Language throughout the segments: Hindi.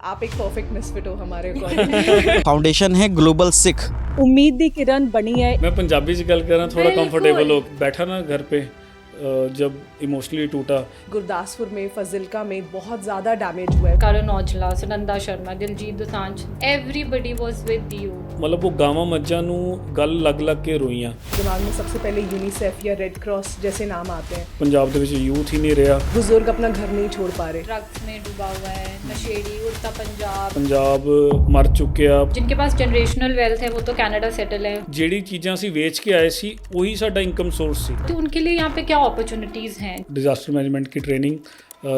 आप एक परफेक्ट मिसफिट हो हमारे अकॉर्डिंग। फाउंडेशन है ग्लोबल सिख। उम्मीद दी किरण बनी है। मैं पंजाबी च गल करा, थोड़ा कंफर्टेबल हो बैठा ना घर पे जब इमोशनली टूटा। गुरदासपुर में फजिल्का में बहुत ज़्यादा डैमेज हुआ है। Karan Aujla, Sunanda Sharma, Diljit Dosanjh, everybody was with you. मतलब वो गावां मੱਝਾਂ ਨੂੰ ਗੱਲ ਲੱਗ ਕੇ ਰੋਈਆਂ। दिमाग में सबसे पहले यूनिसेफ या रेड क्रॉस जैसे नाम आते हैं। ਪੰਜਾਬ ਦੇ ਵਿੱਚ ਯੂਥ ही नहीं ਰਿਹਾ। बुजुर्ग अपना घर नहीं छोड़ पा रहे। Drugs में डूबा हुआ है, नशेड़ी, उड़ता पंजाब। ਪੰਜਾਬ ਮਰ ਚੁੱਕਿਆ। जिनके पास जनरेशनल वेल्थ है वो तो कनाडा सेटल है, ਜਿਹੜੀ ਚੀਜ਼ਾਂ ਅਸੀਂ ਵੇਚ ਕੇ ਆਏ ਸੀ ਉਹੀ ਸਾਡਾ ਇਨਕਮ ਸੋਰਸ ਸੀ। तो उनके लिए यहाँ पे क्या अपॉर्चुनिटीज़ हैं? डिज़ास्टर मैनेजमेंट की ट्रेनिंग,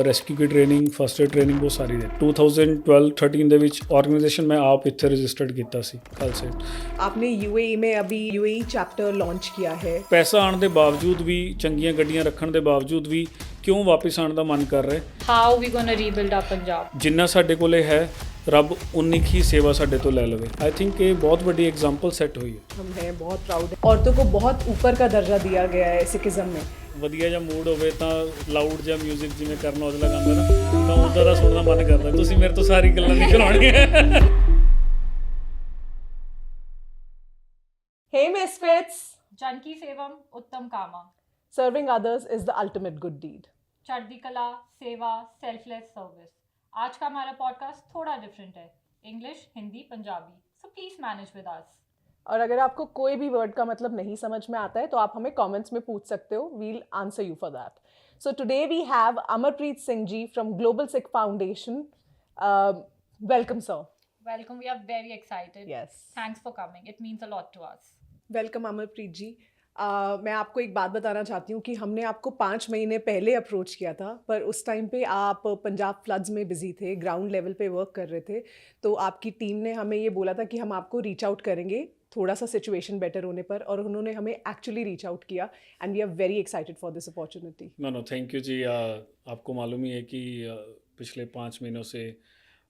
रेस्क्यू की ट्रेनिंग, फर्स्ट एड ट्रेनिंग बहुत सारी है। 2012-13 ਦੇ ਵਿੱਚ ਆਰਗੇਨਾਈਜੇਸ਼ਨ ਮੈਂ ਆਪ ਇੱਥੇ ਰਜਿਸਟਰਡ ਕੀਤਾ ਸੀ ਖਾਲਸੇ। आपने यूएई में अभी यूएई चैप्टर लॉन्च किया है। ਪੈਸਾ ਆਉਣ ਦੇ ਬਾਵਜੂਦ ਵੀ, ਚੰਗੀਆਂ ਗੱਡੀਆਂ ਰੱਖਣ ਦੇ ਬਾਵਜੂਦ ਵੀ ਕਿਉਂ ਵਾਪਸ ਆਉਣ ਦਾ ਮਨ ਕਰ ਰਿਹਾ। How we gonna rebuild our Punjab? ਜਿੰਨਾ ਸਾਡੇ ਕੋਲੇ ਹੈ ਰੱਬ ਉਨੀ ਹੀ ਸੇਵਾ ਸਾਡੇ ਤੋਂ ਲੈ ਲਵੇ। आई थिंक ਇਹ ਬਹੁਤ ਵੱਡੀ ਐਗਜ਼ਾਮਪਲ ਸੈੱਟ ਹੋਈ ਹੈ। हम हैं बहुत प्राउड है। औरतों को बहुत ऊपर का दर्जा दिया गया है सिखिज्म में। ਵਧੀਆ ਜਿਹਾ ਮੂਡ ਹੋਵੇ ਤਾਂ ਲਾਊਡ ਜਿਹਾ 뮤직 ਜਿਵੇਂ ਕਰਨ ਔਜਲਾ ਗਾਉਂਦਾ ਨਾ, ਤਾਂ ਉਦਾਂ ਦਾ ਸੁਣਨ ਦਾ ਮਨ ਕਰਦਾ। ਤੁਸੀਂ ਮੇਰੇ ਤੋਂ ਸਾਰੀ ਗੱਲਾਂ ਨਹੀਂ ਕਰਾਉਣੀਆਂ। Hey misfits, जानकी सेवम उत्तम कामा, serving others is the ultimate good deed. चढ़ती कला, सेवा, सेल्फलेस सर्विस। आज का हमारा पॉडकास्ट थोड़ा डिफरेंट है, English, Hindi, Punjabi, so please manage with us. और अगर आपको कोई भी वर्ड का मतलब नहीं समझ में आता है तो आप हमें कमेंट्स में पूछ सकते हो। We'll answer you for that. So today we have Amarpreet Singh ji from global Sikh foundation. Welcome sir. Welcome, we are very excited. Yes. Thanks for coming. It means a lot to us. Welcome Amarpreet ji. मैं आपको एक बात बताना चाहती हूँ कि हमने आपको 5 महीने पहले अप्रोच किया था, पर उस टाइम पे आप पंजाब फ्लड्स में बिजी थे, ग्राउंड लेवल पे वर्क कर रहे थे। तो आपकी टीम ने हमें ये बोला था कि हम आपको रीच आउट करेंगे थोड़ा सा सिचुएशन बेटर होने पर, और उन्होंने हमें एक्चुअली रीच आउट किया and we are very excited for this opportunity. No thank you ji. आपको मालूम ही है कि पिछले 5 महीनों से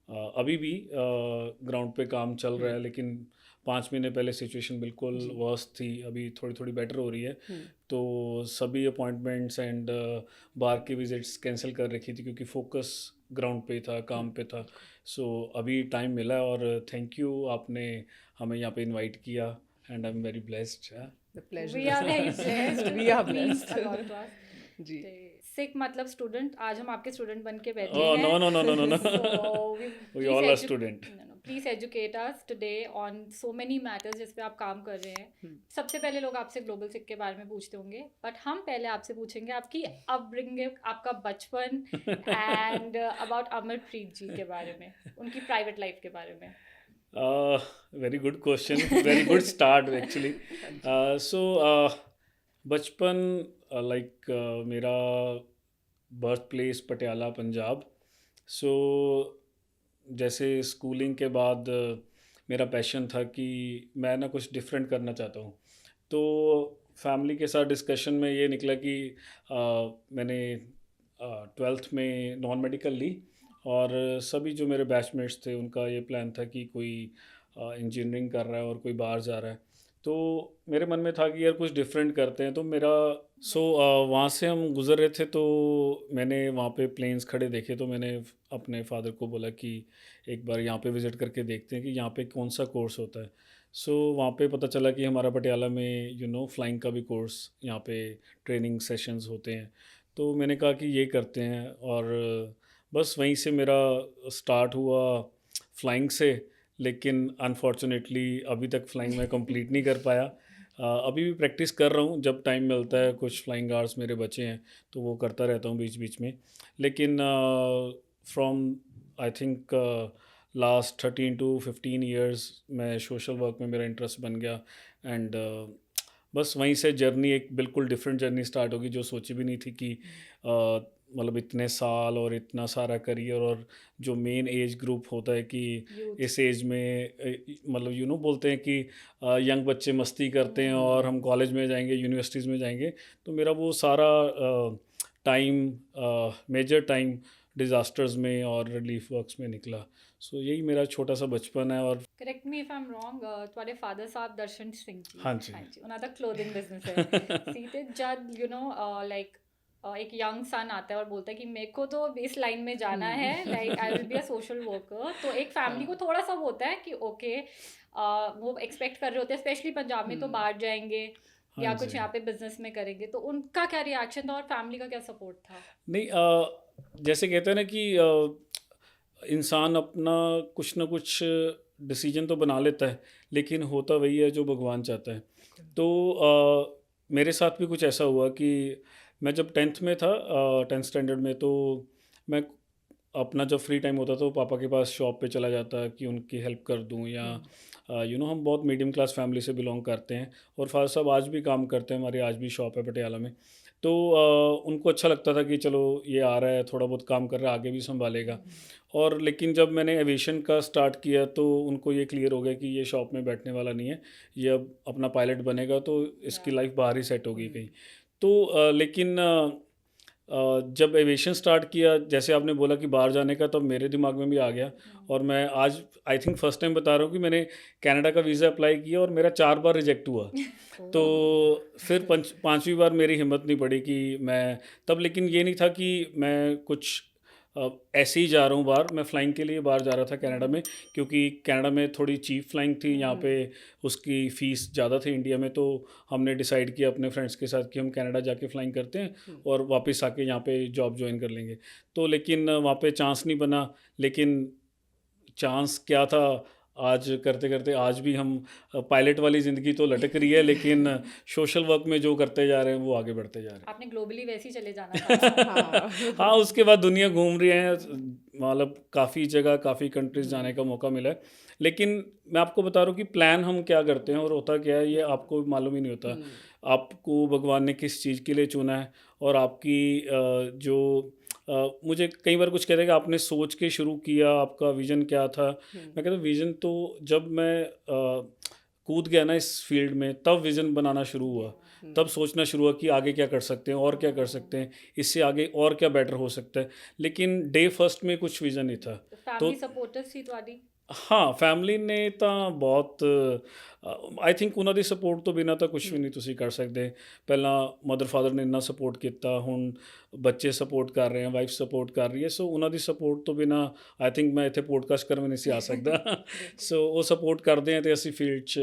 अभी भी ग्राउंड पे काम चल रहा है, लेकिन 5 महीने पहले सिचुएशन बिल्कुल वर्स थी। अभी थोड़ी थोड़ी बेटर हो रही है। तो सभी अपॉइंटमेंट्स एंड बार की विजिट्स कैंसिल कर रखी थी क्योंकि फोकस ग्राउंड पे था, काम पे था। सो अभी टाइम मिला है और थैंक यू, आपने हमें यहाँ पे इनवाइट किया and I am very blessed. The pleasure. We are very blessed. We are It means blessed. a lot to us. जी। सिख मतलब स्टूडेंट। आज हम आपके स्टूडेंट बन के बैठे Oh, हैं। no, no, no, no, no, no. So We all are student. Please educate us today on so many matters जिस पे आप काम कर रहे हैं। सबसे पहले लोग आपसे ग्लोबल सिख के बारे में पूछते होंगे, बट हम पहले आपसे पूछेंगे आपकी अपब्रिंगिंग, आपका बचपन एंड अबाउट अमरप्रीत जी के बारे में, उनकी प्राइवेट लाइफ के बारे में। Very good question, very good start actually. So बचपन लाइक मेरा birth place Patiala Punjab. So जैसे स्कूलिंग के बाद मेरा पैशन था कि मैं ना कुछ डिफरेंट करना चाहता हूँ। तो फैमिली के साथ डिस्कशन में ये निकला कि मैंने 12th में नॉन मेडिकल ली, और सभी जो मेरे बैचमेट्स थे उनका ये प्लान था कि कोई इंजीनियरिंग कर रहा है और कोई बाहर जा रहा है। तो मेरे मन में था कि यार कुछ डिफरेंट करते हैं। तो मेरा वहाँ से हम गुज़र रहे थे तो मैंने वहाँ पे प्लेन्स खड़े देखे, तो मैंने अपने फादर को बोला कि एक बार यहाँ पे विज़िट करके देखते हैं कि यहाँ पे कौन सा कोर्स होता है। सो वहाँ पे पता चला कि हमारा पटियाला में फ्लाइंग का भी कोर्स यहाँ पे ट्रेनिंग सेशंस होते हैं। तो मैंने कहा कि ये करते हैं, और बस वहीं से मेरा स्टार्ट हुआ फ्लाइंग से। लेकिन अनफॉर्चुनेटली अभी तक फ्लाइंग मैं कंप्लीट नहीं कर पाया। अभी भी प्रैक्टिस कर रहा हूँ, जब टाइम मिलता है कुछ फ्लाइंग आवर्स मेरे बचे हैं तो वो करता रहता हूँ बीच बीच में। लेकिन from I think last 13 to 15 years मैं सोशल वर्क में मेरा इंटरेस्ट बन गया, एंड बस वहीं से जर्नी एक बिल्कुल डिफरेंट जर्नी स्टार्ट होगी जो सोची भी नहीं थी कि मतलब इतने साल और इतना सारा करियर, और जो मेन एज ग्रुप होता है कि इस एज में मतलब बोलते हैं कि यंग बच्चे मस्ती करते हैं और हम कॉलेज में जाएंगे, यूनिवर्सिटीज़ में जाएंगे। तो मेरा वो सारा टाइम, मेजर टाइम डिज़ास्टर्स में और रिलीफ वर्क्स में निकला। सो यही मेरा छोटा सा बचपन है। और correct me if I am wrong, ਤੁਹਾਡੇ ਫਾਦਰ ਸਾਹਿਬ ਦਰਸ਼ਨ ਸਿੰਘ ਜੀ, ਹਾਂਜੀ। ਉਹਨਾਂ ਦਾ ਕਲੋਥਿੰਗ ਬਿਜ਼ਨਸ ਹੈ। ਸੀ ਤੇ ਜਦ ਲਾਈਕ एक यंग सन आता है और बोलता है कि मेरे को तो इस लाइन में जाना है, like I will be a social worker, तो एक फैमिली को थोड़ा सा वो होता है कि ओके, वो एक्सपेक्ट कर रहे होते हैं, स्पेशली पंजाब में तो बाहर जाएंगे हाँ या कुछ जी। यहाँ पे बिजनेस में करेंगे, तो उनका क्या रिएक्शन था और फैमिली का क्या सपोर्ट था? नहीं, जैसे कहते हैं ना कि इंसान अपना कुछ ना कुछ डिसीजन तो बना लेता है, लेकिन होता वही है जो भगवान चाहता है। तो मेरे साथ भी कुछ ऐसा हुआ कि मैं जब 10th में था, 10th स्टैंडर्ड में, तो मैं अपना जब फ्री टाइम होता तो पापा के पास शॉप पे चला जाता कि उनकी हेल्प कर दूं, या हम बहुत मीडियम क्लास फैमिली से बिलोंग करते हैं, और फादर साहब आज भी काम करते हैं, हमारी आज भी शॉप है पटियाला में। तो उनको अच्छा लगता था कि चलो ये आ रहा है, थोड़ा बहुत काम कर रहा है, आगे भी संभालेगा। और लेकिन जब मैंने एविएशन का स्टार्ट किया तो उनको ये क्लियर हो गया कि ये शॉप में बैठने वाला नहीं है, ये अब अपना पायलट बनेगा, तो इसकी लाइफ बाहर ही सेट होगी कहीं। तो लेकिन जब एविएशन स्टार्ट किया, जैसे आपने बोला कि बाहर जाने का, तब मेरे दिमाग में भी आ गया। और मैं आज आई थिंक फर्स्ट टाइम बता रहा हूँ कि मैंने कनाडा का वीज़ा अप्लाई किया और मेरा 4 बार रिजेक्ट हुआ। तो फिर 5वीं बार मेरी हिम्मत नहीं पड़ी कि मैं तब, लेकिन ये नहीं था कि मैं कुछ ऐसे ही जा रहा हूँ बाहर। मैं फ़्लाइंग के लिए बाहर जा रहा था कनाडा में, क्योंकि कनाडा में थोड़ी चीप फ़्लाइंग थी, यहाँ पे उसकी फ़ीस ज़्यादा थी इंडिया में। तो हमने डिसाइड किया अपने फ्रेंड्स के साथ कि हम कनाडा जाके फ़्लाइंग करते हैं और वापस आके यहाँ पे जॉब ज्वाइन कर लेंगे। तो लेकिन वहाँ पे चांस नहीं बना। लेकिन चांस क्या था, आज करते करते आज भी हम पायलट वाली ज़िंदगी तो लटक रही है, लेकिन सोशल वर्क में जो करते जा रहे हैं वो आगे बढ़ते जा रहे हैं। आपने ग्लोबली वैसे ही चले जाना था। हाँ। हाँ, उसके बाद दुनिया घूम रही है, मतलब काफ़ी जगह, काफ़ी कंट्रीज़ जाने का मौका मिला है। लेकिन मैं आपको बता रहा हूँ कि प्लान हम क्या करते हैं और होता क्या है, ये आपको मालूम ही नहीं होता। आपको भगवान ने किस चीज़ के लिए चुना है, और आपकी मुझे कई बार कुछ कहते हैं कि आपने सोच के शुरू किया, आपका विज़न क्या था? मैं कहता हूँ विज़न तो जब मैं कूद गया ना इस फील्ड में, तब विज़न बनाना शुरू हुआ। तब सोचना शुरू हुआ कि आगे क्या कर सकते हैं और क्या कर सकते हैं, इससे आगे और क्या बेटर हो सकता है। लेकिन डे फर्स्ट में कुछ विज़न नहीं था। फैमिली सपोर्टिव सी ਤੁਹਾਡੀ? ਹਾਂ, ਫੈਮਿਲੀ ਨੇ ਤਾਂ ਬਹੁਤ ਆਈ ਥਿੰਕ ਉਹਨਾਂ ਦੀ ਸਪੋਰਟ ਤੋਂ ਬਿਨਾਂ ਤਾਂ ਕੁਝ ਵੀ ਨਹੀਂ ਤੁਸੀਂ ਕਰ ਸਕਦੇ। ਪਹਿਲਾਂ ਮਦਰ ਫਾਦਰ ਨੇ ਇੰਨਾ ਸਪੋਰਟ ਕੀਤਾ, ਹੁਣ ਬੱਚੇ ਸਪੋਰਟ ਕਰ ਰਹੇ ਆ, ਵਾਈਫ ਸਪੋਰਟ ਕਰ ਰਹੀ ਹੈ। ਸੋ ਉਹਨਾਂ ਦੀ ਸਪੋਰਟ ਤੋਂ ਬਿਨਾਂ ਆਈ ਥਿੰਕ ਮੈਂ ਇੱਥੇ ਪੋਡਕਾਸਟ ਕਰਨ ਵੀ ਨਹੀਂ ਸੀ ਆ ਸਕਦਾ। ਸੋ ਉਹ ਸਪੋर्ट ਕਰਦੇ ਆ ਤੇ ਅਸੀਂ ਫੀਲਡ 'ਚ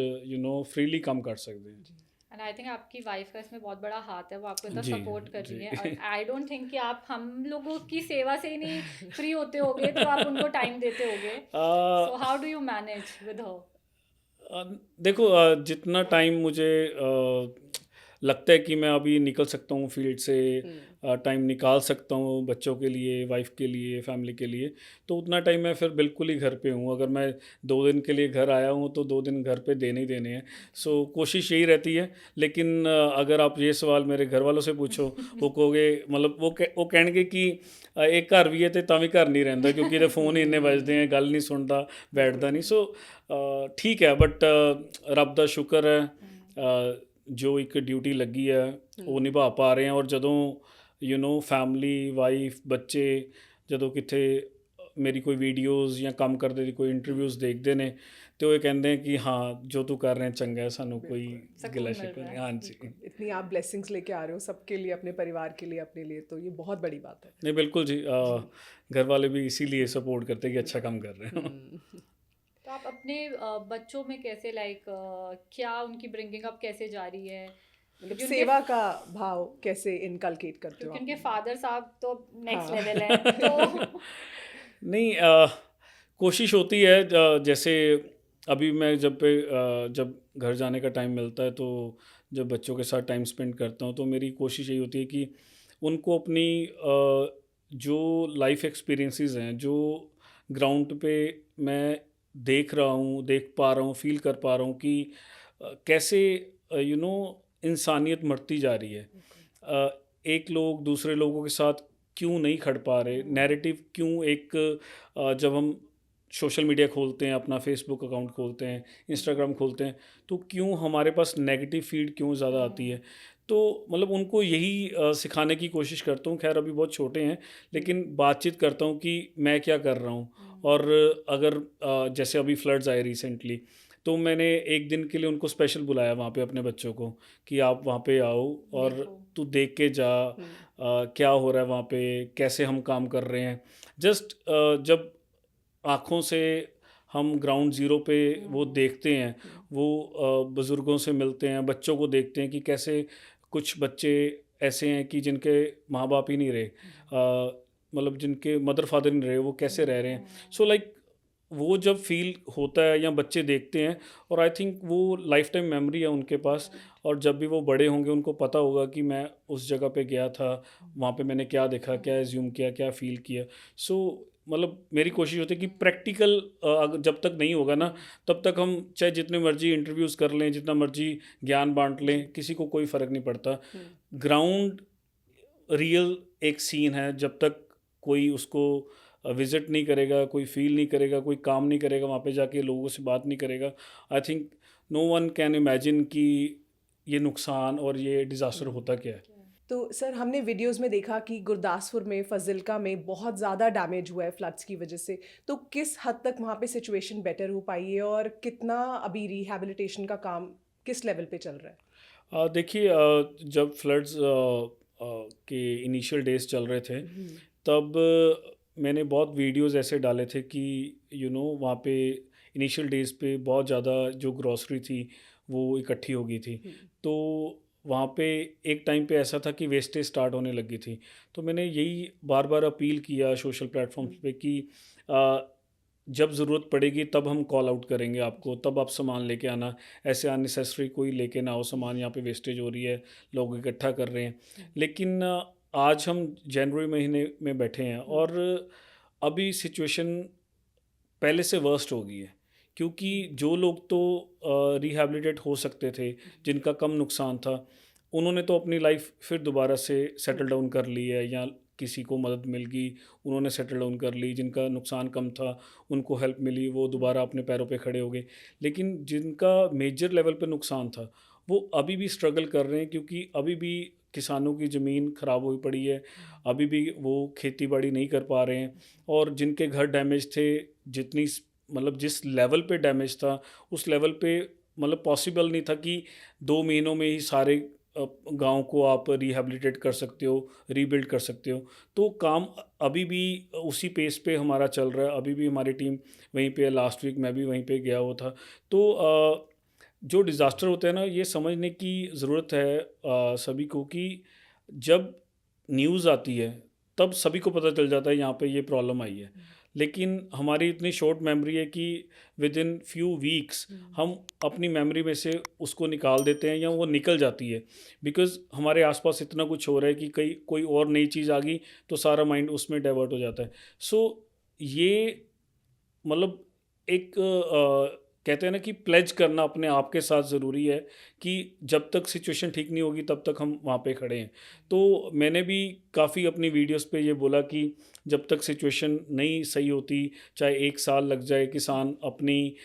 ਫ੍ਰੀਲੀ ਕੰਮ ਕਰ ਸਕਦੇ ਹਾਂ। एंड आई थिंक आपकी वाइफ का इसमें बहुत बड़ा हाथ है, वो आपको इतना जी, सपोर्ट कर जी। रही है, और आई डोंट थिंक कि आप हम लोगों की सेवा से ही नहीं फ्री होते होगे, तो आप उनको टाइम देते होगे। So how do you manage with her? देखो, जितना टाइम मुझे लगता है कि मैं अभी निकल सकता हूँ फील्ड से, टाइम निकाल सकता हूँ बच्चों के लिए, वाइफ के लिए, फैमिली के लिए, तो उतना टाइम मैं फिर बिल्कुल ही घर पे हूँ। अगर मैं 2 दिन के लिए घर आया हूँ तो 2 दिन घर पे देने ही देने हैं। सो कोशिश यही रहती है। लेकिन अगर आप ये सवाल मेरे घर वालों से पूछो, वो कहोगे, मतलब वो कहणगे कि एक घर भी है तो तां भी घर नहीं रहिंदा, क्योंकि ਇਹਦੇ फ़ोन ही इन्ने बजदे हैं, गल नहीं सुनता, बैठदा नहीं। सो ठीक है, बट रब दा शुक्र है, जो एक ड्यूटी लगी है वो निभा पा रहे हैं। और जदों फैमिली, वाइफ, बच्चे ਜਦੋਂ ਕਿਤੇ ਮੇਰੀ ਕੋਈ ਵੀਡੀਓਜ਼ ਜਾਂ ਕੰਮ ਕਰਦੇ ਦੀ ਕੋਈ ਇੰਟਰਵਿਊਜ਼ ਦੇਖਦੇ ਨੇ, ਤੇ ਉਹ ਇਹ ਕਹਿੰਦੇ ਆ ਕਿ ਹਾਂ ਜੋ ਤੂੰ ਕਰ ਰਿਹਾ ਚੰਗਾ है, ਸਾਨੂੰ कोई सकून गिला मिल शिकवा रहा नहीं। है। हाँ जी, इतनी आप ब्लेसिंग्स लेके आ रहे हो सबके लिए, अपने परिवार के लिए, अपने लिए, तो ये बहुत बड़ी बात है। नहीं बिल्कुल जी, घर वाले भी इसीलिए सपोर्ट करते हैं कि अच्छा काम कर रहे हो। तो आप अपने बच्चों में कैसे, लाइक क्या उनकी ब्रिंगिंग अप कैसे जारी है? मतलब क्योंकि सेवा का भाव कैसे इनकलकेट करते हो क्योंकि आप? उनके फादर साहब तो नेक्स्ट हाँ। लेवल है, तो नहीं, कोशिश होती है, जैसे अभी मैं जब घर जाने का टाइम मिलता है, तो जब बच्चों के साथ टाइम स्पेंड करता हूँ, तो मेरी कोशिश यही होती है कि उनको अपनी जो लाइफ एक्सपीरियंसेस हैं, जो ग्राउंड पे मैं देख रहा हूँ, देख पा रहा हूँ, फील कर पा रहा हूँ कि कैसे इंसानियत मरती जा रही है। एक लोग दूसरे लोगों के साथ क्यों नहीं खड़ पा रहे, नैरेटिव क्यों जब हम सोशल मीडिया खोलते हैं, अपना फेसबुक अकाउंट खोलते हैं, इंस्टाग्राम खोलते हैं, तो क्यों हमारे पास नेगेटिव फीड क्यों ज़्यादा आती है। तो मतलब उनको यही सिखाने की कोशिश करता हूँ। खैर अभी बहुत छोटे हैं, लेकिन बातचीत करता हूँ कि मैं क्या कर रहा हूँ। और अगर जैसे अभी फ्लड्स आए रिसेंटली, तो मैंने एक दिन के लिए उनको स्पेशल बुलाया वहाँ पे अपने बच्चों को कि आप वहाँ पे आओ और देखो। तू देख के जा क्या हो रहा है वहाँ पे, कैसे हम काम कर रहे हैं। जस्ट जब आँखों से हम ग्राउंड ज़ीरो पे वो देखते हैं, वो बुज़ुर्गों से मिलते हैं, बच्चों को देखते हैं कि कैसे कुछ बच्चे ऐसे हैं कि जिनके माँ बाप ही नहीं रहे, मतलब जिनके मदर फादर नहीं रहे, वो कैसे रह रहे हैं। सो लाइक वो जब फील होता है या बच्चे देखते हैं, और आई थिंक वो लाइफ टाइम मेमोरी है उनके पास। और जब भी वो बड़े होंगे उनको पता होगा कि मैं उस जगह पे गया था, वहाँ पे मैंने क्या देखा, क्या एज्यूम किया, क्या फ़ील किया। सो मतलब मेरी कोशिश होती है कि प्रैक्टिकल जब तक नहीं होगा ना, तब तक हम चाहे जितने मर्जी इंटरव्यूज़ कर लें, जितना मर्जी ज्ञान बांट लें, किसी को कोई फ़र्क नहीं पड़ता। ग्राउंड रियल एक सीन है, जब तक कोई उसको विज़िट नहीं करेगा, कोई फ़ील नहीं करेगा, कोई काम नहीं करेगा, वहाँ पे जाके लोगों से बात नहीं करेगा, I think no one can imagine कि ये नुकसान और ये डिज़ास्टर होता क्या है। तो सर हमने वीडियोस में देखा कि गुरदासपुर में, फाजिल्का में बहुत ज़्यादा डैमेज हुआ है फ्लड्स की वजह से। तो किस हद तक वहाँ पे सिचुएशन बेटर हो पाई है और कितना अभी रिहैबिलिटेशन का काम किस लेवल पे चल रहा है? देखिए, जब फ्लड्स के इनिशियल डेज चल रहे थे, तब मैंने बहुत वीडियोस ऐसे डाले थे कि वहाँ पे इनिशियल डेज पे बहुत ज़्यादा जो ग्रॉसरी थी वो इकट्ठी हो गई थी। तो वहाँ पे एक टाइम पे ऐसा था कि वेस्टेज स्टार्ट होने लगी थी। तो मैंने यही बार बार अपील किया सोशल प्लेटफॉर्म्स पे कि अ, जब ज़रूरत पड़ेगी तब हम कॉल आउट करेंगे आपको, तब आप सामान लेके आना। ऐसे अननेसेसरी कोई लेके ना आओ सामान, यहाँ पे वेस्टेज हो रही है, लोग इकट्ठा कर रहे हैं। लेकिन आज हम जनवरी महीने में बैठे हैं और अभी सिचुएशन पहले से वर्स्ट हो गई है, क्योंकि जो लोग तो रिहैबिलिटेट हो सकते थे, जिनका कम नुकसान था, उन्होंने तो अपनी लाइफ फिर दोबारा से सेटल डाउन कर ली है, या किसी को मदद मिल गई, उन्होंने सेटल डाउन कर ली। जिनका नुकसान कम था उनको हेल्प मिली, वो दोबारा अपने पैरों पे खड़े हो गए। लेकिन जिनका मेजर लेवल पे नुकसान था, वो अभी भी स्ट्रगल कर रहे हैं, क्योंकि अभी भी किसानों की ज़मीन ख़राब हुई पड़ी है, अभी भी वो खेती बाड़ी नहीं कर पा रहे हैं। और जिनके घर डैमेज थे, जितनी मतलब जिस लेवल पे डैमेज था, उस लेवल पे मतलब पॉसिबल नहीं था कि 2 महीनों में ही सारे गाँव को आप रिहैबिलिटेट कर सकते हो, रीबिल्ड कर सकते हो। तो काम अभी भी उसी पेस पे हमारा चल रहा है, अभी भी हमारी टीम वहीं पे है। लास्ट वीक मैं भी वहीं पे गया हुआ था। तो जो डिज़ास्टर होता है ना, ये समझने की ज़रूरत है सभी को कि जब न्यूज़ आती है, तब सभी को पता चल जाता है यहाँ पे ये प्रॉब्लम आई है। लेकिन हमारी इतनी शॉर्ट मेमोरी है कि विद इन फ्यू वीक्स हम अपनी मेमोरी में से उसको निकाल देते हैं, या वो निकल जाती है, बिकॉज़ हमारे आसपास इतना कुछ हो रहा है कि कई कोई और नई चीज़ आ गई, तो सारा माइंड उसमें डाइवर्ट हो जाता है। सो ये मतलब एक कहते हैं ना कि प्लेज करना अपने आप के साथ ज़रूरी है कि जब तक सिचुएशन ठीक नहीं होगी तब तक हम वहाँ पे खड़े हैं। तो मैंने भी काफ़ी अपनी वीडियोस पे ये बोला कि जब तक सिचुएशन नहीं सही होती, चाहे 1 साल लग जाए, किसान अपनी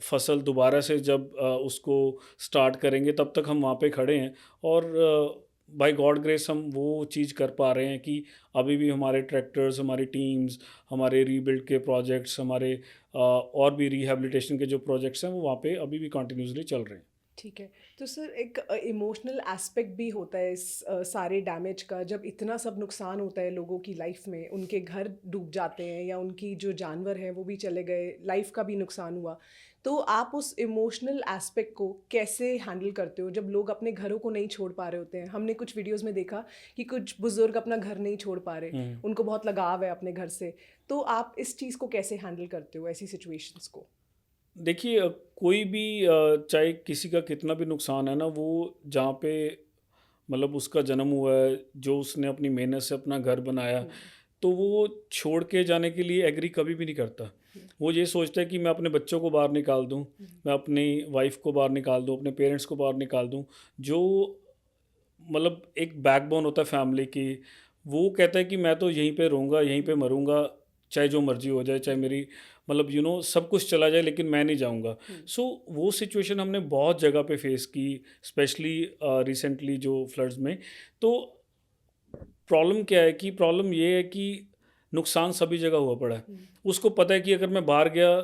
फसल दोबारा से जब उसको स्टार्ट करेंगे, तब तक हम वहाँ पे खड़े हैं। और बाय गॉड ग्रेस हम वो चीज़ कर पा रहे हैं कि अभी भी हमारे ट्रैक्टर्स, हमारी टीम्स, हमारे रीबिल्ड के प्रोजेक्ट्स, हमारे और भी रिहैबिलिटेशन के जो प्रोजेक्ट्स हैं वो वहाँ पे अभी भी कंटिन्यूसली चल रहे हैं। ठीक है। तो सर एक इमोशनल एस्पेक्ट भी होता है इस सारे डैमेज का, जब इतना सब नुकसान होता है लोगों की लाइफ में, उनके घर डूब जाते हैं या उनकी जो जानवर हैं वो भी चले गए, लाइफ का भी नुकसान हुआ। तो आप उस इमोशनल एस्पेक्ट को कैसे हैंडल करते हो जब लोग अपने घरों को नहीं छोड़ पा रहे होते हैं? हमने कुछ वीडियोस में देखा कि कुछ बुजुर्ग अपना घर नहीं छोड़ पा रहे, उनको बहुत लगाव है अपने घर से। तो आप इस चीज़ को कैसे हैंडल करते हो, ऐसी सिचुएशंस को? देखिए, कोई भी चाहे किसी का कितना भी नुकसान है ना, वो जहाँ पे मतलब उसका जन्म हुआ है, जो उसने अपनी मेहनत से अपना घर बनाया, तो वो छोड़ के जाने के लिए एग्री कभी भी नहीं करता। वो ये सोचता है कि मैं अपने बच्चों को बाहर निकाल दूँ, मैं अपनी वाइफ़ को बाहर निकाल दूँ, अपने पेरेंट्स को बाहर निकाल दूँ। जो मतलब एक बैकबोन होता है फैमिली की, वो कहता है कि मैं तो यहीं पे रहूँगा, यहीं पे मरूँगा, चाहे जो मर्ज़ी हो जाए, चाहे मेरी मतलब सब कुछ चला जाए, लेकिन मैं नहीं जाऊँगा। सो वो सिचुएशन हमने बहुत जगह पे फेस की, स्पेशली रिसेंटली जो फ्लड्स में। तो प्रॉब्लम क्या है कि प्रॉब्लम ये है कि नुकसान सभी जगह हुआ पड़ा है। उसको पता है कि अगर मैं बाहर गया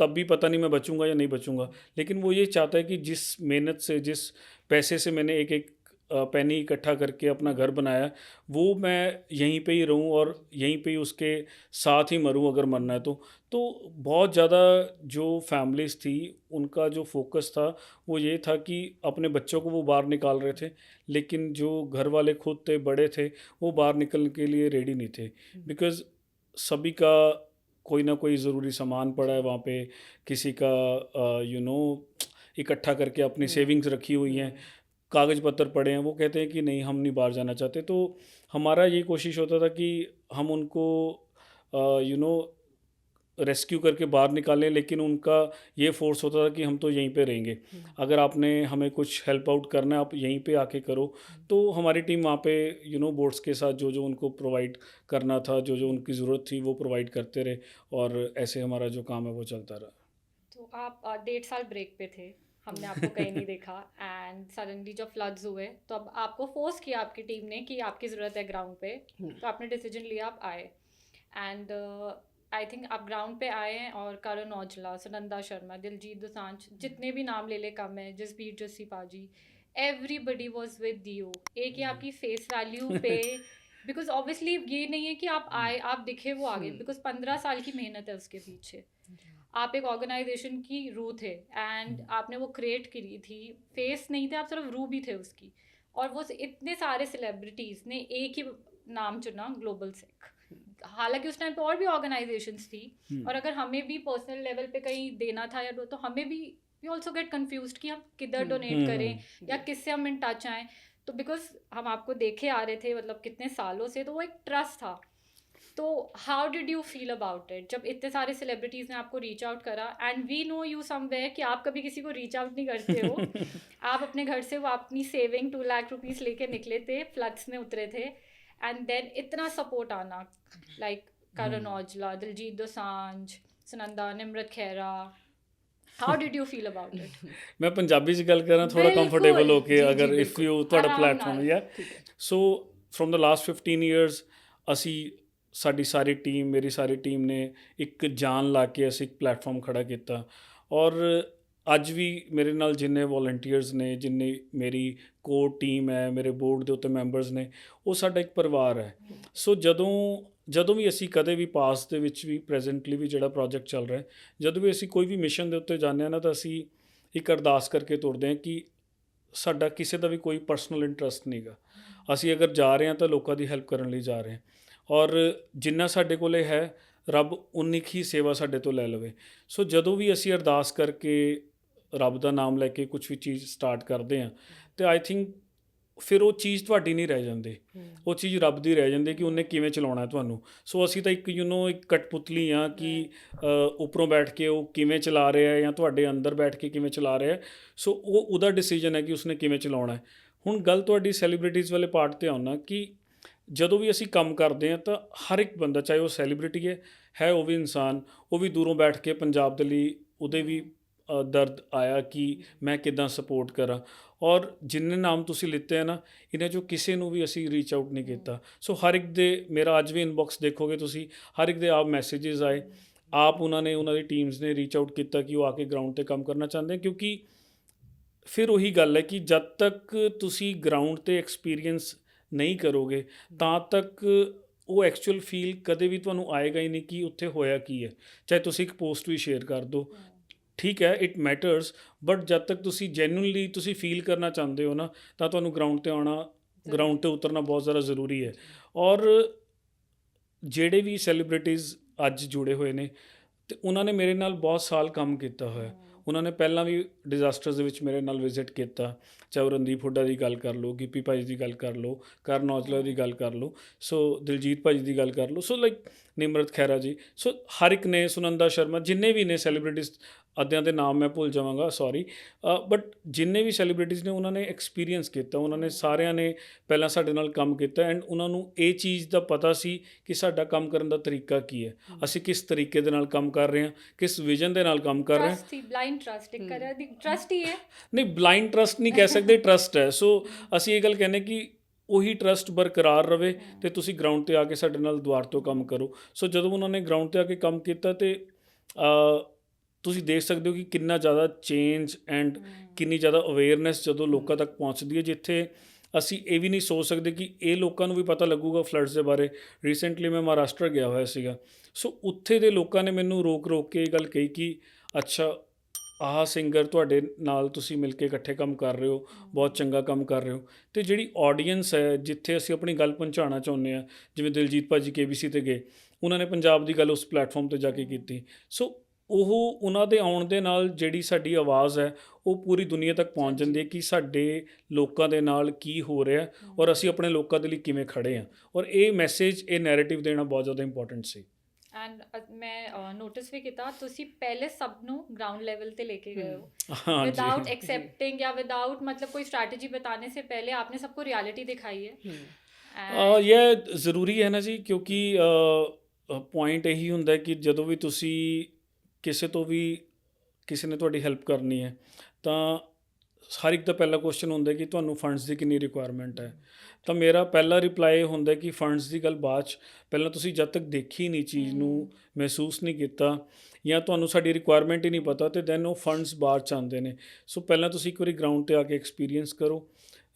तब भी पता नहीं मैं बचूंगा या नहीं बचूंगा, लेकिन वो ये चाहता है कि जिस मेहनत से, जिस पैसे से मैंने एक एक पैनी इकट्ठा करके अपना घर बनाया, वो मैं यहीं पे ही रहूं और यहीं पे ही उसके साथ ही मरूं अगर मरना है तो बहुत ज़्यादा जो फैमिलीज़ थी उनका जो फोकस था वो ये था कि अपने बच्चों को वो बाहर निकाल रहे थे, लेकिन जो घर वाले खुद थे, बड़े थे, वो बाहर निकलने के लिए रेडी नहीं थे। बिकॉज़ सभी का कोई ना कोई ज़रूरी सामान पड़ा है वहाँ पे, किसी का इकट्ठा करके अपनी सेविंग्स रखी हुई हैं, कागज़ पत्तर पड़े हैं, वो कहते हैं कि नहीं हम नहीं बाहर जाना चाहते। तो हमारा ये कोशिश होता था कि हम उनको यू नो रेस्क्यू करके बाहर निकालें, लेकिन उनका ये फ़ोर्स होता था कि हम तो यहीं पे रहेंगे, अगर आपने हमें कुछ हेल्प आउट करना है आप यहीं पे आके करो। तो हमारी टीम वहाँ पे बोट्स के साथ जो जो उनको प्रोवाइड करना था, जो जो उनकी ज़रूरत थी वो प्रोवाइड करते रहे, और ऐसे हमारा जो काम है वो चलता रहा। तो आप 1.5 साल ब्रेक पे थे, हमने आपको कहीं नहीं देखा, एंड सडनली जब फ्लड्स हुए तो अब आपको फोर्स किया आपकी टीम ने कि आपकी ज़रूरत है ग्राउंड पे, तो आपने डिसीजन लिया, आप आए। एंड आई थिंक आप ग्राउंड पे आए हैं और करण औजला, सुनंदा शर्मा, दिलजीत दोसांझ, जितने भी नाम ले ले कम है, जसबीर जस्सी पाजी, एवरीबडी वॉज विद यू। एक ही आपकी फेस वैल्यू पे, बिकॉज ऑब्वियसली ये नहीं है कि आप आए, आप दिखे, वो आगे, बिकॉज 15 साल की मेहनत है उसके पीछे। आप एक ऑर्गेनाइजेशन की रूह थे एंड आपने वो क्रिएट करी थी, फेस नहीं थे आप, सिर्फ रूह भी थे उसकी। और वो इतने सारे सेलिब्रिटीज़ ने एक ही नाम चुना, ग्लोबल सिख। हालांकि उस टाइम पे और भी ऑर्गेनाइजेशंस थी, और अगर हमें भी पर्सनल लेवल पे कहीं देना था या तो हमें भी वी ऑल्सो गेट कन्फ्यूज कि हम किधर डोनेट करें या किससे हम इन टच आएँ। तो बिकॉज हम आपको देखे आ रहे थे मतलब कितने सालों से, तो वो एक ट्रस्ट था। तो how did you feel about it जब इतने सारे सेलिब्रिटीज़ ने आपको रीच आउट करा, and we know you somewhere कि आप कभी किसी को रीच आउट नहीं करते हो। आप अपने घर से वो अपनी सेविंग 2 लाख रुपीज़ लेके निकले थे, फ्लड्स में उतरे थे, एंड देन इतना सपोर्ट आना, like Karan Aujla, Diljit Dosanjh, Sunanda, Nimrat Khera, how did you feel about it? मैं पंजाबी च गल करां थोड़ा बिल्कुल, कंफर्टेबल होके, जी, जी, अगर इफ़ बिल्कुल। यू ਤੁਹਾਡਾ आराम प्लेटफॉर्म नाल, या ठीक है। So from the last 15 years ਅਸੀਂ ਸਾਡੀ ਸਾਰੀ ਟੀਮ, ਮੇਰੀ ਸਾਰੀ ਟੀਮ ਨੇ ਇੱਕ ਜਾਨ ਲਾ ਕੇ ਅਸੀਂ ਇੱਕ ਪਲੇਟਫਾਰਮ ਖੜਾ ਕੀਤਾ, ਔਰ ਅੱਜ ਵੀ ਮੇਰੇ ਨਾਲ ਜਿੰਨੇ ਵੋਲੰਟੀਅਰਸ ਨੇ, ਜਿੰਨੀ ਮੇਰੀ ਕੋਰ ਟੀਮ ਹੈ, ਮੇਰੇ ਬੋਰਡ ਦੇ ਉੱਤੇ ਮੈਂਬਰਸ ਨੇ, ਉਹ ਸਾਡਾ ਇੱਕ ਪਰਿਵਾਰ ਹੈ। ਸੋ ਜਦੋਂ ਵੀ ਅਸੀਂ ਕਦੇ ਵੀ ਪਾਸਟ ਦੇ ਵਿੱਚ ਵੀ, ਪ੍ਰੈਜ਼ੈਂਟਲੀ ਵੀ ਜਿਹੜਾ ਪ੍ਰੋਜੈਕਟ ਚੱਲ ਰਿਹਾ, ਜਦੋਂ ਵੀ ਅਸੀਂ ਕੋਈ ਵੀ ਮਿਸ਼ਨ ਦੇ ਉੱਤੇ ਜਾਂਦੇ ਹਾਂ ਨਾ, ਤਾਂ ਅਸੀਂ ਇੱਕ ਅਰਦਾਸ ਕਰਕੇ ਤੁਰਦੇ ਹਾਂ ਕਿ ਸਾਡਾ ਕਿਸੇ ਦਾ ਵੀ ਕੋਈ ਪਰਸਨਲ ਇੰਟਰਸਟ ਨਹੀਂ ਗਾ। ਅਸੀਂ ਅਗਰ ਜਾ ਰਹੇ ਹਾਂ ਤਾਂ ਲੋਕਾਂ ਦੀ ਹੈਲਪ ਕਰਨ ਲਈ ਜਾ ਰਹੇ ਹਾਂ, ਔਰ ਜਿੰਨਾ ਸਾਡੇ ਕੋਲੇ ਹੈ ਰੱਬ ਉਨੀ ਕੁ ਹੀ ਸੇਵਾ ਸਾਡੇ ਤੋਂ ਲੈ ਲਵੇ। ਸੋ ਜਦੋਂ ਵੀ ਅਸੀਂ ਅਰਦਾਸ ਕਰਕੇ ਰੱਬ ਦਾ ਨਾਮ ਲੈ ਕੇ ਕੁਛ ਵੀ ਚੀਜ਼ ਸਟਾਰਟ ਕਰਦੇ ਹਾਂ, ਤੇ ਆਈ ਥਿੰਕ ਫਿਰ ਉਹ ਚੀਜ਼ ਤੁਹਾਡੀ ਨਹੀਂ ਰਹਿ ਜਾਂਦੀ, ਉਹ ਚੀਜ਼ ਰੱਬ ਦੀ ਰਹਿ ਜਾਂਦੀ ਕਿ ਉਹਨੇ ਕਿਵੇਂ ਚਲਾਉਣਾ ਤੁਹਾਨੂੰ। ਸੋ ਅਸੀਂ ਤਾਂ ਇੱਕ ਇੱਕ ਕਠਪੁਤਲੀ ਹਾਂ ਕਿ ਉੱਪਰੋਂ ਬੈਠ ਕੇ ਉਹ ਕਿਵੇਂ ਚਲਾ ਰਿਹਾ ਹੈ ਜਾਂ ਤੁਹਾਡੇ ਅੰਦਰ ਬੈਠ ਕੇ ਕਿਵੇਂ ਚਲਾ ਰਿਹਾ ਹੈ। ਸੋ ਉਹ ਉਹਦਾ ਡਿਸੀਜਨ ਹੈ ਕਿ ਉਸਨੇ ਕਿਵੇਂ ਚਲਾਉਣਾ ਹੈ। ਹੁਣ ਗੱਲ ਤੁਹਾਡੀ ਸੈਲੀਬ੍ਰਿਟੀਜ਼ ਵਾਲੇ ਪਾਰਟ 'ਤੇ ਆਉਣਾ ਕਿ ਜਦੋਂ ਵੀ ਅਸੀਂ ਕੰਮ ਕਰਦੇ ਹਾਂ ਤਾਂ ਹਰ ਇੱਕ ਬੰਦਾ, ਚਾਹੇ ਉਹ ਸੈਲੀਬ੍ਰਿਟੀ ਹੈ ਉਹ ਵੀ ਇਨਸਾਨ, ਉਹ ਵੀ ਦੂਰੋਂ ਬੈਠ ਕੇ ਪੰਜਾਬ ਦੇ ਲਈ ਉਹਦੇ ਵੀ ਦਰਦ ਆਇਆ ਕਿ ਮੈਂ ਕਿੱਦਾਂ ਸਪੋਰਟ ਕਰਾਂ। ਔਰ ਜਿੰਨੇ ਨਾਮ ਤੁਸੀਂ ਲਿੱਤੇ ਹੈ ਨਾ, ਇਹਨਾਂ 'ਚੋਂ ਕਿਸੇ ਨੂੰ ਵੀ ਅਸੀਂ ਰੀਚ ਆਊਟ ਨਹੀਂ ਕੀਤਾ। ਸੋ ਹਰ ਇੱਕ ਦੇ, ਮੇਰਾ ਅੱਜ ਵੀ ਇਨਬਾਕਸ ਦੇਖੋਗੇ ਤੁਸੀਂ, ਹਰ ਇੱਕ ਦੇ ਆਪ ਮੈਸੇजेस ਆਏ, ਆਪ ਉਹਨਾਂ ਦੀ ਟੀਮਸ ਨੇ ਰੀਚ ਆਊਟ ਕੀਤਾ ਕਿ ਉਹ ਆ ਕੇ ਗਰਾਊਂਡ 'ਤੇ ਕੰਮ ਕਰਨਾ ਚਾਹੁੰਦੇ। ਕਿਉਂਕਿ ਫਿਰ ਉਹੀ ਗੱਲ ਹੈ ਕਿ ਜਦ ਤੱਕ ਤੁਸੀਂ ਗਰਾਊਂਡ 'ਤੇ ਐਕਸਪੀਰੀਅੰਸ ਨਹੀਂ ਕਰੋਗੇ ਤਾਂ ਤੱਕ ਉਹ ਐਕਚੁਅਲ ਫੀਲ ਕਦੇ ਵੀ ਤੁਹਾਨੂੰ ਆਏਗਾ ਹੀ ਨਹੀਂ ਕਿ ਉੱਥੇ ਹੋਇਆ ਕੀ ਹੈ। ਚਾਹੇ ਤੁਸੀਂ ਇੱਕ ਪੋਸਟ ਵੀ ਸ਼ੇਅਰ ਕਰ ਦਿਓ, ਠੀਕ ਹੈ, ਇਟ ਮੈਟਰਸ, ਬਟ ਜਦ ਤੱਕ ਤੁਸੀਂ ਜੈਨੂਇਨਲੀ ਤੁਸੀਂ ਫੀਲ ਕਰਨਾ ਚਾਹੁੰਦੇ ਹੋ ਨਾ, ਤਾਂ ਤੁਹਾਨੂੰ ਗਰਾਊਂਡ 'ਤੇ ਆਉਣਾ, ਗਰਾਊਂਡ 'ਤੇ ਉਤਰਨਾ ਬਹੁਤ ਜ਼ਿਆਦਾ ਜ਼ਰੂਰੀ ਹੈ। ਔਰ ਜਿਹੜੇ ਵੀ ਸੈਲੀਬ੍ਰਿਟੀਜ਼ ਅੱਜ ਜੁੜੇ ਹੋਏ ਨੇ, ਅਤੇ ਉਹਨਾਂ ਨੇ ਮੇਰੇ ਨਾਲ ਬਹੁਤ ਸਾਲ ਕੰਮ ਕੀਤਾ ਹੋਇਆ। ਉਹਨਾਂ ਨੇ ਪਹਿਲਾਂ ਵੀ ਡਿਜ਼ਾਸਟਰਸ ਦੇ ਵਿੱਚ ਮੇਰੇ ਨਾਲ ਵਿਜ਼ਿਟ ਕੀਤਾ, ਚਾਹੇ ਉਹ ਰਣਦੀਪ ਹੁੱਡਾ ਦੀ ਗੱਲ ਕਰ ਲਓ, ਗਿੱਪੀ ਭਾਜੀ ਦੀ ਗੱਲ ਕਰ ਲਓ, ਕਰਨ ਔਜਲਾ ਦੀ ਗੱਲ ਕਰ ਲਓ, ਸੋ ਦਿਲਜੀਤ ਭਾਜੀ ਦੀ ਗੱਲ ਕਰ ਲਓ, ਸੋ ਲਾਈਕ ਨਿਮਰਤ ਖਹਿਰਾ ਜੀ, ਸੋ ਹਰ ਇੱਕ ਨੇ, ਸੁਨੰਦਾ ਸ਼ਰਮਾ, ਜਿੰਨੇ ਵੀ ਨੇ ਸੈਲੀਬ੍ਰਿਟੀਜ਼, ਅੱਧਿਆਂ ਦੇ ਨਾਮ ਮੈਂ ਭੁੱਲ ਜਾਵਾਂਗਾ, ਸੌਰੀ, ਬਟ ਜਿੰਨੇ ਵੀ ਸੈਲੀਬ੍ਰਿਟੀਜ਼ ਨੇ ਉਹਨਾਂ ਨੇ ਐਕਸਪੀਰੀਅੰਸ ਕੀਤਾ, ਉਹਨਾਂ ਨੇ ਸਾਰਿਆਂ ਨੇ ਪਹਿਲਾਂ ਸਾਡੇ ਨਾਲ ਕੰਮ ਕੀਤਾ, ਐਂਡ ਉਹਨਾਂ ਨੂੰ ਇਹ ਚੀਜ਼ ਦਾ ਪਤਾ ਸੀ ਕਿ ਸਾਡਾ ਕੰਮ ਕਰਨ ਦਾ ਤਰੀਕਾ ਕੀ ਹੈ, ਅਸੀਂ ਕਿਸ ਤਰੀਕੇ ਦੇ ਨਾਲ ਕੰਮ ਕਰ ਰਹੇ ਹਾਂ, ਕਿਸ ਵਿਜ਼ਨ ਦੇ ਨਾਲ ਕੰਮ ਕਰ ਰਹੇ ਹਾਂ। ਟਰਸਟ ਹੀ, ਬਲਾਈਂਡ ਟਰਸਟ, ਇੱਕ ਤਰ੍ਹਾਂ ਦੀ ਟਰਸਟ ਹੀ ਹੈ। ਨਹੀਂ, ਬਲਾਈਂਡ ਟਰਸਟ ਨਹੀਂ ਕਹਿ ਸਕਦੇ, ਟਰਸਟ ਹੈ। ਸੋ ਅਸੀਂ ਇਹ ਗੱਲ ਕਹਿੰਦੇ ਕਿ ਉਹੀ ਟਰਸਟ ਬਰਕਰਾਰ ਰਵੇ ਅਤੇ ਤੁਸੀਂ ਗਰਾਊਂਡ 'ਤੇ ਆ ਕੇ ਸਾਡੇ ਨਾਲ ਦੁਬਾਰਾ ਤੋਂ ਕੰਮ ਕਰੋ। ਸੋ ਜਦੋਂ ਉਹਨਾਂ ਨੇ ਗਰਾਊਂਡ 'ਤੇ ਆ ਕੇ ਕੰਮ ਕੀਤਾ, ਅਤੇ ਤੁਸੀਂ ਦੇਖ ਸਕਦੇ ਹੋ ਕਿ ਕਿੰਨਾ ਜ਼ਿਆਦਾ ਚੇਂਜ ਐਂਡ ਕਿੰਨੀ ਜ਼ਿਆਦਾ ਅਵੇਅਰਨੈਸ ਜਦੋਂ ਲੋਕਾਂ ਤੱਕ ਪਹੁੰਚਦੀ ਹੈ, ਜਿੱਥੇ ਅਸੀਂ ਇਹ ਵੀ ਨਹੀਂ ਸੋਚ ਸਕਦੇ ਕਿ ਇਹ ਲੋਕਾਂ ਨੂੰ ਵੀ ਪਤਾ ਲੱਗੂਗਾ ਫਲੱਡਸ ਦੇ ਬਾਰੇ। ਰੀਸੈਂਟਲੀ ਮੈਂ ਮਹਾਰਾਸ਼ਟਰ ਗਿਆ ਹੋਇਆ ਸੀਗਾ, ਸੋ ਉੱਥੇ ਦੇ ਲੋਕਾਂ ਨੇ ਮੈਨੂੰ ਰੋਕ ਕੇ ਇਹ ਗੱਲ ਕਹੀ ਕਿ ਅੱਛਾ ਆਹ ਸਿੰਗਰ ਤੁਹਾਡੇ ਨਾਲ ਤੁਸੀਂ ਮਿਲ ਕੇ ਇਕੱਠੇ ਕੰਮ ਕਰ ਰਹੇ ਹੋ, ਬਹੁਤ ਚੰਗਾ ਕੰਮ ਕਰ ਰਹੇ ਹੋ। ਅਤੇ ਜਿਹੜੀ ਆਡੀਅנס ਹੈ, ਜਿੱਥੇ ਅਸੀਂ ਆਪਣੀ ਗੱਲ ਪਹੁੰਚਾਉਣਾ ਚਾਹੁੰਦੇ ਹਾਂ, ਜਿਵੇਂ ਦਿਲਜੀਤ ਭਾਜੀ KBC 'ਤੇ ਗਏ, ਉਹਨਾਂ ਨੇ ਪੰਜਾਬ ਦੀ ਗੱਲ ਉਸ ਪਲੇਟਫਾਰਮ 'ਤੇ ਜਾ ਕੇ ਕੀਤੀ। ਸੋ ਉਹ ਉਹਨਾਂ ਦੇ ਆਉਣ ਦੇ ਨਾਲ ਜਿਹੜੀ ਸਾਡੀ ਆਵਾਜ਼ ਹੈ ਉਹ ਪੂਰੀ ਦੁਨੀਆ ਤੱਕ ਪਹੁੰਚ ਜਾਂਦੀ ਹੈ ਕਿ ਸਾਡੇ ਲੋਕਾਂ ਦੇ ਨਾਲ ਕੀ ਹੋ ਰਿਹਾ ਔਰ ਅਸੀਂ ਆਪਣੇ ਲੋਕਾਂ ਦੇ ਲਈ ਕਿਵੇਂ ਖੜ੍ਹੇ ਹਾਂ। ਔਰ ਇਹ ਮੈਸੇਜ, ਇਹ ਨੈਰੇਟਿਵ ਦੇਣਾ ਬਹੁਤ ਜ਼ਿਆਦਾ ਇੰਪੋਰਟੈਂਟ ਸੀ। ਐਂਡ ਮੈਂ ਨੋਟਿਸ ਵੀ ਕੀਤਾ ਤੁਸੀਂ ਪਹਿਲੇ ਸਭ ਨੂੰ ਗਰਾਊਂਡ ਲੈਵਲ ਤੇ लेके गए हो, हाँ विदाउट जी। एक्सेप्टिंग या विदाउट मतलब कोई स्ट्रैटेजी बताने से पहले आपने सबको रियलिटी दिखाई है। ਇਹ ਜ਼ਰੂਰੀ ਹੈ ਨਾ ਜੀ, ਕਿਉਂਕਿ ਪੁਆਇੰਟ ਇਹੀ ਹੁੰਦਾ ਕਿ ਜਦੋਂ ਵੀ ਤੁਸੀਂ ਕਿਸੇ ਨੇ ਤੁਹਾਡੀ ਹੈਲਪ ਕਰਨੀ ਹੈ ਤਾਂ ਹਰ ਇੱਕ ਦਾ ਪਹਿਲਾ ਕੁਐਸਚਨ ਹੁੰਦਾ ਕਿ ਤੁਹਾਨੂੰ ਫੰਡਸ ਦੀ ਕਿੰਨੀ ਰਿਕੁਆਇਰਮੈਂਟ ਹੈ। ਤਾਂ ਮੇਰਾ ਪਹਿਲਾ ਰਿਪਲਾਈ ਹੁੰਦਾ ਕਿ ਫੰਡਸ ਦੀ ਗੱਲ ਬਾਅਦ 'ਚ, ਪਹਿਲਾਂ ਤੁਸੀਂ ਜਦ ਤੱਕ ਦੇਖੀ ਨਹੀਂ ਚੀਜ਼ ਨੂੰ, ਮਹਿਸੂਸ ਨਹੀਂ ਕੀਤਾ ਜਾਂ ਤੁਹਾਨੂੰ ਸਾਡੀ ਰਿਕੁਆਇਰਮੈਂਟ ਹੀ ਨਹੀਂ ਪਤਾ, ਅਤੇ ਦੈਨ ਉਹ ਫੰਡਸ ਬਾਅਦ 'ਚ ਆਉਂਦੇ ਨੇ। ਸੋ ਪਹਿਲਾਂ ਤੁਸੀਂ ਇੱਕ ਵਾਰੀ ਗਰਾਊਂਡ 'ਤੇ ਆ ਕੇ ਐਕਸਪੀਰੀਅੰਸ ਕਰੋ,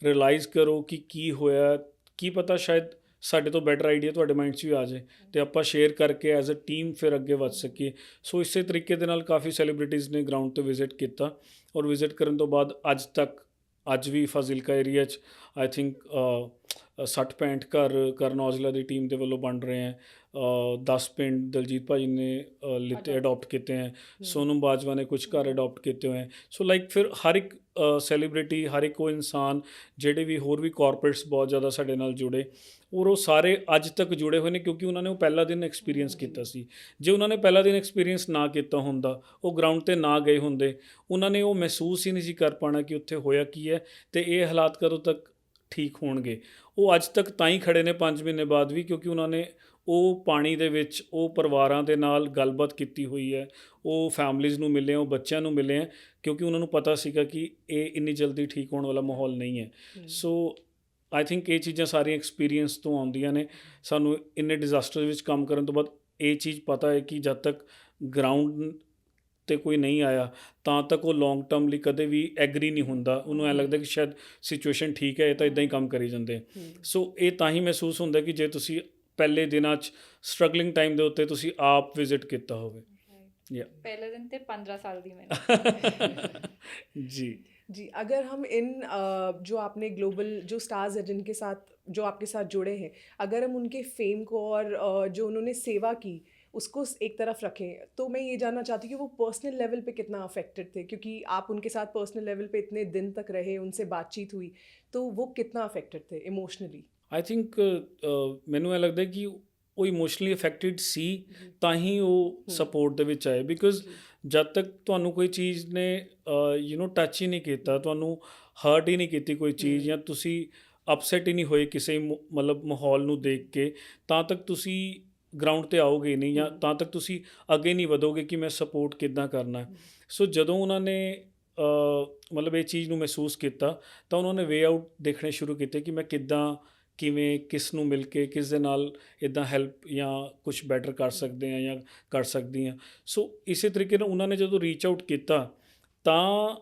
ਰਿਅਲਾਈਜ਼ ਕਰੋ ਕਿ ਕੀ ਹੋਇਆ, ਕੀ ਪਤਾ ਸ਼ਾਇਦ ਸਾਡੇ ਤੋਂ ਬੈਟਰ ਆਈਡੀਆ ਤੁਹਾਡੇ ਮਾਈਂਡ 'ਚ ਵੀ ਆ ਜਾਏ ਅਤੇ ਆਪਾਂ ਸ਼ੇਅਰ ਕਰਕੇ ਐਜ਼ ਅ ਟੀਮ ਫਿਰ ਅੱਗੇ ਵੱਧ ਸਕੀਏ। ਸੋ ਇਸੇ ਤਰੀਕੇ ਦੇ ਨਾਲ ਕਾਫੀ ਸੈਲੀਬ੍ਰਿਟੀਜ਼ ਨੇ ਗਰਾਊਂਡ 'ਤੇ ਵਿਜ਼ਿਟ ਕੀਤਾ, ਔਰ ਵਿਜ਼ਿਟ ਕਰਨ ਤੋਂ ਬਾਅਦ ਅੱਜ ਵੀ ਫਾਜ਼ਿਲਕਾ ਏਰੀਆ 'ਚ ਆਈ ਥਿੰਕ 60-65 ਘਰ ਕਰਨ ਔਜਲਾ ਦੀ ਟੀਮ ਦੇ ਵੱਲੋਂ ਬਣ ਰਹੇ ਹੈ। 10 ਪਿੰਡ ਦਲਜੀਤ ਭਾਜੀ ਨੇ ਅਡੋਪਟ ਕੀਤੇ ਹੈ, ਸੋਨਮ ਬਾਜਵਾ ਨੇ ਕੁਝ ਘਰ ਅਡੋਪਟ ਕੀਤੇ ਹੋਏ ਹੈ। ਸੋ ਲਾਈਕ ਫਿਰ ਹਰ ਇੱਕ ਸੈਲੀਬ੍ਰਿਟੀ, ਹਰ ਇੱਕ ਉਹ ਇਨਸਾਨ, ਜਿਹੜੇ ਵੀ ਹੋਰ ਵੀ ਕਾਰਪੋਰੇਟਸ ਬਹੁਤ ਜ਼ਿਆਦਾ ਸਾਡੇ ਨਾਲ ਜੁੜੇ, ਔਰ ਉਹ ਸਾਰੇ ਅੱਜ ਤੱਕ ਜੁੜੇ ਹੋਏ ਨੇ ਕਿਉਂਕਿ ਉਹਨਾਂ ਨੇ ਉਹ ਪਹਿਲਾ ਦਿਨ ਐਕਸਪੀਰੀਅੰਸ ਕੀਤਾ ਸੀ। ਜੇ ਉਹਨਾਂ ਨੇ ਪਹਿਲਾ ਦਿਨ ਐਕਸਪੀਰੀਅੰਸ ਨਾ ਕੀਤਾ ਹੁੰਦਾ, ਉਹ ਗਰਾਊਂਡ 'ਤੇ ਨਾ ਗਏ ਹੁੰਦੇ, ਉਹਨਾਂ ਨੇ ਉਹ ਮਹਿਸੂਸ ਹੀ ਨਹੀਂ ਸੀ ਕਰ ਪਾਉਣਾ ਕਿ ਉੱਥੇ ਹੋਇਆ ਕੀ ਹੈ ਅਤੇ ਇਹ ਹਾਲਾਤ ਕਦੋਂ ਤੱਕ ਠੀਕ ਹੋਣਗੇ। ਉਹ ਅੱਜ ਤੱਕ ਤਾਂ ਹੀ ਖੜ੍ਹੇ ਨੇ 5 ਮਹੀਨੇ ਬਾਅਦ ਵੀ, ਕਿਉਂਕਿ ਉਹਨਾਂ ਨੇ ਉਹ ਪਾਣੀ ਦੇ ਵਿੱਚ ਉਹ ਪਰਿਵਾਰਾਂ ਦੇ ਨਾਲ ਗੱਲਬਾਤ ਕੀਤੀ ਹੋਈ ਹੈ, ਉਹ ਫੈਮਲੀਜ਼ ਨੂੰ ਮਿਲੇ, ਉਹ ਬੱਚਿਆਂ ਨੂੰ ਮਿਲੇ ਹੈ, ਕਿਉਂਕਿ ਉਹਨਾਂ ਨੂੰ ਪਤਾ ਸੀਗਾ ਕਿ ਇਹ ਇੰਨੀ ਜਲਦੀ ਠੀਕ ਹੋਣ ਵਾਲਾ ਮਾਹੌਲ ਨਹੀਂ ਹੈ। ਸੋ ਆਈ ਥਿੰਕ ਇਹ ਚੀਜ਼ਾਂ ਸਾਰੀਆਂ ਐਕਸਪੀਰੀਅੰਸ ਤੋਂ ਆਉਂਦੀਆਂ ਨੇ। ਸਾਨੂੰ ਇੰਨੇ ਡਿਜ਼ਾਸਟਰ ਵਿੱਚ ਕੰਮ ਕਰਨ ਤੋਂ ਬਾਅਦ ਇਹ ਚੀਜ਼ ਪਤਾ ਹੈ ਕਿ ਜਦ ਤੱਕ ਗਰਾਊਂਡ 'ਤੇ ਕੋਈ ਨਹੀਂ ਆਇਆ ਤਾਂ ਤੱਕ ਉਹ ਲੌਂਗ ਟਰਮ ਲਈ ਕਦੇ ਵੀ ਐਗਰੀ ਨਹੀਂ ਹੁੰਦਾ। ਉਹਨੂੰ ਐਂ ਲੱਗਦਾ ਕਿ ਸ਼ਾਇਦ ਸਿਚੁਏਸ਼ਨ ਠੀਕ ਹੈ, ਇਹ ਤਾਂ ਇੱਦਾਂ ਹੀ ਕੰਮ ਕਰੀ ਜਾਂਦੇ। ਸੋ ਇਹ ਤਾਂ ਹੀ ਮਹਿਸੂਸ ਹੁੰਦਾ ਕਿ ਜੇ ਤੁਸੀਂ ਪਹਿਲੇ ਦਿਨਾਂ 'ਚ ਸਟਰਗਲਿੰਗ ਟਾਈਮ ਦੇ ਉੱਤੇ ਤੁਸੀਂ ਆਪ ਵਿਜ਼ਿਟ ਕੀਤਾ ਹੋਵੇ। पहले दिन थे 15 साल दी मैंने। जी, अगर हम इन जो आपने ग्लोबल जो स्टार्स हैं जिनके साथ जो आपके साथ जुड़े हैं, अगर हम उनके फेम को और जो उन्होंने सेवा की उसको एक तरफ रखें, तो मैं ये जानना चाहती हूँ कि वो पर्सनल लेवल पे कितना अफेक्टेड थे, क्योंकि आप उनके साथ पर्सनल लेवल पे इतने दिन तक रहे, उनसे बातचीत हुई, तो वो कितना अफेक्टेड थे इमोशनली? आई थिंक ਮੈਨੂੰ ਇਹ ਲੱਗਦਾ ਕਿ ਉਹ ਇਮੋਸ਼ਨਲੀ ਅਫੈਕਟਿਡ ਸੀ ਤਾਂ ਹੀ ਉਹ ਸਪੋਰਟ ਦੇ ਵਿੱਚ ਆਏ। ਬਿਕੋਜ਼ ਜਦ ਤੱਕ ਤੁਹਾਨੂੰ ਕੋਈ ਚੀਜ਼ ਨੇ ਟੱਚ ਹੀ ਨਹੀਂ ਕੀਤਾ, ਤੁਹਾਨੂੰ ਹਰਟ ਹੀ ਨਹੀਂ ਕੀਤੀ ਕੋਈ ਚੀਜ਼, ਜਾਂ ਤੁਸੀਂ ਅਪਸੈਟ ਹੀ ਨਹੀਂ ਹੋਏ ਕਿਸੇ ਮਤਲਬ ਮਾਹੌਲ ਨੂੰ ਦੇਖ ਕੇ, ਤਾਂ ਤੱਕ ਤੁਸੀਂ ਗਰਾਊਂਡ 'ਤੇ ਆਓਗੇ ਨਹੀਂ, ਜਾਂ ਤਾਂ ਤੱਕ ਤੁਸੀਂ ਅੱਗੇ ਨਹੀਂ ਵਧੋਗੇ ਕਿ ਮੈਂ ਸਪੋਰਟ ਕਿੱਦਾਂ ਕਰਨਾ। ਸੋ ਜਦੋਂ ਉਹਨਾਂ ਨੇ ਮਤਲਬ ਇਹ ਚੀਜ਼ ਨੂੰ ਮਹਿਸੂਸ ਕੀਤਾ ਤਾਂ ਉਹਨਾਂ ਨੇ ਵੇ ਆਊਟ ਦੇਖਣੇ ਸ਼ੁਰੂ ਕੀਤੇ ਕਿ ਮੈਂ ਕਿਵੇਂ ਕਿਸ ਨੂੰ ਮਿਲ ਕੇ ਕਿਸ ਦੇ ਨਾਲ ਇੱਦਾਂ ਹੈਲਪ ਜਾਂ ਕੁਝ ਬੈਟਰ ਕਰ ਸਕਦੇ ਹਾਂ ਜਾਂ ਕਰ ਸਕਦੀ ਹਾਂ। ਸੋ ਇਸੇ ਤਰੀਕੇ ਨਾਲ ਉਹਨਾਂ ਨੇ ਜਦੋਂ ਰੀਚ ਆਊਟ ਕੀਤਾ ਤਾਂ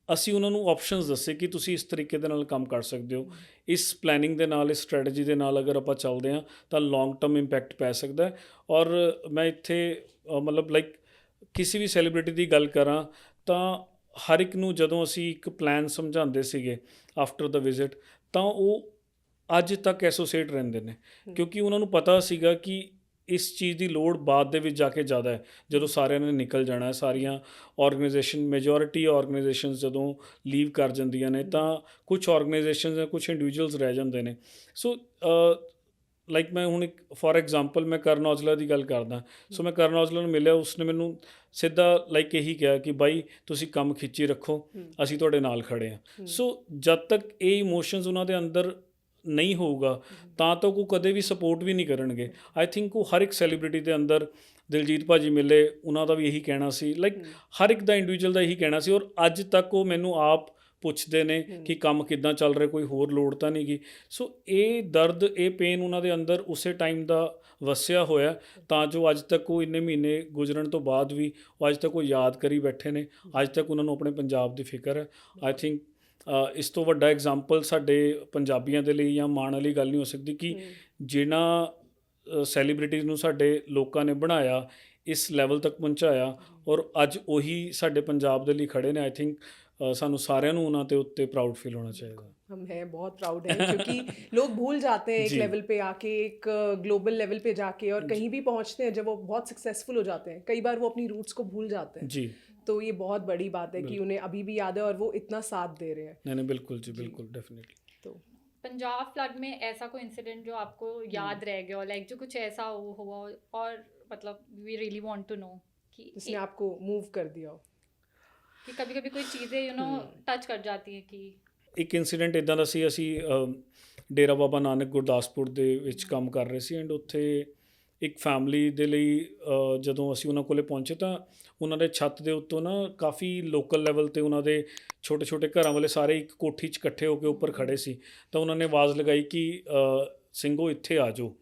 ਅਸੀਂ ਉਹਨਾਂ ਨੂੰ ਆਪਸ਼ਨਸ ਦੱਸੇ ਕਿ ਤੁਸੀਂ ਇਸ ਤਰੀਕੇ ਦੇ ਨਾਲ ਕੰਮ ਕਰ ਸਕਦੇ ਹੋ, ਇਸ ਪਲੈਨਿੰਗ ਦੇ ਨਾਲ, ਇਸ ਸਟ੍ਰੈਟਜੀ ਦੇ ਨਾਲ ਅਗਰ ਆਪਾਂ ਚੱਲਦੇ ਹਾਂ ਤਾਂ ਲੌਂਗ ਟਰਮ ਇੰਪੈਕਟ ਪੈ ਸਕਦਾ। ਔਰ ਮੈਂ ਇੱਥੇ ਮਤਲਬ ਲਾਈਕ ਕਿਸੇ ਵੀ ਸੈਲੀਬ੍ਰਿਟੀ ਦੀ ਗੱਲ ਕਰਾਂ ਤਾਂ ਹਰ ਇੱਕ ਨੂੰ ਜਦੋਂ ਅਸੀਂ ਇੱਕ ਪਲਾਨ ਸਮਝਾਉਂਦੇ ਸੀਗੇ ਆਫਟਰ ਦਾ ਵਿਜ਼ਿਟ, ਤਾਂ ਉਹ ਅੱਜ ਤੱਕ ਐਸੋਸੀਏਟ ਰਹਿੰਦੇ ਨੇ, ਕਿਉਂਕਿ ਉਹਨਾਂ ਨੂੰ ਪਤਾ ਸੀਗਾ ਕਿ ਇਸ ਚੀਜ਼ ਦੀ ਲੋੜ ਬਾਅਦ ਦੇ ਵਿੱਚ ਜਾ ਕੇ ਜ਼ਿਆਦਾ ਹੈ ਜਦੋਂ ਸਾਰਿਆਂ ਨੇ ਨਿਕਲ ਜਾਣਾ। ਸਾਰੀਆਂ ਆਰਗੇਨਾਈਜੇਸ਼ਨ, ਮੈਜੋਰਿਟੀ ਆਰਗੇਨਾਈਜੇਸ਼ਨਸ ਜਦੋਂ ਲੀਵ ਕਰ ਜਾਂਦੀਆਂ ਨੇ ਤਾਂ ਕੁਝ ਆਰਗੇਨਾਈਜੇਸ਼ਨਸ ਜਾਂ ਕੁਝ ਇੰਡੀਵਿਜੂਅਲਸ ਰਹਿ ਜਾਂਦੇ ਨੇ। ਸੋ ਲਾਈਕ ਮੈਂ ਹੁਣ ਇੱਕ ਫੋਰ ਐਗਜ਼ਾਮਪਲ ਮੈਂ ਕਰਨ ਔਜਲਾ ਦੀ ਗੱਲ ਕਰਦਾ। ਸੋ ਮੈਂ ਕਰਨ ਔਜਲਾ ਨੂੰ ਮਿਲਿਆ, ਉਸਨੇ ਮੈਨੂੰ ਸਿੱਧਾ ਲਾਈਕ ਇਹੀ ਕਿਹਾ ਕਿ ਬਾਈ ਤੁਸੀਂ ਕੰਮ ਖਿੱਚੀ ਰੱਖੋ, ਅਸੀਂ ਤੁਹਾਡੇ ਨਾਲ ਖੜ੍ਹੇ ਹਾਂ। ਸੋ ਜਦ ਤੱਕ ਇਹ ਇਮੋਸ਼ਨਸ ਉਹਨਾਂ ਦੇ ਅੰਦਰ ਨਹੀਂ ਹੋਊਗਾ ਤਾਂ ਉਹ ਕਦੇ ਵੀ ਸਪੋਰਟ ਵੀ ਨਹੀਂ ਕਰਨਗੇ। ਆਈ ਥਿੰਕ ਉਹ ਹਰ ਇੱਕ ਸੈਲੀਬ੍ਰਿਟੀ ਦੇ ਅੰਦਰ, ਦਿਲਜੀਤ ਭਾਜੀ ਮਿਲੇ, ਉਹਨਾਂ ਦਾ ਵੀ ਇਹੀ ਕਹਿਣਾ ਸੀ, ਲਾਈਕ ਹਰ ਇੱਕ ਦਾ ਇੰਡੀਵਿਜੂਅਲ ਦਾ ਇਹੀ ਕਹਿਣਾ ਸੀ। ਔਰ ਅੱਜ ਤੱਕ ਉਹ ਮੈਨੂੰ ਆਪ ਪੁੱਛਦੇ ਨੇ ਕਿ ਕੰਮ ਕਿੱਦਾਂ ਚੱਲ ਰਿਹਾ, ਕੋਈ ਹੋਰ ਲੋੜ ਤਾਂ ਨਹੀਂ ਗੀ। ਸੋ ਇਹ ਦਰਦ, ਇਹ ਪੇਨ ਉਹਨਾਂ ਦੇ ਅੰਦਰ ਉਸੇ ਟਾਈਮ ਦਾ ਵਸਿਆ ਹੋਇਆ, ਤਾਂ ਜੋ ਅੱਜ ਤੱਕ ਉਹ ਇੰਨੇ ਮਹੀਨੇ ਗੁਜ਼ਰਨ ਤੋਂ ਬਾਅਦ ਵੀ ਉਹ ਅੱਜ ਤੱਕ ਉਹ ਯਾਦ ਕਰੀ ਬੈਠੇ ਨੇ। ਅੱਜ ਤੱਕ ਉਹਨਾਂ ਨੂੰ ਆਪਣੇ ਪੰਜਾਬ ਦੀ ਫਿਕਰ ਹੈ। ਆਈ ਥਿੰਕ ਇਸ ਤੋਂ ਵੱਡਾ ਐਗਜ਼ਾਮਪਲ ਸਾਡੇ ਪੰਜਾਬੀਆਂ ਦੇ ਲਈ ਜਾਂ ਮਾਣ ਵਾਲੀ ਗੱਲ ਨਹੀਂ ਹੋ ਸਕਦੀ ਕਿ ਜਿਨ੍ਹਾਂ ਸੈਲੀਬ੍ਰਿਟੀਜ਼ ਨੂੰ ਸਾਡੇ ਲੋਕਾਂ ਨੇ ਬਣਾਇਆ, ਇਸ ਲੈਵਲ ਤੱਕ ਪਹੁੰਚਾਇਆ, ਔਰ ਅੱਜ ਉਹੀ ਸਾਡੇ ਪੰਜਾਬ ਦੇ ਲਈ ਖੜੇ ਨੇ। ਆਈ ਥਿੰਕ ਸਾਨੂੰ ਸਾਰਿਆਂ ਨੂੰ ਉਹਨਾਂ ਦੇ ਉੱਤੇ प्राउड फील होना चाहिए। हम हैं बहुत प्राउड हैं क्योंकि लोग भूल जाते हैं एक जी। लेवल पे आके, एक ग्लोबल लेवल पे जाके, और कहीं भी पहुंचते हैं जब वो बहुत सक्सेसफुल हो जाते हैं, कई बार वो अपनी रूट्स को भूल जाते हैं। जी, तो ये बहुत बड़ी बात है कि उन्हें अभी भी याद है और वो इतना साथ दे रहे हैं। नहीं नहीं, बिल्कुल जी, बिल्कुल, डेफिनेटली। तो पंजाब फ्लड में ऐसा कोई इंसिडेंट जो आपको याद रह गया हो, लाइक जो कुछ ऐसा हुआ हो, और मतलब we really want to know कि जिसने आपको मूव कर दिया हो। कभी कभी कोई चीज़ें टच कर जाती हैं कि ਇੱਕ ਇਨਸੀਡੈਂਟ ਇੱਦਾਂ ਦਾ ਸੀ, ਅਸੀਂ ਡੇਰਾ ਬਾਬਾ ਨਾਨਕ ਗੁਰਦਾਸਪੁਰ ਦੇ ਵਿੱਚ ਕੰਮ ਕਰ ਰਹੇ ਸੀ, ਐਂਡ ਉੱਥੇ ਇੱਕ ਫੈਮਿਲੀ ਦੇ ਲਈ ਜਦੋਂ ਅਸੀਂ ਉਹਨਾਂ ਕੋਲੇ ਪਹੁੰਚੇ ਤਾਂ ਉਹਨਾਂ ਦੇ ਛੱਤ ਦੇ ਉੱਤੋਂ ਨਾ ਕਾਫੀ ਲੋਕਲ ਲੈਵਲ 'ਤੇ ਉਹਨਾਂ ਦੇ ਛੋਟੇ ਛੋਟੇ ਘਰਾਂ ਵਾਲੇ ਸਾਰੇ ਇੱਕ ਕੋਠੀ 'ਚ ਇਕੱਠੇ ਹੋ ਕੇ ਉੱਪਰ ਖੜ੍ਹੇ ਸੀ। ਤਾਂ ਉਹਨਾਂ ਨੇ ਆਵਾਜ਼ ਲਗਾਈ ਕਿ ਸਿੰਘੋ ਇੱਥੇ ਆ ਜਾਓ।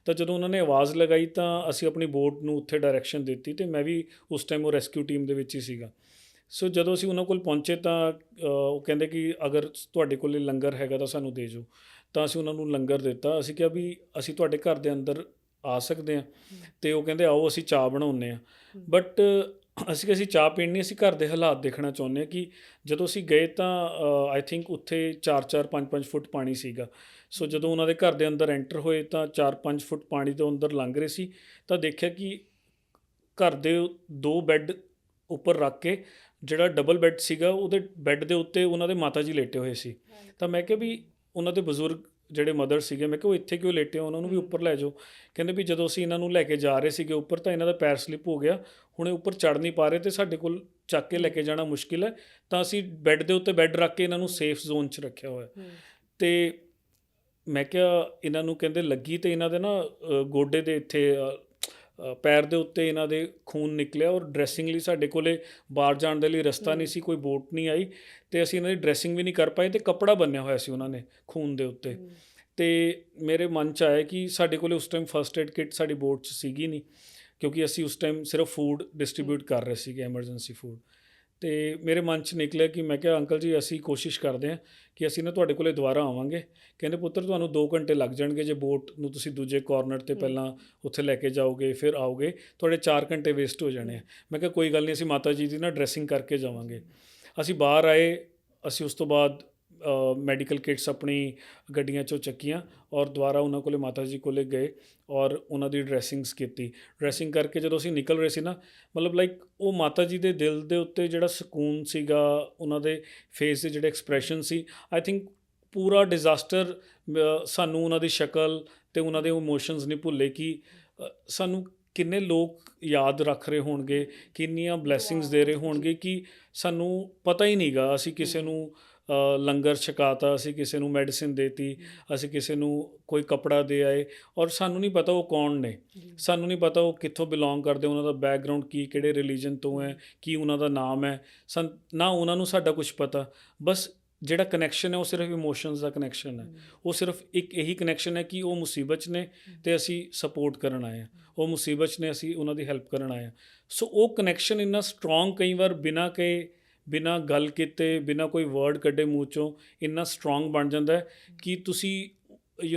ਤਾਂ ਜਦੋਂ ਉਹਨਾਂ ਨੇ ਆਵਾਜ਼ ਲਗਾਈ ਤਾਂ ਅਸੀਂ ਆਪਣੀ ਬੋਟ ਨੂੰ ਉੱਥੇ ਡਾਇਰੈਕਸ਼ਨ ਦਿੱਤੀ, ਅਤੇ ਮੈਂ ਵੀ ਉਸ ਟਾਈਮ ਉਹ ਰੈਸਕਿਊ ਟੀਮ ਦੇ ਵਿੱਚ ਹੀ ਸੀਗਾ। ਸੋ ਜਦੋਂ ਅਸੀਂ ਉਹਨਾਂ ਕੋਲ ਪਹੁੰਚੇ ਤਾਂ ਉਹ ਕਹਿੰਦੇ ਕਿ ਅਗਰ ਤੁਹਾਡੇ ਕੋਲ ਲੰਗਰ ਹੈਗਾ ਤਾਂ ਸਾਨੂੰ ਦੇ ਜਾਓ। ਤਾਂ ਅਸੀਂ ਉਹਨਾਂ ਨੂੰ ਲੰਗਰ ਦਿੱਤਾ। ਅਸੀਂ ਕਿਹਾ ਵੀ ਅਸੀਂ ਤੁਹਾਡੇ ਘਰ ਦੇ ਅੰਦਰ ਆ ਸਕਦੇ ਹਾਂ, ਅਤੇ ਉਹ ਕਹਿੰਦੇ ਆਓ ਅਸੀਂ ਚਾਹ ਬਣਾਉਂਦੇ ਹਾਂ। ਬਟ ਅਸੀਂ ਚਾਹ ਪੀਣੀ ਨਹੀਂ, ਅਸੀਂ ਘਰ ਦੇ ਹਾਲਾਤ ਦੇਖਣਾ ਚਾਹੁੰਦੇ ਹਾਂ ਕਿ ਜਦੋਂ ਅਸੀਂ ਗਏ ਤਾਂ ਆਈ ਥਿੰਕ ਉੱਥੇ 4-4 5-5 ਫੁੱਟ ਪਾਣੀ ਸੀਗਾ। ਸੋ ਜਦੋਂ ਉਹਨਾਂ ਦੇ ਘਰ ਦੇ ਅੰਦਰ ਐਂਟਰ ਹੋਏ ਤਾਂ 4-5 ਫੁੱਟ ਪਾਣੀ ਦੇ ਅੰਦਰ ਲੰਘ ਰਹੇ ਸੀ, ਤਾਂ ਦੇਖਿਆ ਕਿ ਘਰ ਦੇ 2 ਬੈੱਡ ਉੱਪਰ ਰੱਖ ਕੇ ਜਿਹੜਾ ਡਬਲ ਬੈੱਡ ਸੀਗਾ ਉਹਦੇ ਬੈੱਡ ਦੇ ਉੱਤੇ ਉਹਨਾਂ ਦੇ ਮਾਤਾ ਜੀ ਲੇਟੇ ਹੋਏ ਸੀ। ਤਾਂ ਮੈਂ ਕਿਹਾ ਵੀ ਉਹਨਾਂ ਦੇ ਬਜ਼ੁਰਗ ਜਿਹੜੇ ਮਦਰ ਸੀਗੇ, ਮੈਂ ਕਿਹਾ ਉਹ ਇੱਥੇ ਕਿਉਂ ਲੇਟੇ ਹੋ, ਉਹਨਾਂ ਨੂੰ ਵੀ ਉੱਪਰ ਲੈ ਜਾਓ। ਕਹਿੰਦੇ ਵੀ ਜਦੋਂ ਅਸੀਂ ਇਹਨਾਂ ਨੂੰ ਲੈ ਕੇ ਜਾ ਰਹੇ ਸੀਗੇ ਉੱਪਰ ਤਾਂ ਇਹਨਾਂ ਦਾ ਪੈਰ ਸਲਿੱਪ ਹੋ ਗਿਆ, ਹੁਣ ਇਹ ਉੱਪਰ ਚੜ੍ਹ ਨਹੀਂ ਪਾ ਰਹੇ ਅਤੇ ਸਾਡੇ ਕੋਲ ਚੱਕ ਕੇ ਲੈ ਕੇ ਜਾਣਾ ਮੁਸ਼ਕਿਲ ਹੈ। ਤਾਂ ਅਸੀਂ ਬੈੱਡ ਦੇ ਉੱਤੇ ਬੈੱਡ ਰੱਖ ਕੇ ਇਹਨਾਂ ਨੂੰ ਸੇਫ ਜ਼ੋਨ 'ਚ ਰੱਖਿਆ ਹੋਇਆ। ਅਤੇ ਮੈਂ ਕਿਹਾ ਇਹਨਾਂ ਨੂੰ ਕਹਿੰਦੇ ਲੱਗੀ, ਅਤੇ ਇਹਨਾਂ ਦੇ ਨਾ ਗੋਡੇ ਦੇ ਇੱਥੇ ਪੈਰ ਦੇ ਉੱਤੇ ਇਹਨਾਂ ਦੇ ਖੂਨ ਨਿਕਲਿਆ, ਔਰ ਡਰੈਸਿੰਗ ਲਈ ਸਾਡੇ ਕੋਲੇ ਬਾਹਰ ਜਾਣ ਦੇ ਲਈ ਰਸਤਾ ਨਹੀਂ ਸੀ, ਕੋਈ ਬੋਟ ਨਹੀਂ ਆਈ, ਅਤੇ ਅਸੀਂ ਇਹਨਾਂ ਦੀ ਡਰੈਸਿੰਗ ਵੀ ਨਹੀਂ ਕਰ ਪਾਏ, ਅਤੇ ਕੱਪੜਾ ਬੰਨਿਆ ਹੋਇਆ ਸੀ ਉਹਨਾਂ ਨੇ ਖੂਨ ਦੇ ਉੱਤੇ। ਅਤੇ ਮੇਰੇ ਮਨ 'ਚ ਆਇਆ ਕਿ ਸਾਡੇ ਕੋਲੇ ਉਸ ਟਾਈਮ ਫਸਟ ਏਡ ਕਿੱਟ ਸਾਡੀ ਬੋਟ 'ਚ ਸੀਗੀ ਨਹੀਂ, ਕਿਉਂਕਿ ਅਸੀਂ ਉਸ ਟਾਈਮ ਸਿਰਫ ਫੂਡ ਡਿਸਟਰੀਬਿਊਟ ਕਰ ਰਹੇ ਸੀਗੇ, ਐਮਰਜੈਂਸੀ ਫੂਡ। ਅਤੇ ਮੇਰੇ ਮਨ 'ਚ ਨਿਕਲਿਆ ਕਿ ਮੈਂ ਕਿਹਾ ਅੰਕਲ ਜੀ ਅਸੀਂ ਕੋਸ਼ਿਸ਼ ਕਰਦੇ ਹਾਂ ਕਿ ਅਸੀਂ ਨਾ ਤੁਹਾਡੇ ਕੋਲੇ ਦੁਬਾਰਾ ਆਵਾਂਗੇ। ਕਹਿੰਦੇ ਪੁੱਤਰ ਤੁਹਾਨੂੰ 2 ਘੰਟੇ ਲੱਗ ਜਾਣਗੇ, ਜੇ ਬੋਟ ਨੂੰ ਤੁਸੀਂ ਦੂਜੇ ਕਾਰਨਰ 'ਤੇ ਪਹਿਲਾਂ ਉੱਥੇ ਲੈ ਕੇ ਜਾਓਗੇ ਫਿਰ ਆਓਗੇ, ਤੁਹਾਡੇ 4 ਘੰਟੇ ਵੇਸਟ ਹੋ ਜਾਣੇ ਆ। ਮੈਂ ਕਿਹਾ ਕੋਈ ਗੱਲ ਨਹੀਂ, ਅਸੀਂ ਮਾਤਾ ਜੀ ਦੀ ਨਾ ਡਰੈਸਿੰਗ ਕਰਕੇ ਜਾਵਾਂਗੇ। ਅਸੀਂ ਬਾਹਰ ਆਏ, ਅਸੀਂ ਉਸ ਤੋਂ ਬਾਅਦ ਮੈਡੀਕਲ ਕਿਟਸ ਆਪਣੀ ਗੱਡੀਆਂ 'ਚੋਂ ਚੱਕੀਆਂ, ਔਰ ਦੁਬਾਰਾ ਉਹਨਾਂ ਕੋਲੇ ਮਾਤਾ ਜੀ ਕੋਲੇ ਗਏ, ਔਰ ਉਹਨਾਂ ਦੀ ਡਰੈਸਿੰਗਸ ਕੀਤੀ। ਡਰੈਸਿੰਗ ਕਰਕੇ ਜਦੋਂ ਅਸੀਂ ਨਿਕਲ ਰਹੇ ਸੀ ਨਾ, ਮਤਲਬ ਲਾਈਕ ਉਹ ਮਾਤਾ ਜੀ ਦੇ ਦਿਲ ਦੇ ਉੱਤੇ ਜਿਹੜਾ ਸਕੂਨ ਸੀਗਾ, ਉਹਨਾਂ ਦੇ ਫੇਸ ਦੇ ਜਿਹੜੇ ਐਕਸਪ੍ਰੈਸ਼ਨ ਸੀ, ਆਈ ਥਿੰਕ ਪੂਰਾ ਡਿਜ਼ਾਸਟਰ ਸਾਨੂੰ ਉਹਨਾਂ ਦੀ ਸ਼ਕਲ ਅਤੇ ਉਹਨਾਂ ਦੇ ਇਮੋਸ਼ਨਸ ਨਹੀਂ ਭੁੱਲੇ ਕਿ ਸਾਨੂੰ ਕਿੰਨੇ ਲੋਕ ਯਾਦ ਰੱਖ ਰਹੇ ਹੋਣਗੇ, ਕਿੰਨੀਆਂ ਬਲੈਸਿੰਗਸ ਦੇ ਰਹੇ ਹੋਣਗੇ ਕਿ ਸਾਨੂੰ ਪਤਾ ਹੀ ਨਹੀਂ ਗਾ। ਅਸੀਂ ਕਿਸੇ ਨੂੰ ਲੰਗਰ ਛਕਾਤਾ, ਅਸੀਂ ਕਿਸੇ ਨੂੰ ਮੈਡੀਸਿਨ ਦੇਤੀ, ਅਸੀਂ ਕਿਸੇ ਨੂੰ ਕੋਈ ਕੱਪੜਾ ਦੇ ਆਏ, ਔਰ ਸਾਨੂੰ ਨਹੀਂ ਪਤਾ ਉਹ ਕੌਣ ਨੇ, ਸਾਨੂੰ ਨਹੀਂ ਪਤਾ ਉਹ ਕਿੱਥੋਂ ਬਿਲੋਂਗ ਕਰਦੇ, ਉਹਨਾਂ ਦਾ ਬੈਕਗਰਾਊਂਡ ਕੀ, ਕਿਹੜੇ ਰਿਲੀਜਨ ਤੋਂ ਹੈ, ਕੀ ਉਹਨਾਂ ਦਾ ਨਾਮ ਹੈ, ਨਾ ਉਹਨਾਂ ਨੂੰ ਸਾਡਾ ਕੁਝ ਪਤਾ। ਬਸ ਜਿਹੜਾ ਕਨੈਕਸ਼ਨ ਹੈ ਉਹ ਸਿਰਫ ਇਮੋਸ਼ਨਸ ਦਾ ਕਨੈਕਸ਼ਨ ਹੈ। ਉਹ ਸਿਰਫ ਇੱਕ ਇਹੀ ਕਨੈਕਸ਼ਨ ਹੈ ਕਿ ਉਹ ਮੁਸੀਬਤ 'ਚ ਨੇ ਅਤੇ ਅਸੀਂ ਸਪੋਰਟ ਕਰਨ ਆਏ ਹਾਂ, ਉਹ ਮੁਸੀਬਤ 'ਚ ਨੇ ਅਸੀਂ ਉਹਨਾਂ ਦੀ ਹੈਲਪ ਕਰਨ ਆਏ ਹਾਂ। ਸੋ ਉਹ ਕਨੈਕਸ਼ਨ ਇੰਨਾ ਸਟਰੋਂਗ, ਕਈ ਵਾਰ ਬਿਨਾਂ ਗੱਲ ਕੀਤੇ, ਬਿਨਾਂ ਕੋਈ ਵਰਡ ਕੱਢੇ ਮੂੰਹ 'ਚੋਂ ਇੰਨਾ ਸਟਰੋਂਗ ਬਣ ਜਾਂਦਾ ਹੈ ਕਿ ਤੁਸੀਂ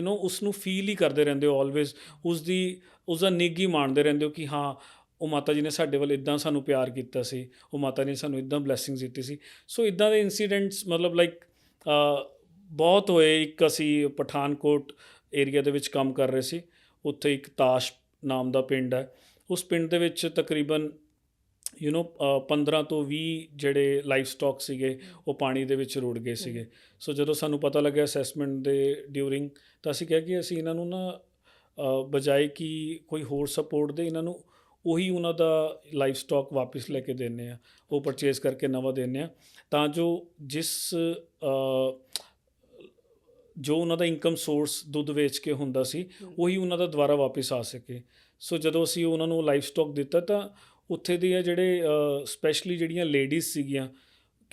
ਉਸ ਨੂੰ ਫੀਲ ਹੀ ਕਰਦੇ ਰਹਿੰਦੇ ਹੋ ਆਲਵੇਜ਼, ਉਸਦਾ ਨਿੱਘ ਹੀ ਮਾਣਦੇ ਰਹਿੰਦੇ ਹੋ ਕਿ ਹਾਂ ਉਹ ਮਾਤਾ ਜੀ ਨੇ ਸਾਡੇ ਵੱਲ ਇੱਦਾਂ ਸਾਨੂੰ ਪਿਆਰ ਕੀਤਾ ਸੀ, ਉਹ ਮਾਤਾ ਨੇ ਸਾਨੂੰ ਇੱਦਾਂ ਬਲੈਸਿੰਗਸ ਦਿੱਤੀ ਸੀ। ਸੋ ਇੱਦਾਂ ਦੇ ਇੰਸੀਡੈਂਟਸ ਮਤਲਬ ਲਾਈਕ ਬਹੁਤ ਹੋਏ। ਇੱਕ ਅਸੀਂ ਪਠਾਨਕੋਟ ਏਰੀਆ ਦੇ ਵਿੱਚ ਕੰਮ ਕਰ ਰਹੇ ਸੀ, ਉੱਥੇ ਇੱਕ ਤਾਸ਼ ਨਾਮ ਦਾ ਪਿੰਡ ਹੈ, ਉਸ ਪਿੰਡ ਦੇ ਵਿੱਚ ਤਕਰੀਬਨ 15 ਤੋਂ 20 ਜਿਹੜੇ ਲਾਈਵ ਸਟਾਕ ਸੀਗੇ ਉਹ ਪਾਣੀ ਦੇ ਵਿੱਚ ਰੁੜ ਗਏ ਸੀਗੇ। ਸੋ ਜਦੋਂ ਸਾਨੂੰ ਪਤਾ ਲੱਗਿਆ ਅਸੈਸਮੈਂਟ ਦੇ ਡਿਊਰਿੰਗ, ਤਾਂ ਅਸੀਂ ਕਿਹਾ ਕਿ ਅਸੀਂ ਇਹਨਾਂ ਨੂੰ ਨਾ ਬਜਾਏ ਕਿ ਕੋਈ ਹੋਰ ਸਪੋਰਟ ਦੇ, ਇਹਨਾਂ ਨੂੰ ਉਹੀ ਉਹਨਾਂ ਦਾ ਲਾਈਵ ਸਟਾਕ ਵਾਪਸ ਲੈ ਕੇ ਦਿੰਦੇ ਹਾਂ, ਉਹ ਪਰਚੇਜ਼ ਕਰਕੇ ਨਵਾਂ ਦਿੰਦੇ ਹਾਂ, ਤਾਂ ਜੋ ਜੋ ਉਹਨਾਂ ਦਾ ਇਨਕਮ ਸੋਰਸ ਦੁੱਧ ਵੇਚ ਕੇ ਹੁੰਦਾ ਸੀ, ਉਹੀ ਉਹਨਾਂ ਦਾ ਦੁਬਾਰਾ ਵਾਪਸ ਆ ਸਕੇ। ਸੋ ਜਦੋਂ ਅਸੀਂ ਉਹਨਾਂ ਨੂੰ ਲਾਈਵ ਸਟਾਕ ਦਿੱਤਾ ਤਾਂ ਉੱਥੇ ਦੇ ਜਿਹੜੇ ਸਪੈਸ਼ਲੀ ਜਿਹੜੀਆਂ ਲੇਡੀਜ਼ ਸੀਗੀਆਂ,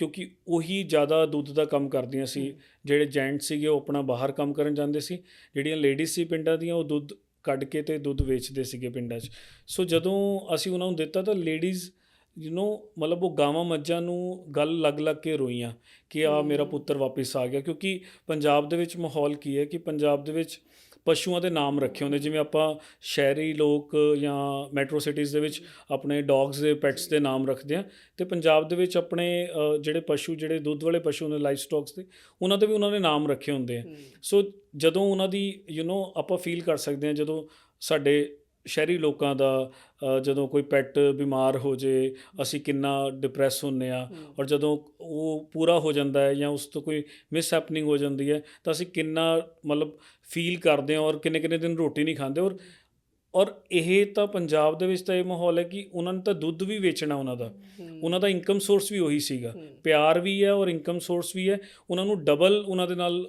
ਕਿਉਂਕਿ ਉਹੀ ਜ਼ਿਆਦਾ ਦੁੱਧ ਦਾ ਕੰਮ ਕਰਦੀਆਂ ਸੀ। ਜਿਹੜੇ ਜੈਂਟਸ ਸੀਗੇ ਉਹ ਆਪਣਾ ਬਾਹਰ ਕੰਮ ਕਰਨ ਜਾਂਦੇ ਸੀ, ਜਿਹੜੀਆਂ ਲੇਡੀਜ਼ ਸੀ ਪਿੰਡਾਂ ਦੀਆਂ ਉਹ ਦੁੱਧ ਕੱਢ ਕੇ ਤੇ ਦੁੱਧ ਵੇਚਦੇ ਸੀਗੇ ਪਿੰਡਾਂ 'ਚ। ਸੋ ਜਦੋਂ ਅਸੀਂ ਉਹਨਾਂ ਨੂੰ ਦਿੱਤਾ ਤਾਂ ਲੇਡੀਜ਼ ਮਤਲਬ ਉਹ ਗਾਵਾਂ ਮੱਝਾਂ ਨੂੰ ਗੱਲ ਲੱਗ ਕੇ ਰੋਈਆਂ ਕਿ ਆ ਮੇਰਾ ਪੁੱਤਰ ਵਾਪਿਸ ਆ ਗਿਆ। ਕਿਉਂਕਿ ਪੰਜਾਬ ਦੇ ਵਿੱਚ ਮਾਹੌਲ ਕੀ ਹੈ ਕਿ ਪੰਜਾਬ ਦੇ ਵਿੱਚ ਪਸ਼ੂਆਂ ਦੇ ਨਾਮ ਰੱਖੇ ਹੁੰਦੇ, ਜਿਵੇਂ ਆਪਾਂ ਸ਼ਹਿਰੀ ਲੋਕ ਜਾਂ ਮੈਟਰੋ ਸਿਟੀਜ਼ ਦੇ ਵਿੱਚ ਆਪਣੇ ਡੌਗਸ ਦੇ ਪੈਟਸ ਦੇ ਨਾਮ ਰੱਖਦੇ ਆ, ਅਤੇ ਪੰਜਾਬ ਦੇ ਵਿੱਚ ਆਪਣੇ ਜਿਹੜੇ ਪਸ਼ੂ, ਜਿਹੜੇ ਦੁੱਧ ਵਾਲੇ ਪਸ਼ੂ ਨੇ, ਲਾਈਵ ਸਟੌਕਸ ਦੇ, ਉਹਨਾਂ ਦੇ ਵੀ ਉਹਨਾਂ ਨੇ ਨਾਮ ਰੱਖੇ ਹੁੰਦੇ ਆ। ਸੋ ਜਦੋਂ ਉਹਨਾਂ ਦੀ ਆਪਾਂ ਫੀਲ ਕਰ ਸਕਦੇ ਹਾਂ ਜਦੋਂ ਸਾਡੇ ਸ਼ਹਿਰੀ ਲੋਕਾਂ ਦਾ ਜਦੋਂ ਕੋਈ ਪੈਟ ਬਿਮਾਰ ਹੋ ਜੇ ਅਸੀਂ ਕਿੰਨਾ ਡਿਪਰੈਸ ਹੁੰਦੇ ਆ, ਔਰ ਜਦੋਂ ਉਹ ਪੂਰਾ ਹੋ ਜਾਂਦਾ ਹੈ ਜਾਂ ਉਸ ਤੋਂ ਕੋਈ ਮਿਸ ਹੈਪਨਿੰਗ ਹੋ ਜਾਂਦੀ ਹੈ ਤਾਂ ਅਸੀਂ ਕਿੰਨਾ ਮਤਲਬ ਫੀਲ ਕਰਦੇ ਹਾਂ, ਔਰ ਕਿੰਨੇ ਕਿੰਨੇ ਦਿਨ ਰੋਟੀ ਨਹੀਂ ਖਾਂਦੇ। ਔਰ ਇਹ ਤਾਂ ਪੰਜਾਬ ਦੇ ਵਿੱਚ ਤਾਂ ਇਹ ਮਾਹੌਲ ਹੈ ਕਿ ਉਹਨਾਂ ਨੇ ਤਾਂ ਦੁੱਧ ਵੀ ਵੇਚਣਾ, ਉਹਨਾਂ ਦਾ ਇਨਕਮ ਸੋਰਸ ਵੀ ਉਹੀ ਸੀਗਾ, ਪਿਆਰ ਵੀ ਹੈ ਔਰ ਇਨਕਮ ਸੋਰਸ ਵੀ ਹੈ, ਉਹਨਾਂ ਨੂੰ ਡਬਲ ਉਹਨਾਂ ਦੇ ਨਾਲ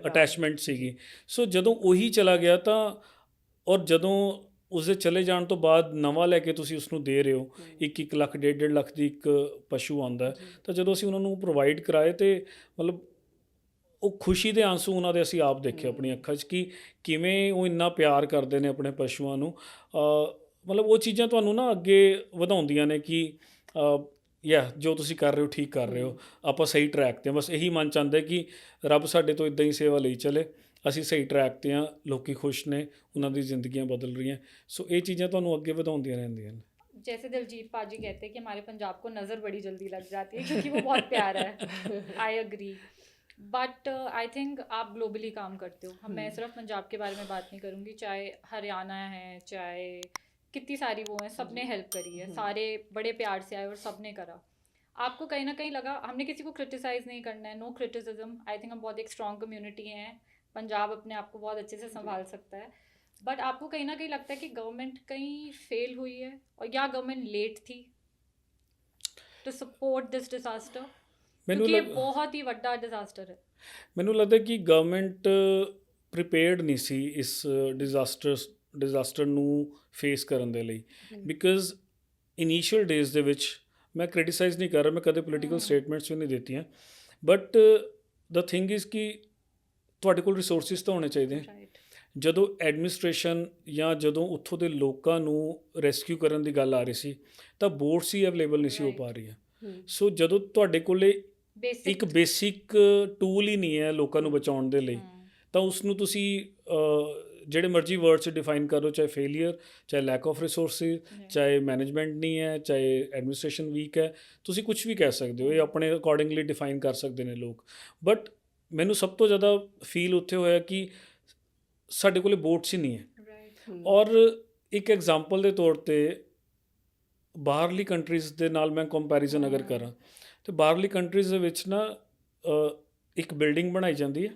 ਅਟੈਚਮੈਂਟ ਸੀਗੀ। ਸੋ ਜਦੋਂ ਉਹੀ ਚਲਾ ਗਿਆ ਤਾਂ, ਔਰ ਜਦੋਂ ਉਸਦੇ ਚਲੇ ਜਾਣ ਤੋਂ ਬਾਅਦ ਨਵਾਂ ਲੈ ਕੇ ਤੁਸੀਂ ਉਸਨੂੰ ਦੇ ਰਹੇ ਹੋ, 1-1 ਲੱਖ 1.5 ਲੱਖ ਦੀ ਇੱਕ ਪਸ਼ੂ ਆਉਂਦਾ, ਤਾਂ ਜਦੋਂ ਅਸੀਂ ਉਹਨਾਂ ਨੂੰ ਪ੍ਰੋਵਾਈਡ ਕਰਾਏ ਤੇ ਮਤਲਬ ਉਹ ਖੁਸ਼ੀ ਦੇ ਆਂਸੂ ਉਹਨਾਂ ਦੇ ਅਸੀਂ ਆਪ ਦੇਖੇ ਆਪਣੀ ਅੱਖਾਂ 'ਚ ਕਿ ਕਿਵੇਂ ਉਹ ਇੰਨਾ ਪਿਆਰ ਕਰਦੇ ਨੇ ਆਪਣੇ ਪਸ਼ੂਆਂ ਨੂੰ। ਮਤਲਬ ਉਹ ਚੀਜ਼ਾਂ ਤੁਹਾਨੂੰ ਨਾ ਅੱਗੇ ਵਧਾਉਂਦੀਆਂ ਨੇ ਕਿ ਜੋ ਤੁਸੀਂ ਕਰ ਰਹੇ ਹੋ ਠੀਕ ਕਰ ਰਹੇ ਹੋ, ਆਪਾਂ ਸਹੀ ਟਰੈਕ 'ਤੇ। ਬਸ ਇਹੀ ਮਨ ਚਾਹੁੰਦਾ ਕਿ ਰੱਬ ਸਾਡੇ ਤੋਂ ਇੱਦਾਂ ਹੀ ਸੇਵਾ ਲਈ ਚਲੇ, ਅਸੀਂ ਸਹੀ ਟਰੈਕ 'ਤੇ ਹਾਂ, ਲੋਕ ਖੁਸ਼ ਨੇ, ਉਹਨਾਂ ਦੀ ਜ਼ਿੰਦਗੀਆਂ ਬਦਲ ਰਹੀਆਂ। ਸੋ ਇਹ ਚੀਜ਼ਾਂ ਤੁਹਾਨੂੰ ਅੱਗੇ ਵਧਾਉਂਦੀਆਂ ਰਹਿੰਦੀਆਂ ਨੇ। जैसे दिलजीत पाजी कहते हैं कि हमारे पंजाब को नज़र बड़ी जल्दी लग जाती है क्योंकि वो बहुत प्यारा है। I agree, but I think आप ग्लोबली काम करते हो। मैं सिर्फ पंजाब के बारे में बात नहीं करूँगी, चाहे हरियाणा है, चाहे कितनी सारी वो हैं, सब ने हेल्प करी है, सारे बड़े प्यार से आए और सब ने करा। आपको कहीं ना कहीं लगा, हमने किसी को क्रिटिसाइज़ नहीं करना है, नो क्रिटिसिज्म। आई थिंक हम बहुत एक स्ट्रॉन्ग कम्युनिटी हैं, पंजाब अपने आप को बहुत अच्छे से संभाल सकता है, बट आपको कहीं ना कहीं लगता है कि गवर्नमेंट कहीं फेल हुई है, और या गवर्नमेंट लेट थी टू सपोर्ट दिस डिजास्टर, क्योंकि ये बहुत ही बड़ा डिजास्टर है। ਮੈਨੂੰ ਲੱਗਦਾ ਕਿ ਗਵਰਨਮੈਂਟ ਪ੍ਰੀਪੇਅਰਡ ਨਹੀਂ ਸੀ ਇਸ ਡਿਜ਼ਾਸਟਰ ਨੂੰ ਫੇਸ ਕਰਨ ਦੇ ਲਈ, ਬਿਕਾਜ਼ ਇਨੀਸ਼ੀਅਲ ਡੇਜ਼ ਦੇ ਵਿੱਚ, ਮੈਂ ਕ੍ਰਿਟੀਸਾਈਜ਼ ਨਹੀਂ ਕਰ ਰਿਹਾ, ਮੈਂ ਕਦੇ ਪੋਲੀਟੀਕਲ ਸਟੇਟਮੈਂਟਸ ਵੀ ਨਹੀਂ ਦਿੱਤੀਆਂ, ਬਟ ਦ ਥਿੰਗ ਇਜ਼ ਕਿ ਤੁਹਾਡੇ ਕੋਲ ਰਿਸੋਰਸਿਸ ਤਾਂ ਹੋਣੇ ਚਾਹੀਦੇ ਹੈ। ਜਦੋਂ ਐਡਮਿਨਿਸਟ੍ਰੇਸ਼ਨ ਜਾਂ ਜਦੋਂ ਉੱਥੋਂ ਦੇ ਲੋਕਾਂ ਨੂੰ ਰੈਸਕਿਊ ਕਰਨ ਦੀ ਗੱਲ ਆ ਰਹੀ ਸੀ ਤਾਂ ਬੋਟਸ ਹੀ ਅਵੇਲੇਬਲ ਨਹੀਂ ਸੀ ਹੋ ਪਾ ਰਹੀਆਂ। ਸੋ ਜਦੋਂ ਤੁਹਾਡੇ ਕੋਲੇ ਇੱਕ ਬੇਸਿਕ ਟੂਲ ਹੀ ਨਹੀਂ ਹੈ ਲੋਕਾਂ ਨੂੰ ਬਚਾਉਣ ਦੇ ਲਈ, ਤਾਂ ਉਸ ਨੂੰ ਤੁਸੀਂ ਜਿਹੜੇ ਮਰਜ਼ੀ ਵਰਡ 'ਚ ਡਿਫਾਈਨ ਕਰੋ, ਚਾਹੇ ਫੇਲੀਅਰ, ਚਾਹੇ ਲੈਕ ਆਫ ਰਿਸੋਰਸਿਸ, ਚਾਹੇ ਮੈਨੇਜਮੈਂਟ ਨਹੀਂ ਹੈ, ਚਾਹੇ ਐਡਮਿਨਿਸਟ੍ਰੇਸ਼ਨ ਵੀਕ ਹੈ, ਤੁਸੀਂ ਕੁਝ ਵੀ ਕਹਿ ਸਕਦੇ ਹੋ, ਇਹ ਆਪਣੇ ਅਕੋਰਡਿੰਗਲੀ ਡਿਫਾਈਨ ਕਰ ਸਕਦੇ ਨੇ ਲੋਕ। ਬਟ ਮੈਨੂੰ ਸਭ ਤੋਂ ਜ਼ਿਆਦਾ ਫੀਲ ਉੱਥੇ ਹੋਇਆ ਕਿ ਸਾਡੇ ਕੋਲ ਬੋਟਸ ਹੀ ਨਹੀਂ ਹੈ। ਔਰ ਇੱਕ ਐਗਜ਼ਾਮਪਲ ਦੇ ਤੌਰ 'ਤੇ ਬਾਹਰਲੀ ਕੰਟਰੀਜ਼ ਦੇ ਨਾਲ ਮੈਂ ਕੰਪੈਰੀਜ਼ਨ ਅਗਰ ਕਰਾਂ ਤਾਂ ਬਾਹਰਲੀ ਕੰਟਰੀਜ਼ ਦੇ ਵਿੱਚ ਨਾ ਇੱਕ ਬਿਲਡਿੰਗ ਬਣਾਈ ਜਾਂਦੀ ਹੈ,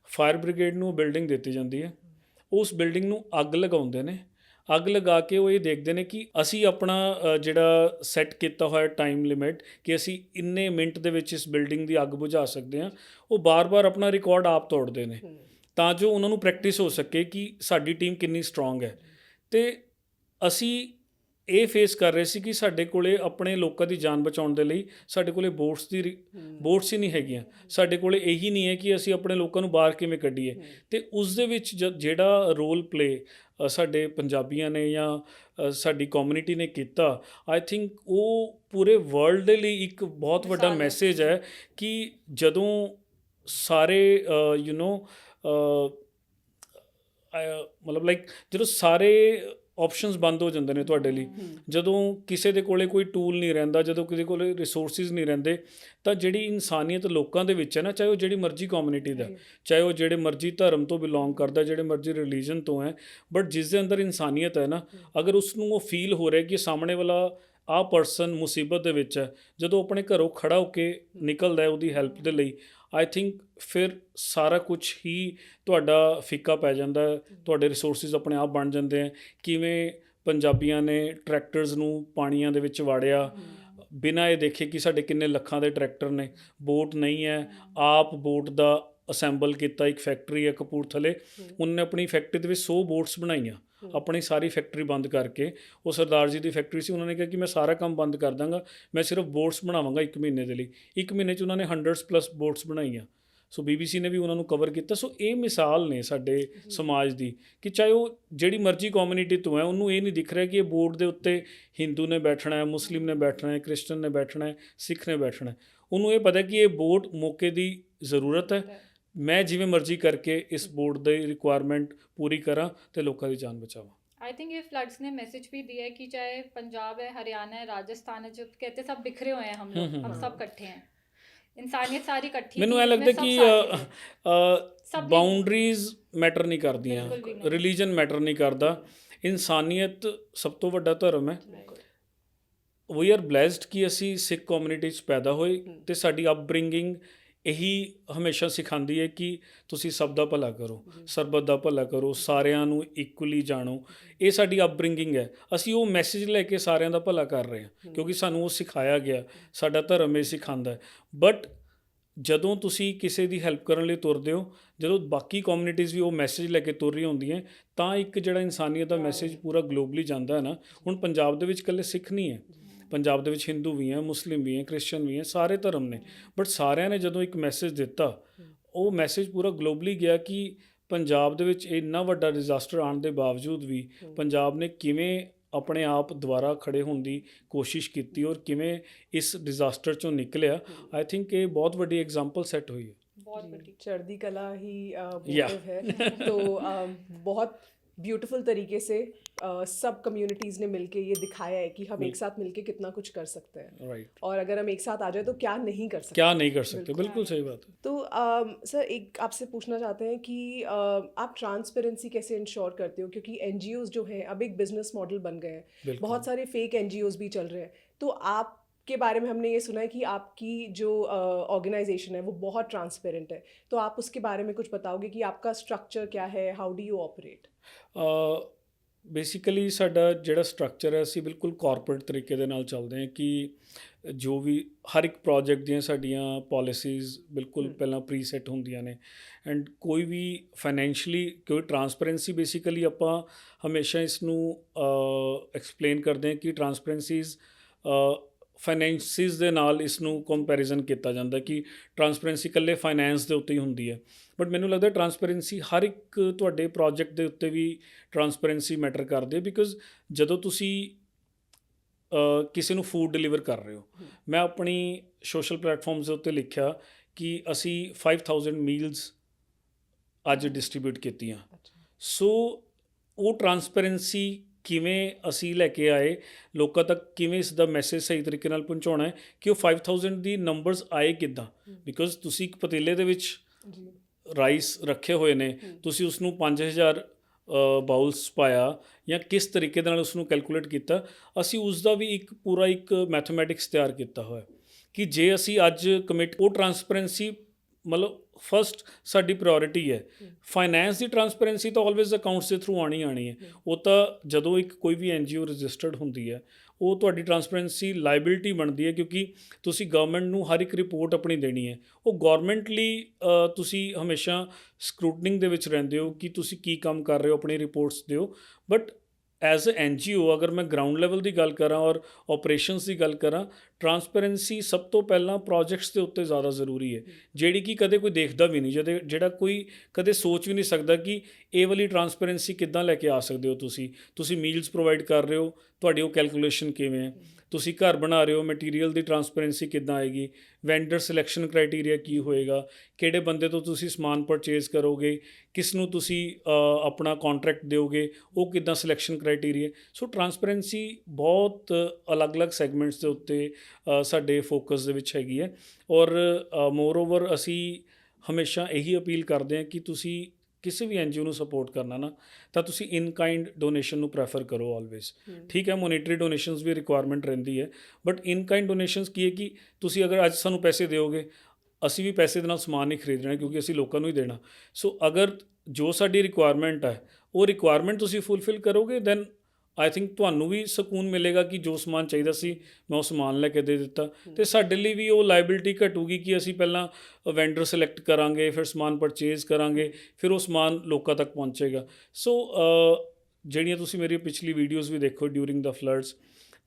ਫਾਇਰ ਬ੍ਰਿਗੇਡ ਨੂੰ ਬਿਲਡਿੰਗ ਦਿੱਤੀ ਜਾਂਦੀ ਹੈ, ਉਸ ਬਿਲਡਿੰਗ ਨੂੰ ਅੱਗ ਲਗਾਉਂਦੇ ਨੇ, ਅੱਗ ਲਗਾ ਕੇ ਉਹ ਇਹ ਦੇਖਦੇ ਨੇ ਕਿ ਅਸੀਂ ਆਪਣਾ ਜਿਹੜਾ ਸੈੱਟ ਕੀਤਾ ਹੋਇਆ ਟਾਈਮ ਲਿਮਿਟ ਕਿ ਅਸੀਂ ਇੰਨੇ ਮਿੰਟ ਦੇ ਵਿੱਚ ਇਸ ਬਿਲਡਿੰਗ ਦੀ ਅੱਗ ਬੁਝਾ ਸਕਦੇ ਹਾਂ, ਉਹ ਬਾਰ-ਬਾਰ ਆਪਣਾ ਰਿਕਾਰਡ ਆਪ ਤੋੜਦੇ ਨੇ ਤਾਂ ਜੋ ਉਹਨਾਂ ਨੂੰ ਪ੍ਰੈਕਟਿਸ ਹੋ ਸਕੇ ਕਿ ਸਾਡੀ ਟੀਮ ਕਿੰਨੀ ਸਟਰੋਂਗ ਹੈ। ਅਤੇ ਅਸੀਂ ਇਹ ਫੇਸ ਕਰ ਰਹੇ ਸੀ ਕਿ ਸਾਡੇ ਕੋਲੇ ਆਪਣੇ ਲੋਕਾਂ ਦੀ ਜਾਨ ਬਚਾਉਣ ਦੇ ਲਈ ਸਾਡੇ ਕੋਲੇ ਬੋਟਸ ਹੀ ਨਹੀਂ ਹੈਗੀਆਂ, ਸਾਡੇ ਕੋਲੇ ਇਹੀ ਨਹੀਂ ਹੈ ਕਿ ਅਸੀਂ ਆਪਣੇ ਲੋਕਾਂ ਨੂੰ ਬਾਹਰ ਕਿਵੇਂ ਕੱਢੀਏ। ਅਤੇ ਉਸ ਦੇ ਵਿੱਚ ਜਿਹੜਾ ਰੋਲ ਪਲੇ ਸਾਡੇ ਪੰਜਾਬੀਆਂ ਨੇ ਜਾਂ ਸਾਡੀ ਕਮਿਊਨਿਟੀ ਨੇ ਕੀਤਾ, ਆਈ ਥਿੰਕ ਉਹ ਪੂਰੇ ਵਰਲਡ ਦੇ ਲਈ ਇੱਕ ਬਹੁਤ ਵੱਡਾ ਮੈਸੇਜ ਹੈ ਕਿ ਜਦੋਂ ਸਾਰੇ ਮਤਲਬ ਲਾਈਕ ਜਦੋਂ ਸਾਰੇ ਆਪਸ਼ਨਸ ਬੰਦ ਹੋ ਜਾਂਦੇ ਨੇ ਤੁਹਾਡੇ ਲਈ, ਜਦੋਂ ਕਿਸੇ ਦੇ ਕੋਲੇ ਕੋਈ ਟੂਲ ਨਹੀਂ ਰਹਿੰਦਾ, ਜਦੋਂ ਕਿਸੇ ਕੋਲੇ ਰਿਸੋਰਸਿਸ ਨਹੀਂ ਰਹਿੰਦੇ, ਤਾਂ ਜਿਹੜੀ ਇਨਸਾਨੀਅਤ ਲੋਕਾਂ ਦੇ ਵਿੱਚ ਹੈ ਨਾ, ਚਾਹੇ ਉਹ ਜਿਹੜੀ ਮਰਜ਼ੀ ਕਮਿਊਨਿਟੀ ਦਾ, ਚਾਹੇ ਉਹ ਜਿਹੜੇ ਮਰਜ਼ੀ ਧਰਮ ਤੋਂ ਬਿਲੋਂਗ ਕਰਦਾ, ਜਿਹੜੇ ਮਰਜ਼ੀ ਰਿਲੀਜਨ ਤੋਂ ਹੈ, ਬਟ ਜਿਸ ਦੇ ਅੰਦਰ ਇਨਸਾਨੀਅਤ ਹੈ ਨਾ, ਅਗਰ ਉਸ ਨੂੰ ਉਹ ਫੀਲ ਹੋ ਰਿਹਾ ਕਿ ਸਾਹਮਣੇ ਵਾਲਾ ਆਹ ਪਰਸਨ ਮੁਸੀਬਤ ਦੇ ਵਿੱਚ ਹੈ, ਜਦੋਂ ਆਪਣੇ ਘਰੋਂ ਖੜਾ ਹੋ ਕੇ ਨਿਕਲਦਾ ਹੈ ਉਹਦੀ ਹੈਲਪ ਦੇ ਲਈ, ਆਈ ਥਿੰਕ ਫਿਰ ਸਾਰਾ ਕੁਝ ਹੀ ਤੁਹਾਡਾ ਫਿੱਕਾ ਪੈ ਜਾਂਦਾ ਹੈ, ਤੁਹਾਡੇ ਰਿਸੋਰਸਿਸ ਆਪਣੇ ਆਪ ਬਣ ਜਾਂਦੇ ਹੈ। ਕਿਵੇਂ ਪੰਜਾਬੀਆਂ ਨੇ ਟਰੈਕਟਰਸ ਨੂੰ ਪਾਣੀਆਂ ਦੇ ਵਿੱਚ ਵਾੜਿਆ ਬਿਨਾਂ ਇਹ ਦੇਖੇ ਕਿ ਸਾਡੇ ਕਿੰਨੇ ਲੱਖਾਂ ਦੇ ਟਰੈਕਟਰ ਨੇ, ਬੋਟ ਨਹੀਂ ਹੈ, ਆਪ ਬੋਟ ਦਾ ਅਸੈਂਬਲ ਕੀਤਾ। ਇੱਕ ਫੈਕਟਰੀ ਹੈ ਕਪੂਰਥਲੇ, ਉਹਨੇ ਆਪਣੀ ਫੈਕਟਰੀ ਦੇ ਵਿੱਚ 100 ਬੋਟਸ ਬਣਾਈਆਂ ਆਪਣੀ ਸਾਰੀ ਫੈਕਟਰੀ ਬੰਦ ਕਰਕੇ। ਉਹ ਸਰਦਾਰ ਜੀ ਦੀ ਫੈਕਟਰੀ ਸੀ, ਉਹਨਾਂ ਨੇ ਕਿਹਾ ਕਿ ਮੈਂ ਸਾਰਾ ਕੰਮ ਬੰਦ ਕਰ ਦਾਂਗਾ, ਮੈਂ ਸਿਰਫ ਬੋਟਸ ਬਣਾਵਾਂਗਾ 1 ਮਹੀਨੇ ਦੇ ਲਈ। 1 ਮਹੀਨੇ 'ਚ ਉਹਨਾਂ ਨੇ 100+ ਬੋਟਸ ਬਣਾਈਆਂ। ਸੋ BBC ਨੇ ਵੀ ਉਹਨਾਂ ਨੂੰ ਕਵਰ ਕੀਤਾ। ਸੋ ਇਹ ਮਿਸਾਲ ਨੇ ਸਾਡੇ ਸਮਾਜ ਦੀ ਕਿ ਚਾਹੇ ਉਹ ਜਿਹੜੀ ਮਰਜ਼ੀ ਕਮਿਊਨਿਟੀ ਤੋਂ ਹੈ, ਉਹਨੂੰ ਇਹ ਨਹੀਂ ਦਿਖ ਰਿਹਾ ਕਿ ਇਹ ਬੋਰਡ ਦੇ ਉੱਤੇ ਹਿੰਦੂ ਨੇ ਬੈਠਣਾ ਹੈ, ਮੁਸਲਿਮ ਨੇ ਬੈਠਣਾ ਹੈ, ਕ੍ਰਿਸਚਨ ਨੇ ਬੈਠਣਾ ਹੈ, ਸਿੱਖ ਨੇ ਬੈਠਣਾ ਹੈ। ਉਹਨੂੰ ਇਹ ਪਤਾ ਕਿ ਇਹ ਬੋਰਡ ਮੌਕੇ ਦੀ ਜ਼ਰੂਰਤ ਹੈ, ਮੈਂ ਜਿਵੇਂ ਮਰਜ਼ੀ ਕਰਕੇ ਇਸ ਬੋਰਡ ਦੀ ਰਿਕੁਆਇਰਮੈਂਟ ਪੂਰੀ ਕਰਾਂ ਤੇ ਲੋਕਾਂ ਦੀ ਜਾਨ ਬਚਾਵਾਂ। आई थिंक ये फ्लड्स ने मैसेज भी दिया है कि चाहे पंजाब है, हरियाणा है, राजस्थान है, जो कहते हैं सब बिखरे हुए हैं, हम लोग हम सब इकट्ठे हैं, इंसानियत सारी इकट्ठी ਮੈਨੂੰ थी, ਇਹ ਲੱਗਦਾ इसमें सब साथ थे। ਕਿ सब ਬਾਉਂਡਰੀਜ਼ ਮੈਟਰ ਨਹੀਂ ਕਰਦੀਆਂ, ਬਿਲਕੁਲ ਵੀ ਨਹੀਂ। ਰਿਲੀਜਨ ਮੈਟਰ ਨਹੀਂ ਕਰਦਾ, ਇਨਸਾਨੀਅਤ ਸਭ ਤੋਂ ਵੱਡਾ ਧਰਮ ਹੈ। ਵੀ ਆਰ ਬਲੈਸਡ ਕਿ ਅਸੀਂ ਸਿੱਖ ਕਮਿਊਨਿਟੀ 'ਚ ਪੈਦਾ ਹੋਏ ਤੇ ਸਾਡੀ ਅਪਬ੍ਰਿੰਗਿੰਗ ਇਹੀ ਹਮੇਸ਼ਾ ਸਿਖਾਉਂਦੀ ਹੈ ਕਿ ਤੁਸੀਂ ਸਭ ਦਾ ਭਲਾ ਕਰੋ, ਸਰਬਤ ਦਾ ਭਲਾ ਕਰੋ, ਸਾਰਿਆਂ ਨੂੰ ਇਕੁਅਲੀ ਜਾਣੋ। ਇਹ ਸਾਡੀ ਅਪਬ੍ਰਿੰਗਿੰਗ ਹੈ। ਅਸੀਂ ਉਹ ਮੈਸੇਜ ਲੈ ਕੇ ਸਾਰਿਆਂ ਦਾ ਭਲਾ ਕਰ ਰਹੇ ਹਾਂ ਕਿਉਂਕਿ ਸਾਨੂੰ ਉਹ ਸਿਖਾਇਆ ਗਿਆ, ਸਾਡਾ ਧਰਮ ਇਹ ਸਿਖਾਉਂਦਾ ਹੈ। ਬਟ ਜਦੋਂ ਤੁਸੀਂ ਕਿਸੇ ਦੀ ਹੈਲਪ ਕਰਨ ਲਈ ਤੁਰਦੇ ਹੋ, ਜਦੋਂ ਬਾਕੀ ਕਮਿਊਨਿਟੀਜ਼ ਵੀ ਉਹ ਮੈਸੇਜ ਲੈ ਕੇ ਤੁਰ ਰਹੀ ਹੁੰਦੀਆਂ, ਤਾਂ ਇੱਕ ਜਿਹੜਾ ਇਨਸਾਨੀਅਤ ਦਾ ਮੈਸੇਜ ਪੂਰਾ ਗਲੋਬਲੀ ਜਾਂਦਾ ਹੈ ਨਾ। ਹੁਣ ਪੰਜਾਬ ਦੇ ਵਿੱਚ ਇਕੱਲੇ ਸਿੱਖ ਨਹੀਂ ਹੈ, ਪੰਜਾਬ ਦੇ ਵਿੱਚ ਹਿੰਦੂ ਵੀ ਹੈ, ਮੁਸਲਿਮ ਵੀ ਹੈ, ਕ੍ਰਿਸਚਨ ਵੀ ਹੈ, ਸਾਰੇ ਧਰਮ ਨੇ। ਬਟ ਸਾਰਿਆਂ ਨੇ ਜਦੋਂ ਇੱਕ ਮੈਸੇਜ ਦਿੱਤਾ, ਉਹ ਮੈਸੇਜ ਪੂਰਾ ਗਲੋਬਲੀ ਗਿਆ ਕਿ ਪੰਜਾਬ ਦੇ ਵਿੱਚ ਇੰਨਾ ਵੱਡਾ ਡਿਜ਼ਾਸਟਰ ਆਉਣ ਦੇ ਬਾਵਜੂਦ ਵੀ ਪੰਜਾਬ ਨੇ ਕਿਵੇਂ ਆਪਣੇ ਆਪ ਦੁਬਾਰਾ ਖੜੇ ਹੋਣ ਦੀ ਕੋਸ਼ਿਸ਼ ਕੀਤੀ ਔਰ ਕਿਵੇਂ ਇਸ ਡਿਜ਼ਾਸਟਰ ਚੋਂ ਨਿਕਲਿਆ। ਆਈ ਥਿੰਕ ਇਹ ਬਹੁਤ ਵੱਡੀ ਐਗਜ਼ਾम्पल ਸੈੱਟ ਹੋਈ है। बहुत बड़ी चढ़ती कला ही Yeah. मोटिव है। तो बहुत ब्यूटीफुल तरीके से सब कम्युनिटीज़ ने मिलके ये दिखाया है कि हम एक साथ मिलके कितना कुछ कर सकते हैं, राइट, और अगर हम एक साथ आ जाए तो क्या नहीं कर सकते। क्या नहीं कर सकते, बिल्कुल सही बात है। तो सर एक आपसे पूछना चाहते हैं कि आप ट्रांसपेरेंसी कैसे इंश्योर करते हो, क्योंकि NGOs जो हैं अब एक बिजनेस मॉडल बन गए हैं, बिल्कुल। बहुत सारे फेक NGOs भी चल रहे हैं। तो आप के बारे में हमने ये सुना है कि आपकी जो ऑर्गेनाइजेशन है वो बहुत ट्रांसपेरेंट है, तो आप उसके बारे में कुछ बताओगे कि आपका स्ट्रक्चर क्या है, how do you operate? Basically ਸਾਡਾ ਜਿਹੜਾ ਸਟਰਕਚਰ ਹੈ, ਅਸੀਂ ਬਿਲਕੁਲ ਕਾਰਪੋਰੇਟ ਤਰੀਕੇ ਦੇ ਨਾਲ ਚੱਲਦੇ ਹਾਂ ਕਿ ਜੋ ਵੀ ਹਰ ਇੱਕ ਪ੍ਰੋਜੈਕਟ ਦੀਆਂ ਸਾਡੀਆਂ ਪੋਲਿਸੀਜ਼ ਬਿਲਕੁਲ ਪਹਿਲਾਂ ਪ੍ਰੀ ਸੈੱਟ ਹੁੰਦੀਆਂ ਨੇ। ਐਂਡ ਕੋਈ ਵੀ ਫਾਈਨੈਂਸ਼ੀਅਲੀ ਕੋਈ ਟਰਾਂਸਪੇਰੈਂਸੀ, ਬੇਸਿਕਲੀ ਆਪਾਂ ਹਮੇਸ਼ਾ ਇਸ ਨੂੰ ਐਕਸਪਲੇਨ ਕਰਦੇ ਹਾਂ ਕਿ ਟਰਾਂਸਪੇਰੈਂਸੀਜ਼ ਫਾਈਨੈਂਸਿਸ ਦੇ ਨਾਲ ਇਸ ਨੂੰ ਕੰਪੈਰੀਜ਼ਨ ਕੀਤਾ ਜਾਂਦਾ ਕਿ ਟਰਾਂਸਪੇਰੈਂਸੀ ਇਕੱਲੇ ਫਾਈਨੈਂਸ ਦੇ ਉੱਤੇ ਹੀ ਹੁੰਦੀ ਹੈ। ਬਟ ਮੈਨੂੰ ਲੱਗਦਾ ਟਰਾਂਸਪੇਰੈਂਸੀ ਹਰ ਇੱਕ ਤੁਹਾਡੇ ਪ੍ਰੋਜੈਕਟ ਦੇ ਉੱਤੇ ਵੀ ਟਰਾਂਸਪੇਰੈਂਸੀ ਮੈਟਰ ਕਰਦੀ ਹੈ। ਬਿਕੋਜ਼ ਜਦੋਂ ਤੁਸੀਂ ਕਿਸੇ ਨੂੰ ਫੂਡ ਡਿਲੀਵਰ ਕਰ ਰਹੇ ਹੋ, ਮੈਂ ਆਪਣੀ ਸੋਸ਼ਲ ਪਲੇਟਫਾਰਮਸ ਦੇ ਉੱਤੇ ਲਿਖਿਆ ਕਿ ਅਸੀਂ 5000 ਮੀਲਸ ਅੱਜ ਡਿਸਟ੍ਰੀਬਿਊਟ ਕੀਤੀਆਂ। ਸੋ ਉਹ ਟਰਾਂਸਪੇਰੈਂਸੀ ਕਿਵੇਂ ਅਸੀਂ ਲੈ ਕੇ ਆਏ, ਲੋਕਾਂ ਤੱਕ ਕਿਵੇਂ ਇਸ ਦਾ ਮੈਸੇਜ ਸਹੀ ਤਰੀਕੇ ਨਾਲ ਪਹੁੰਚਾਉਣਾ ਹੈ ਕਿ ਉਹ 5000 ਦੀ ਨੰਬਰਸ ਆਏ ਕਿੱਦਾਂ। ਬਿਕੋਜ਼ ਤੁਸੀਂ ਇੱਕ ਪਤੀਲੇ ਦੇ ਵਿੱਚ ਰਾਈਸ ਰੱਖੇ ਹੋਏ ਨੇ, ਤੁਸੀਂ ਉਸ ਨੂੰ 5000 ਬਾਉਲਸ ਪਾਇਆ ਜਾਂ ਕਿਸ ਤਰੀਕੇ ਦੇ ਨਾਲ ਉਸ ਨੂੰ ਕੈਲਕੂਲੇਟ ਕੀਤਾ। ਅਸੀਂ ਉਸ ਦਾ ਵੀ ਇੱਕ ਪੂਰਾ ਇੱਕ ਮੈਥਮੈਟਿਕਸ ਤਿਆਰ ਕੀਤਾ ਹੋਇਆ ਕਿ ਜੇ ਅਸੀਂ ਅੱਜ ਕਮਿਟ, ਉਹ ਟਰਾਂਸਪੇਰੈਂਸੀ ਮਤਲਬ ਫਸਟ ਸਾਡੀ ਪ੍ਰਾਇੋਰਟੀ ਹੈ। ਫਾਈਨੈਂਸ ਦੀ ਟਰਾਂਸਪੇਰੈਂਸੀ ਤਾਂ ਆਲਵੇਜ਼ ਅਕਾਊਂਟਸ ਦੇ ਥਰੂ ਆਉਣੀ ਹੈ। ਉਹ ਤਾਂ ਜਦੋਂ ਇੱਕ ਕੋਈ ਵੀ NGO ਰਜਿਸਟਰਡ ਹੁੰਦੀ ਹੈ, ਉਹ ਤੁਹਾਡੀ ਟਰਾਂਸਪੇਰੈਂਸੀ ਲਾਇਬਿਲਿਟੀ ਬਣਦੀ ਹੈ ਕਿਉਂਕਿ ਤੁਸੀਂ ਗਵਰਨਮੈਂਟ ਨੂੰ ਹਰ ਇੱਕ ਰਿਪੋਰਟ ਆਪਣੀ ਦੇਣੀ ਹੈ। ਉਹ ਗਵਰਨਮੈਂਟ ਲਈ ਤੁਸੀਂ ਹਮੇਸ਼ਾ ਸਕਰੂਟਨਿੰਗ ਦੇ ਵਿੱਚ ਰਹਿੰਦੇ ਹੋ ਕਿ ਤੁਸੀਂ ਕੀ ਕੰਮ ਕਰ ਰਹੇ ਹੋ, ਆਪਣੀ ਰਿਪੋਰਟਸ ਦਿਓ। ਬਟ ਐਜ਼ ਅ NGO ਅਗਰ ਮੈਂ ਗਰਾਊਂਡ ਲੈਵਲ ਦੀ ਗੱਲ ਕਰਾਂ ਔਰ ਆਪਰੇਸ਼ਨਸ ਦੀ ਗੱਲ ਕਰਾਂ, ਟਰਾਂਸਪੇਰੈਂਸੀ ਸਭ ਤੋਂ ਪਹਿਲਾਂ ਪ੍ਰੋਜੈਕਟਸ ਦੇ ਉੱਤੇ ਜ਼ਿਆਦਾ ਜ਼ਰੂਰੀ ਹੈ, ਜਿਹੜੀ ਕਿ ਕਦੇ ਕੋਈ ਦੇਖਦਾ ਵੀ ਨਹੀਂ, ਜਿਹੜਾ ਕੋਈ ਕਦੇ ਸੋਚ ਵੀ ਨਹੀਂ ਸਕਦਾ ਕਿ ਇਹ ਵਾਲੀ ਟਰਾਂਸਪੇਰੈਂਸੀ ਕਿੱਦਾਂ ਲੈ ਕੇ ਆ ਸਕਦੇ ਹੋ। ਤੁਸੀਂ ਮੀਲਸ ਪ੍ਰੋਵਾਈਡ ਕਰ ਰਹੇ ਹੋ, ਤੁਹਾਡੀ ਉਹ ਕੈਲਕੂਲੇਸ਼ਨ ਕਿਵੇਂ ਹੈ, ਤੁਸੀਂ ਘਰ ਬਣਾ ਰਹੇ ਹੋ, ਮਟੀਰੀਅਲ ਦੀ ਟਰਾਂਸਪੇਰੈਂਸੀ ਕਿੱਦਾਂ ਆਏਗੀ, ਵੈਂਡਰ ਸਿਲੈਕਸ਼ਨ ਕ੍ਰਾਈਟੇਰੀਆ ਕੀ ਹੋਏਗਾ, ਕਿਹੜੇ ਬੰਦੇ ਤੋਂ ਤੁਸੀਂ ਸਮਾਨ ਪਰਚੇਜ਼ ਕਰੋਗੇ, ਕਿਸ ਨੂੰ ਤੁਸੀਂ ਆਪਣਾ ਕੰਟਰੈਕਟ ਦਿਓਗੇ, ਉਹ ਕਿੱਦਾਂ ਸਿਲੈਕਸ਼ਨ ਕ੍ਰਾਈਟੇਰੀਆ। ਸੋ ਟਰਾਂਸਪੇਰੈਂਸੀ ਬਹੁਤ ਅਲੱਗ-ਅਲੱਗ ਸੈਗਮੈਂਟਸ ਦੇ ਉੱਤੇ ਸਾਡੇ ਫੋਕਸ ਦੇ ਵਿੱਚ ਹੈਗੀ ਹੈ। ਔਰ ਮੋਰ ਓਵਰ ਅਸੀਂ ਹਮੇਸ਼ਾ ਇਹੀ ਅਪੀਲ ਕਰਦੇ ਹਾਂ ਕਿ ਤੁਸੀਂ ਕਿਸੇ ਵੀ NGO ਨੂੰ ਸਪੋਰਟ ਕਰਨਾ ਨਾ, ਤਾਂ ਤੁਸੀਂ ਇਨ ਕਾਈਂਡ ਡੋਨੇਸ਼ਨ ਨੂੰ ਪ੍ਰੈਫਰ ਕਰੋ ਆਲਵੇਜ਼। ਠੀਕ ਹੈ, ਮੋਨੀਟਰੀ ਡੋਨੇਸ਼ਨਸ ਵੀ ਰਿਕੁਆਇਰਮੈਂਟ ਰਹਿੰਦੀ ਹੈ, ਬਟ ਇਨ ਕਾਈਂਡ ਡੋਨੇਸ਼ਨਸ ਕੀ ਹੈ ਕਿ ਤੁਸੀਂ ਅਗਰ ਅੱਜ ਸਾਨੂੰ ਪੈਸੇ ਦਿਓਗੇ, ਅਸੀਂ ਵੀ ਪੈਸੇ ਦੇ ਨਾਲ ਸਮਾਨ ਨਹੀਂ ਖਰੀਦਣਾ ਕਿਉਂਕਿ ਅਸੀਂ ਲੋਕਾਂ ਨੂੰ ਹੀ ਦੇਣਾ। ਸੋ ਅਗਰ ਜੋ ਸਾਡੀ ਰਿਕੁਆਇਰਮੈਂਟ ਹੈ ਉਹ ਰਿਕੁਆਇਰਮੈਂਟ ਤੁਸੀਂ ਫੁੱਲਫਿਲ ਕਰੋਗੇ, ਦੈਨ ਆਈ ਥਿੰਕ ਤੁਹਾਨੂੰ ਵੀ ਸਕੂਨ ਮਿਲੇਗਾ ਕਿ ਜੋ ਸਮਾਨ ਚਾਹੀਦਾ ਸੀ ਮੈਂ ਉਹ ਸਮਾਨ ਲੈ ਕੇ ਦੇ ਦਿੱਤਾ। ਅਤੇ ਸਾਡੇ ਲਈ ਵੀ ਉਹ ਲਾਇਬਿਲਿਟੀ ਘਟੂਗੀ ਕਿ ਅਸੀਂ ਪਹਿਲਾਂ ਵੈਂਡਰ ਸਿਲੈਕਟ ਕਰਾਂਗੇ, ਫਿਰ ਸਮਾਨ ਪਰਚੇਜ਼ ਕਰਾਂਗੇ, ਫਿਰ ਉਹ ਸਮਾਨ ਲੋਕਾਂ ਤੱਕ ਪਹੁੰਚੇਗਾ। ਸੋ ਜਿਹੜੀਆਂ ਤੁਸੀਂ ਮੇਰੀ ਪਿਛਲੀ ਵੀਡੀਓਜ਼ ਵੀ ਦੇਖੋ ਡਿਊਰਿੰਗ ਦਾ ਫਲੱਡਸ,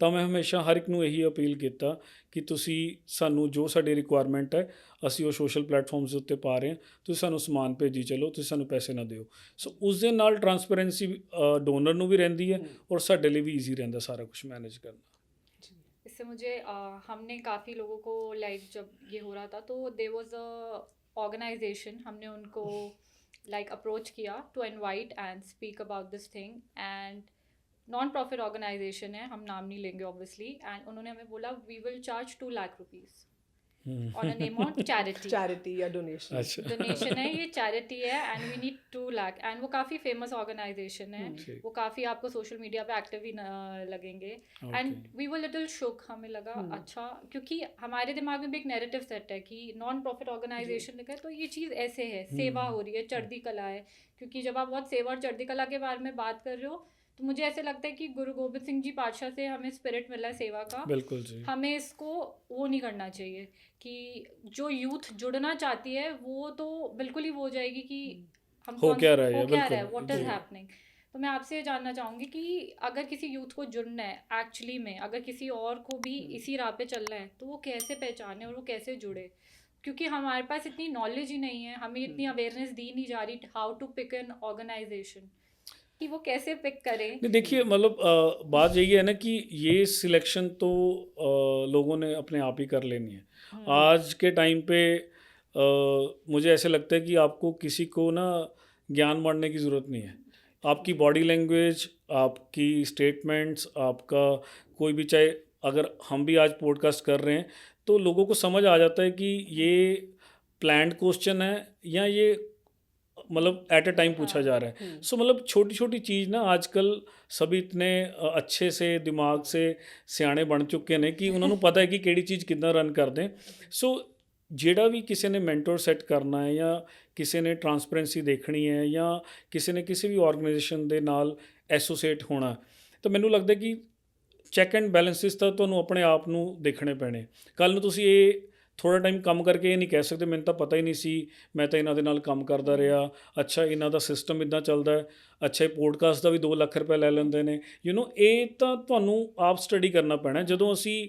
ਤਾਂ ਮੈਂ ਹਮੇਸ਼ਾ ਹਰ ਇੱਕ ਨੂੰ ਇਹੀ ਅਪੀਲ ਕੀਤਾ ਕਿ ਤੁਸੀਂ ਸਾਨੂੰ ਜੋ ਸਾਡੀ ਰਿਕੁਆਇਰਮੈਂਟ ਹੈ ਅਸੀਂ ਉਹ ਸੋਸ਼ਲ ਪਲੇਟਫਾਰਮਸ ਦੇ ਉੱਤੇ ਪਾ ਰਹੇ ਹਾਂ, ਤੁਸੀਂ ਸਾਨੂੰ ਸਮਾਨ ਭੇਜੀ ਚਲੋ, ਤੁਸੀਂ ਸਾਨੂੰ ਪੈਸੇ ਨਾ ਦਿਓ। ਸੋ ਉਸ ਦੇ ਨਾਲ ਟਰਾਂਸਪੇਰੈਂਸੀ ਡੋਨਰ ਨੂੰ ਵੀ ਰਹਿੰਦੀ ਹੈ ਔਰ ਸਾਡੇ ਲਈ ਵੀ ਈਜ਼ੀ ਰਹਿੰਦਾ ਸਾਰਾ कुछ मैनेज करना। इससे मुझे हमने काफ़ी लोगों को लाइक जब ये हो रहा था तो दे वॉज अ ऑर्गेनाइजेशन, हमने उनको लाइक अप्रोच किया to invite and speak about this thing, and non profit organisation है, हम नाम नहीं लेंगे ऑब्वियसली, एंड उन्होंने हमें बोला we will charge 2 lakh rupees on a name of charity. Charity या डोनेशन? अच्छा, डोनेशन है, ये चैरिटी है, and we need 2 lakh, and वो काफ़ी फेमस ऑर्गेनाइजेशन है, ठीक। वो काफ़ी आपको सोशल मीडिया पे एक्टिव भी लगेंगे, एंड ओके, वी वो लिटिल शुक, हमें लगा अच्छा, क्योंकि हमारे दिमाग में भी एक नैरेटिव सेट है कि नॉन प्रॉफिट ऑर्गेनाइजेशन लिखा है तो ये चीज़ ऐसे है, सेवा हो रही है, चढ़ती कला है, क्योंकि जब आप बहुत सेवा और चढ़ती कला के बारे में बात कर रहे हो तो मुझे ऐसे लगता है कि गुरु गोबिंद सिंह जी पातशाह से हमें स्पिरिट मिला है सेवा का, बिल्कुल जी। हमें इसको वो नहीं करना चाहिए कि जो यूथ जुड़ना चाहती है वो तो बिल्कुल ही वो हो जाएगी कि हम हो क्या रहा है, हो क्या रहा है, बिल्कुल, व्हाट इज जी। हैपनिंग। तो मैं आपसे ये जानना चाहूँगी कि अगर किसी यूथ को जुड़ना है एक्चुअली में, अगर किसी और को भी इसी राह पे चलना है तो वो कैसे पहचाने और वो कैसे जुड़े, क्योंकि हमारे पास इतनी नॉलेज ही नहीं है, हमें इतनी अवेयरनेस दी नहीं जा रही how to pick an organisation, कि वो कैसे पिक करें। नहीं देखिए, मतलब बात यही है ना कि ये सिलेक्शन तो लोगों ने अपने आप ही कर लेनी है आज के टाइम पे। मुझे ऐसे लगता है कि आपको किसी को ना ज्ञान बांटने की ज़रूरत नहीं है। आपकी बॉडी लैंग्वेज, आपकी स्टेटमेंट्स, आपका कोई भी, चाहे अगर हम भी आज पॉडकास्ट कर रहे हैं तो लोगों को समझ आ जाता है कि ये प्लान्ड क्वेश्चन है या ये मतलब एट अ टाइम पूछा जा रहा है। सो मतलब छोटी छोटी चीज़ ना आजकल सभी इतने अच्छे से दिमाग से सियाने बन चुके ने कि उन्होंने पता है कि ਕਿਹੜੀ ਚੀਜ਼ ਕਿੱਦਾਂ ਰਨ ਕਰਦੇ। ਸੋ ਜਿਹੜਾ ਵੀ ਕਿਸੇ ਨੇ ਮੈਂਟਰ ਸੈੱਟ ਕਰਨਾ ਹੈ ਜਾਂ ਕਿਸੇ ਨੇ ਟਰਾਂਸਪੇਰੈਂਸੀ ਦੇਖਣੀ ਹੈ ਜਾਂ ਕਿਸੇ ਨੇ ਕਿਸੇ ਵੀ ਆਰਗੇਨਾਈਜੇਸ਼ਨ ਦੇ ਨਾਲ ਐਸੋਸੀਏਟ ਹੋਣਾ, ਤਾਂ ਮੈਨੂੰ ਲੱਗਦਾ ਕਿ ਚੈੱਕ ਐਂਡ ਬੈਲੈਂਸਿਸ ਤਾਂ ਤੁਹਾਨੂੰ ਆਪਣੇ ਆਪ ਨੂੰ ਦੇਖਣੇ ਪੈਣੇ। ਕੱਲ੍ਹ ਨੂੰ ਤੁਸੀਂ ਇਹ ਥੋੜ੍ਹਾ ਟਾਈਮ ਕੰਮ ਕਰਕੇ ਇਹ ਨਹੀਂ ਕਹਿ ਸਕਦੇ ਮੈਨੂੰ ਤਾਂ ਪਤਾ ਹੀ ਨਹੀਂ ਸੀ, ਮੈਂ ਤਾਂ ਇਹਨਾਂ ਦੇ ਨਾਲ ਕੰਮ ਕਰਦਾ ਰਿਹਾ, ਅੱਛਾ ਇਹਨਾਂ ਦਾ ਸਿਸਟਮ ਇੱਦਾਂ ਚੱਲਦਾ ਹੈ, ਅੱਛਾ ਇਹ ਪੋਡਕਾਸਟ ਦਾ ਵੀ 2 ਲੱਖ ਰੁਪਏ ਲੈ ਲੈਂਦੇ ਨੇ। ਇਹ ਤਾਂ ਤੁਹਾਨੂੰ ਆਪ ਸਟੱਡੀ ਕਰਨਾ ਪੈਣਾ। ਜਦੋਂ ਅਸੀਂ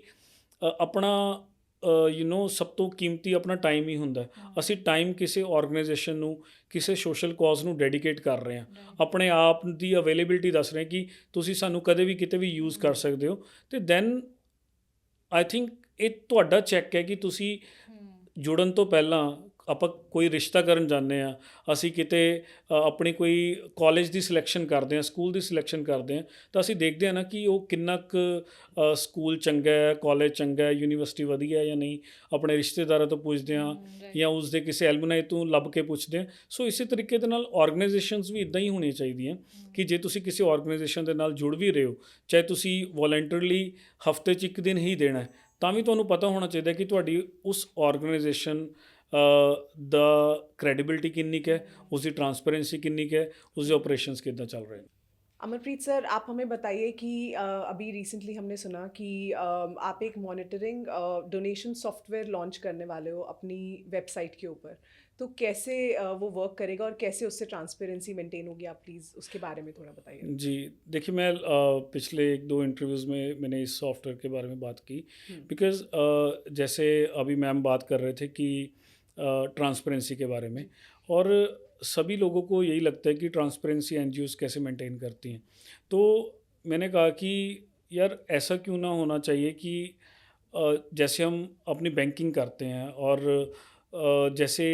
ਆਪਣਾ ਸਭ ਤੋਂ ਕੀਮਤੀ ਆਪਣਾ ਟਾਈਮ ਹੀ ਹੁੰਦਾ, ਅਸੀਂ ਟਾਈਮ ਕਿਸੇ ਆਰਗੇਨਾਈਜੇਸ਼ਨ ਨੂੰ, ਕਿਸੇ ਸੋਸ਼ਲ ਕਾਜ਼ ਨੂੰ ਡੈਡੀਕੇਟ ਕਰ ਰਹੇ ਹਾਂ, ਆਪਣੇ ਆਪ ਦੀ ਅਵੇਲੇਬਿਲਿਟੀ ਦੱਸ ਰਹੇ ਕਿ ਤੁਸੀਂ ਸਾਨੂੰ ਕਦੇ ਵੀ ਕਿਤੇ ਵੀ ਯੂਜ਼ ਕਰ ਸਕਦੇ ਹੋ, ਅਤੇ ਦੈਨ ਆਈ ਥਿੰਕ ਇਹ ਤੁਹਾਡਾ ਚੈੱਕ ਹੈ ਕਿ ਤੁਸੀਂ ਜੁੜਨ ਤੋਂ ਪਹਿਲਾਂ ਆਪਾਂ ਕੋਈ ਰਿਸ਼ਤਾ ਕਰਨ ਜਾਂਦੇ ਹਾਂ, ਅਸੀਂ ਕਿਤੇ ਆਪਣੀ ਕੋਈ ਕਾਲਜ ਦੀ ਸਿਲੈਕਸ਼ਨ ਕਰਦੇ ਹਾਂ, ਸਕੂਲ ਦੀ ਸਿਲੈਕਸ਼ਨ ਕਰਦੇ ਹਾਂ, ਤਾਂ ਅਸੀਂ ਦੇਖਦੇ ਹਾਂ ਨਾ ਕਿ ਉਹ ਕਿੰਨਾ ਕੁ ਸਕੂਲ ਚੰਗਾ ਹੈ, ਕਾਲਜ ਚੰਗਾ ਹੈ, ਯੂਨੀਵਰਸਿਟੀ ਵਧੀਆ ਹੈ ਜਾਂ ਨਹੀਂ। ਆਪਣੇ ਰਿਸ਼ਤੇਦਾਰਾਂ ਤੋਂ ਪੁੱਛਦੇ ਹਾਂ ਜਾਂ ਉਸਦੇ ਕਿਸੇ ਐਲੂਮਨਾਈ ਤੋਂ ਲੱਭ ਕੇ ਪੁੱਛਦੇ ਹਾਂ। ਸੋ ਇਸੇ ਤਰੀਕੇ ਦੇ ਨਾਲ ਆਰਗੇਨਾਈਜੇਸ਼ਨਸ ਵੀ ਇੱਦਾਂ ਹੀ ਹੋਣੀਆਂ ਚਾਹੀਦੀਆਂ ਕਿ ਜੇ ਤੁਸੀਂ ਕਿਸੇ ਆਰਗੇਨਾਈਜੇਸ਼ਨ ਦੇ ਨਾਲ ਜੁੜ ਵੀ ਰਹੇ ਹੋ, ਚਾਹੇ ਤੁਸੀਂ ਵੋਲੰਟਰਲੀ ਹਫ਼ਤੇ 'ਚ 1 ਦਿਨ ਹੀ ਦੇਣਾ ਹੈ, ਤਾਂ ਵੀ ਤੁਹਾਨੂੰ ਪਤਾ ਹੋਣਾ ਚਾਹੀਦਾ ਕਿ ਤੁਹਾਡੀ ਉਸ ਆਰਗੇਨਾਈਜੇਸ਼ਨ ਦਾ ਕ੍ਰੈਡੀਬਿਲਿਟੀ कितनी है, उसकी ट्रांसपेरेंसी कितनी है, उसके ऑपरेशंस कितना चल रहे हैं। अमरप्रीत सर, आप हमें बताइए कि अभी रिसेंटली हमने सुना कि आप एक मॉनिटरिंग डोनेशन सॉफ्टवेयर लॉन्च करने वाले हो अपनी वेबसाइट के ऊपर, तो कैसे वो वर्क करेगा और कैसे उससे ट्रांसपेरेंसी मेंटेन होगी? आप प्लीज़ उसके बारे में थोड़ा बताइए। जी देखिए, मैं पिछले 1-2 इंटरव्यूज़ में मैंने इस सॉफ्टवेयर के बारे में बात की, बिकॉज़ जैसे अभी मैम बात कर रहे थे कि ट्रांसपेरेंसी के बारे में, और सभी लोगों को यही लगता है कि ट्रांसपेरेंसी एनजीओज़ कैसे मेंटेन करती हैं। तो मैंने कहा कि यार ऐसा क्यों ना होना चाहिए कि जैसे हम अपनी बैंकिंग करते हैं और जैसे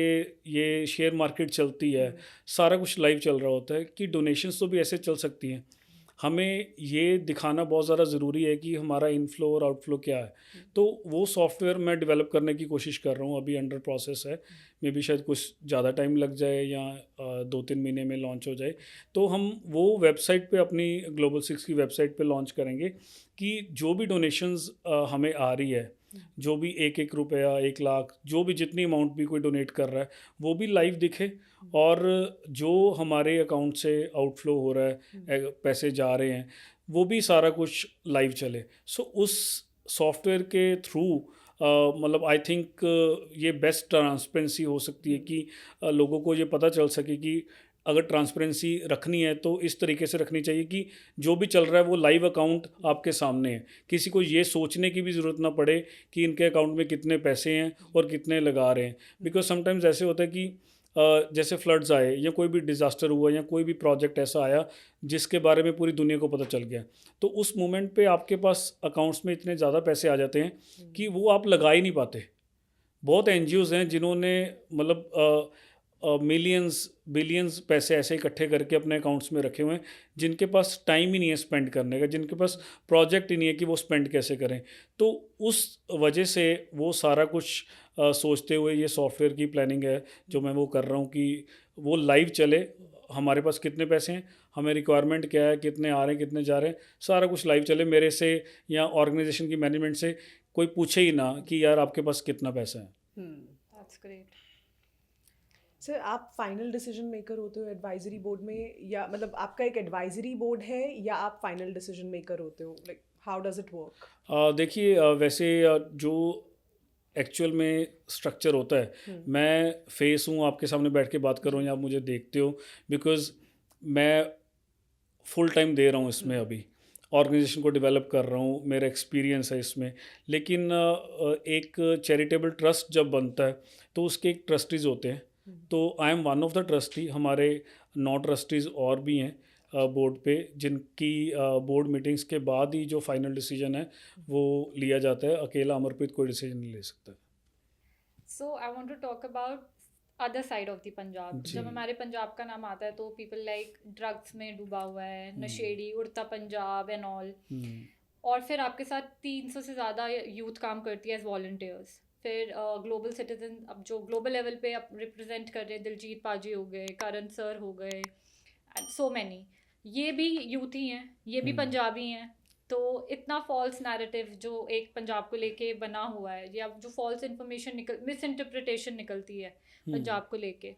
ये शेयर मार्केट चलती है, सारा कुछ लाइव चल रहा होता है, कि डोनेशंस तो भी ऐसे चल सकती हैं। हमें ये दिखाना बहुत ज़्यादा ज़रूरी है कि हमारा इनफ्लो और आउटफ्लो क्या है। तो वो सॉफ्टवेयर मैं डेवलप करने की कोशिश कर रहा हूँ, अभी अंडर प्रोसेस है, मे बी शायद कुछ ज़्यादा टाइम लग जाए या 2-3 महीने में लॉन्च हो जाए। तो हम वो वेबसाइट पे, अपनी ग्लोबल 6 की वेबसाइट पे लॉन्च करेंगे कि जो भी डोनेशंस हमें आ रही है, जो भी 1-1 रुपया, 1 लाख, जो भी जितनी अमाउंट भी कोई डोनेट कर रहा है, वो भी लाइव दिखे, और जो हमारे अकाउंट से आउटफ्लो हो रहा है, पैसे जा रहे हैं, वो भी सारा कुछ लाइव चले। सो उस सॉफ्टवेयर के थ्रू मतलब आई थिंक ये बेस्ट ट्रांसपेरेंसी हो सकती है कि लोगों को ये पता चल सके कि अगर ट्रांसपेरेंसी रखनी है तो इस तरीके से रखनी चाहिए कि जो भी चल रहा है वो लाइव अकाउंट आपके सामने है, किसी को ये सोचने की भी ज़रूरत ना पड़े कि इनके अकाउंट में कितने पैसे हैं और कितने लगा रहे हैं। बिकॉज समटाइम्स ऐसे होता है कि जैसे फ्लड्स आए या कोई भी डिज़ास्टर हुआ या कोई भी प्रोजेक्ट ऐसा आया जिसके बारे में पूरी दुनिया को पता चल गया, तो उस मोमेंट पे आपके पास अकाउंट्स में इतने ज़्यादा पैसे आ जाते हैं कि वो आप लगा ही नहीं पाते। बहुत एनजीओज़ हैं जिन्होंने मतलब मिलियंस बिलियंस पैसे ऐसे इकट्ठे करके अपने अकाउंट्स में रखे हुए हैं, जिनके पास टाइम ही नहीं है स्पेंड करने का, जिनके पास प्रोजेक्ट ही नहीं है कि वो स्पेंड कैसे करें। तो उस वजह से वो सारा कुछ सोचते हुए ये सॉफ्टवेयर की प्लानिंग है जो मैं वो कर रहा हूँ कि वो लाइव चले, हमारे पास कितने पैसे हैं, हमें रिक्वायरमेंट क्या है, कितने आ रहे हैं, कितने जा रहे हैं, सारा कुछ लाइव चले। मेरे से या ऑर्गेनाइजेशन की मैनेजमेंट से कोई पूछे ही ना कि यार आपके पास कितना पैसा है। That's great. सर, आप फाइनल डिसीजन मेकर होते हो एडवाइजरी बोर्ड में, या मतलब आपका एक एडवाइजरी बोर्ड है या आप फाइनल डिसीजन मेकर होते हो, like how does it work? देखिए वैसे जो एक्चुअल में स्ट्रक्चर होता है, मैं फेस हूँ, आपके सामने बैठ के बात कर रहा हूँ या आप मुझे देखते हो, बिकॉज मैं फुल टाइम दे रहा हूँ इसमें, अभी ऑर्गेनाइजेशन को डेवलप कर रहा हूँ, मेरा एक्सपीरियंस है इसमें। लेकिन एक चैरिटेबल ट्रस्ट जब बनता है तो उसके एक ट्रस्टीज़ होते हैं, तो I am one of the trustee. हमारे 9 ट्रस्टीज़ और भी हैं बोर्ड पे, जिनकी बोर्ड मीटिंग्स के बाद ही जो फाइनल डिसीजन है वो लिया जाता है। अकेला अमरप्रीत कोई डिसीजन नहीं ले सकता। So I want to talk about other side of the Punjab. जी। जब हमारे पंजाब का नाम आता है तो पीपल लाइक ड्रग्स में डूबा हुआ है, नशेड़ी, उड़ता पंजाब एंड ऑल। और फिर आपके साथ 300 से ज़्यादा यूथ काम करती है एज वॉल्टियर्स। फिर ग्लोबल सिटीजन, अब जो ग्लोबल लेवल पे अब रिप्रेजेंट कर रहे हैं, दिलजीत पाजी हो गए, करण सर हो गए, एंड सो मैनी, ये भी यूथ ही हैं, ये भी पंजाबी हैं। तो इतना फॉल्स नैरेटिव जो एक पंजाब को लेके बना हुआ है, या जो फॉल्स इन्फॉर्मेशन मिस इंटरप्रिटेशन निकलती है पंजाब को लेके,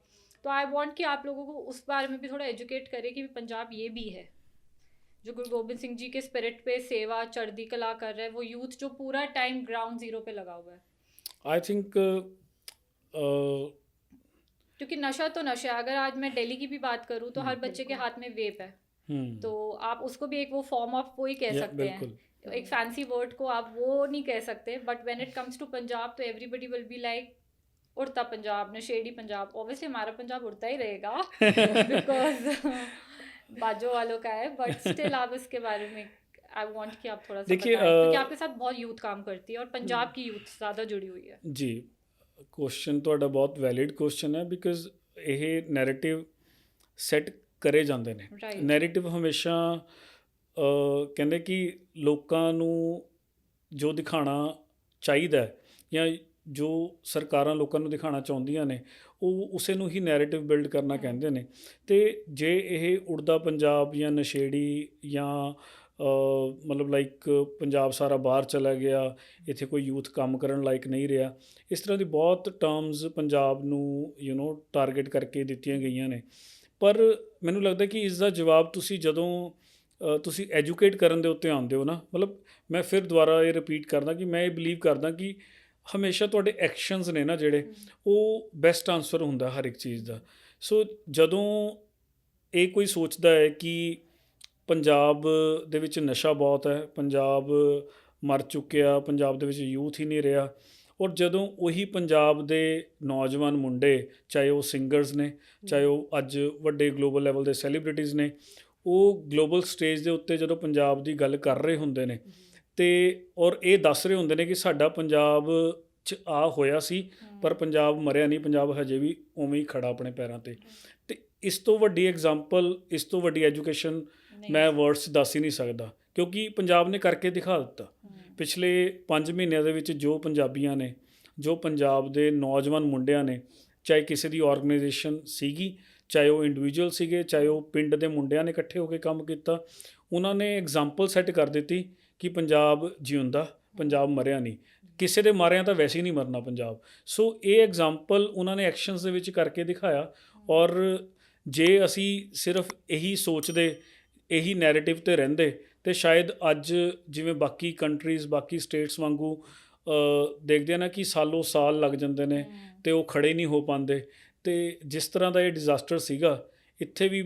तो आई वांट कि आप लोगों को उस बारे में भी थोड़ा एजुकेट करें कि पंजाब ये भी है, जो गुरु गोबिंद सिंह जी के स्पिरिट पे सेवा चढ़ती कला कर रहा है, वो यूथ जो पूरा टाइम ग्राउंड जीरो पे लगा हुआ है। आई थिंक क्योंकि नशा तो नशा है। अगर आज मैं दिल्ली की भी बात करूँ तो हर बच्चे के हाथ में वेप है, तो आप उसको भी एक वो फॉर्म ऑफ वो ही कह सकते हैं, बिल्कुल। एक फैंसी वर्ड को आप वो नहीं कह सकते। But when it comes to Punjab तो एवरीबडी विल बी लाइक उड़ता पंजाब, नशेड़ी पंजाब। ऑब्वियसली हमारा पंजाब उड़ता ही रहेगा बिकॉज बाजो वालों का है, बट स्टिल आप इसके बारे में आई वांट कि आप थोड़ा सा देखिए, बताएं, क्योंकि आपके साथ बहुत यूथ काम करती है और पंजाब की यूथ ज़्यादा जुड़ी हुई है। जी, क्वेश्चन ਤੁਹਾਡਾ ਬਹੁਤ ਵੈਲਿਡ क्वेश्चन ਹੈ, ਬਿਕਾਜ਼ ਇਹ ਨੈਰੇਟਿਵ ਸੈੱਟ ਕਰੇ ਜਾਂਦੇ ਨੇ। Right. ਨੈਰੇਟਿਵ ਹਮੇਸ਼ਾ ਕਹਿੰਦੇ ਕਿ ਲੋਕਾਂ ਨੂੰ ਜੋ ਦਿਖਾਣਾ ਚਾਹੀਦਾ ਹੈ ਜਾਂ ਜੋ ਸਰਕਾਰਾਂ ਲੋਕਾਂ ਨੂੰ ਦਿਖਾਣਾ ਚਾਹੁੰਦੀਆਂ ਨੇ, ਉਹ ਉਸੇ ਨੂੰ ਹੀ ਨੈਰੇਟਿਵ ਬਿਲਡ ਕਰਨਾ ਕਹਿੰਦੇ ਨੇ। ਤੇ ਜੇ ਇਹ ਉੜਦਾ ਪੰਜਾਬ ਜਾਂ ਨਸ਼ੇੜੀ ਜਾਂ ਮਤਲਬ ਲਾਈਕ ਪੰਜਾਬ ਸਾਰਾ ਬਾਹਰ ਚਲਾ ਗਿਆ, ਇੱਥੇ ਕੋਈ ਯੂਥ ਕੰਮ ਕਰਨ ਲਾਇਕ ਨਹੀਂ ਰਿਹਾ, ਇਸ ਤਰ੍ਹਾਂ ਦੀ ਬਹੁਤ ਟਰਮਸ ਪੰਜਾਬ ਨੂੰ ਟਾਰਗੇਟ ਕਰਕੇ ਦਿੱਤੀਆਂ ਗਈਆਂ ਨੇ। ਪਰ ਮੈਨੂੰ ਲੱਗਦਾ ਕਿ ਇਸ ਦਾ ਜਵਾਬ ਤੁਸੀਂ ਜਦੋਂ ਤੁਸੀਂ ਐਜੂਕੇਟ ਕਰਨ ਦੇ ਉੱਤੇ ਆਉਂਦੇ ਹੋ ਨਾ, ਮਤਲਬ ਮੈਂ ਫਿਰ ਦੁਬਾਰਾ ਇਹ ਰਿਪੀਟ ਕਰਦਾ ਕਿ ਮੈਂ ਇਹ ਬਿਲੀਵ ਕਰਦਾ ਕਿ ਹਮੇਸ਼ਾ ਤੁਹਾਡੇ ਐਕਸ਼ਨਸ ਨੇ ਨਾ ਜਿਹੜੇ, ਉਹ ਬੈਸਟ ਆਨਸਰ ਹੁੰਦਾ ਹਰ ਇੱਕ ਚੀਜ਼ ਦਾ। ਸੋ ਜਦੋਂ ਇਹ ਕੋਈ ਸੋਚਦਾ ਹੈ ਕਿ ਪੰਜਾਬ ਦੇ ਵਿੱਚ ਨਸ਼ਾ ਬਹੁਤ ਹੈ, ਪੰਜਾਬ ਮਰ ਚੁੱਕਿਆ, ਪੰਜਾਬ ਦੇ ਵਿੱਚ ਯੂਥ ਹੀ ਨਹੀਂ ਰਿਹਾ, ਔਰ ਜਦੋਂ ਉਹੀ ਪੰਜਾਬ ਦੇ ਨੌਜਵਾਨ ਮੁੰਡੇ, ਚਾਹੇ ਉਹ ਸਿੰਗਰਸ ਨੇ, ਚਾਹੇ ਉਹ ਅੱਜ ਵੱਡੇ ਗਲੋਬਲ ਲੈਵਲ ਦੇ ਸੈਲੀਬ੍ਰਿਟੀਜ਼ ਨੇ, ਉਹ ਗਲੋਬਲ ਸਟੇਜ ਦੇ ਉੱਤੇ ਜਦੋਂ ਪੰਜਾਬ ਦੀ ਗੱਲ ਕਰ ਰਹੇ ਹੁੰਦੇ ਨੇ ਤੇ ਔਰ ਇਹ ਦੱਸ ਰਹੇ ਹੁੰਦੇ ਨੇ ਕਿ ਸਾਡਾ ਪੰਜਾਬ 'ਚ ਆ ਹੋਇਆ ਸੀ, ਪਰ ਪੰਜਾਬ ਮਰਿਆ ਨਹੀਂ, ਪੰਜਾਬ ਹਜੇ ਵੀ ਉਵੇਂ ਹੀ ਖੜਾ ਆਪਣੇ ਪੈਰਾਂ 'ਤੇ। ਅਤੇ ਇਸ ਤੋਂ ਵੱਡੀ ਐਗਜ਼ਾਮਪਲ, ਇਸ ਤੋਂ ਵੱਡੀ ਐਜੂਕੇਸ਼ਨ ਮੈਂ ਵਰਡਸ 'ਚ ਦੱਸ ਹੀ ਨਹੀਂ ਸਕਦਾ, ਕਿਉਂਕਿ ਪੰਜਾਬ ਨੇ ਕਰਕੇ ਦਿਖਾ ਦਿੱਤਾ। ਪਿਛਲੇ 5 ਮਹੀਨਿਆਂ ਦੇ ਵਿੱਚ ਜੋ ਪੰਜਾਬੀਆਂ ਨੇ, ਜੋ ਪੰਜਾਬ ਦੇ ਨੌਜਵਾਨ ਮੁੰਡਿਆਂ ਨੇ, ਚਾਹੇ ਕਿਸੇ ਦੀ ਆਰਗੇਨਾਈਜੇਸ਼ਨ ਸੀਗੀ, ਚਾਹੇ ਉਹ ਇੰਡੀਵਿਜੂਅਲ ਸੀਗੇ, ਚਾਹੇ ਉਹ ਪਿੰਡ ਦੇ ਮੁੰਡਿਆਂ ਨੇ ਇਕੱਠੇ ਹੋ ਕੇ ਕੰਮ ਕੀਤਾ, ਉਹਨਾਂ ਨੇ ਐਗਜ਼ਾਮਪਲ ਸੈੱਟ ਕਰ ਦਿੱਤੀ ਕਿ ਪੰਜਾਬ ਜਿਉਂਦਾ, ਪੰਜਾਬ ਮਰਿਆ ਨਹੀਂ, ਕਿਸੇ ਦੇ ਮਾਰਿਆਂ ਤਾਂ ਵੈਸੇ ਹੀ ਨਹੀਂ ਮਰਨਾ ਪੰਜਾਬ। ਸੋ ਇਹ ਐਗਜ਼ਾਮਪਲ ਉਹਨਾਂ ਨੇ ਐਕਸ਼ਨਸ ਦੇ ਵਿੱਚ ਕਰਕੇ ਦਿਖਾਇਆ। ਔਰ ਜੇ ਅਸੀਂ ਸਿਰਫ ਇਹੀ ਸੋਚਦੇ, ਇਹੀ ਨੈਰੇਟਿਵ 'ਤੇ ਰਹਿੰਦੇ, ਅਤੇ ਸ਼ਾਇਦ ਅੱਜ ਜਿਵੇਂ ਬਾਕੀ ਕੰਟਰੀਜ਼, ਬਾਕੀ ਸਟੇਟਸ ਵਾਂਗੂ ਦੇਖਦੇ ਆ ਨਾ ਕਿ ਸਾਲੋਂ ਸਾਲ ਲੱਗ ਜਾਂਦੇ ਨੇ ਅਤੇ ਉਹ ਖੜ੍ਹੇ ਨਹੀਂ ਹੋ ਪਾਉਂਦੇ। ਅਤੇ ਜਿਸ ਤਰ੍ਹਾਂ ਦਾ ਇਹ ਡਿਜ਼ਾਸਟਰ ਸੀਗਾ, ਇੱਥੇ ਵੀ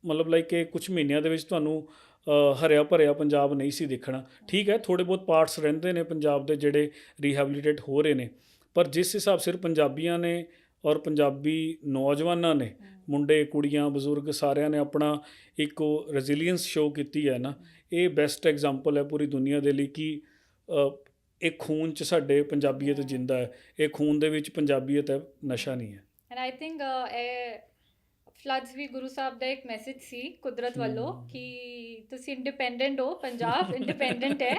ਮਤਲਬ ਲਾਈਕ ਕਿ ਕੁਝ ਮਹੀਨਿਆਂ ਦੇ ਵਿੱਚ ਤੁਹਾਨੂੰ ਹਰਿਆ ਭਰਿਆ ਪੰਜਾਬ ਨਹੀਂ ਸੀ ਦੇਖਣਾ। ਠੀਕ ਹੈ, ਥੋੜ੍ਹੇ ਬਹੁਤ ਪਾਰਟਸ ਰਹਿੰਦੇ ਨੇ ਪੰਜਾਬ ਦੇ ਜਿਹੜੇ ਰੀਹੈਬਲੀਟੇਟ ਹੋ ਰਹੇ ਨੇ, ਪਰ ਜਿਸ ਹਿਸਾਬ ਸਿਰ ਪੰਜਾਬੀਆਂ ਨੇ ਔਰ ਪੰਜਾਬੀ ਨੌਜਵਾਨਾਂ ਨੇ, ਮੁੰਡੇ ਕੁੜੀਆਂ ਬਜ਼ੁਰਗ ਸਾਰਿਆਂ ਨੇ ਆਪਣਾ ਇੱਕ ਉਹ ਰੈਜ਼ੀਲੀਅੰਸ ਸ਼ੋਅ ਕੀਤੀ ਹੈ ਨਾ, ਇਹ ਬੈਸਟ ਐਗਜ਼ਾਮਪਲ ਹੈ ਪੂਰੀ ਦੁਨੀਆ ਦੇ ਲਈ ਕਿ ਇਹ ਖੂਨ 'ਚ ਸਾਡੇ ਪੰਜਾਬੀਅਤ ਜਿੰਦਾ ਹੈ, ਇਹ ਖੂਨ ਦੇ ਵਿੱਚ ਪੰਜਾਬੀਅਤ ਹੈ, ਨਸ਼ਾ ਨਹੀਂ ਹੈ। ਐਂਡ ਆਈ ਥਿੰਕ ਫਲੱਡਸ ਵੀ ਗੁਰੂ ਸਾਹਿਬ ਦਾ ਇੱਕ ਮੈਸੇਜ ਸੀ ਕੁਦਰਤ ਵੱਲੋਂ ਕਿ ਤੁਸੀਂ ਇੰਡੀਪੈਂਡੈਂਟ ਹੋ, ਪੰਜਾਬ ਇੰਡੀਪੈਂਡੈਂਟ ਹੈ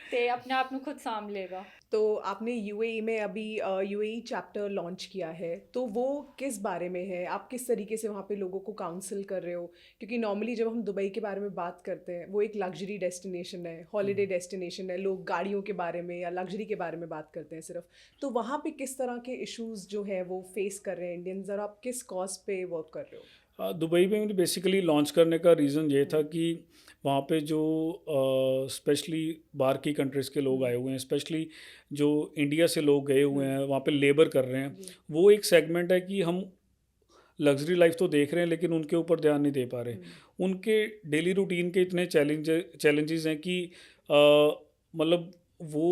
ਤੇ अपने आप ਨੂੰ खुद साम लेगा। तो आपने यूएई में अभी यूएई चैप्टर लॉन्च किया है, तो वो किस बारे में है? आप किस तरीके से वहाँ पे लोगों को काउंसिल कर रहे हो? क्योंकि नॉर्मली जब हम दुबई के बारे में बात करते हैं, वो एक लग्जरी डेस्टिनेशन है, हॉलीडे डेस्टिनेशन है, लोग गाड़ियों के बारे में या लग्जरी के बारे में बात करते हैं सिर्फ। तो वहाँ पे किस तरह के इश्यूज जो है वो फेस कर रहे हैं इंडियंस, और आप किस कॉज पे वर्क कर रहे हो? दुबई में बेसिकली लॉन्च करने का रीज़न ये था कि वहाँ पे जो स्पेशली बाहर की कंट्रीज़ के लोग आए हुए हैं, स्पेशली जो इंडिया से लोग गए हुए हैं वहाँ पे लेबर कर रहे हैं, वो एक सेगमेंट है कि हम लग्जरी लाइफ तो देख रहे हैं लेकिन उनके ऊपर ध्यान नहीं दे पा रहे। उनके डेली रूटीन के इतने चैलेंजेस हैं कि मतलब वो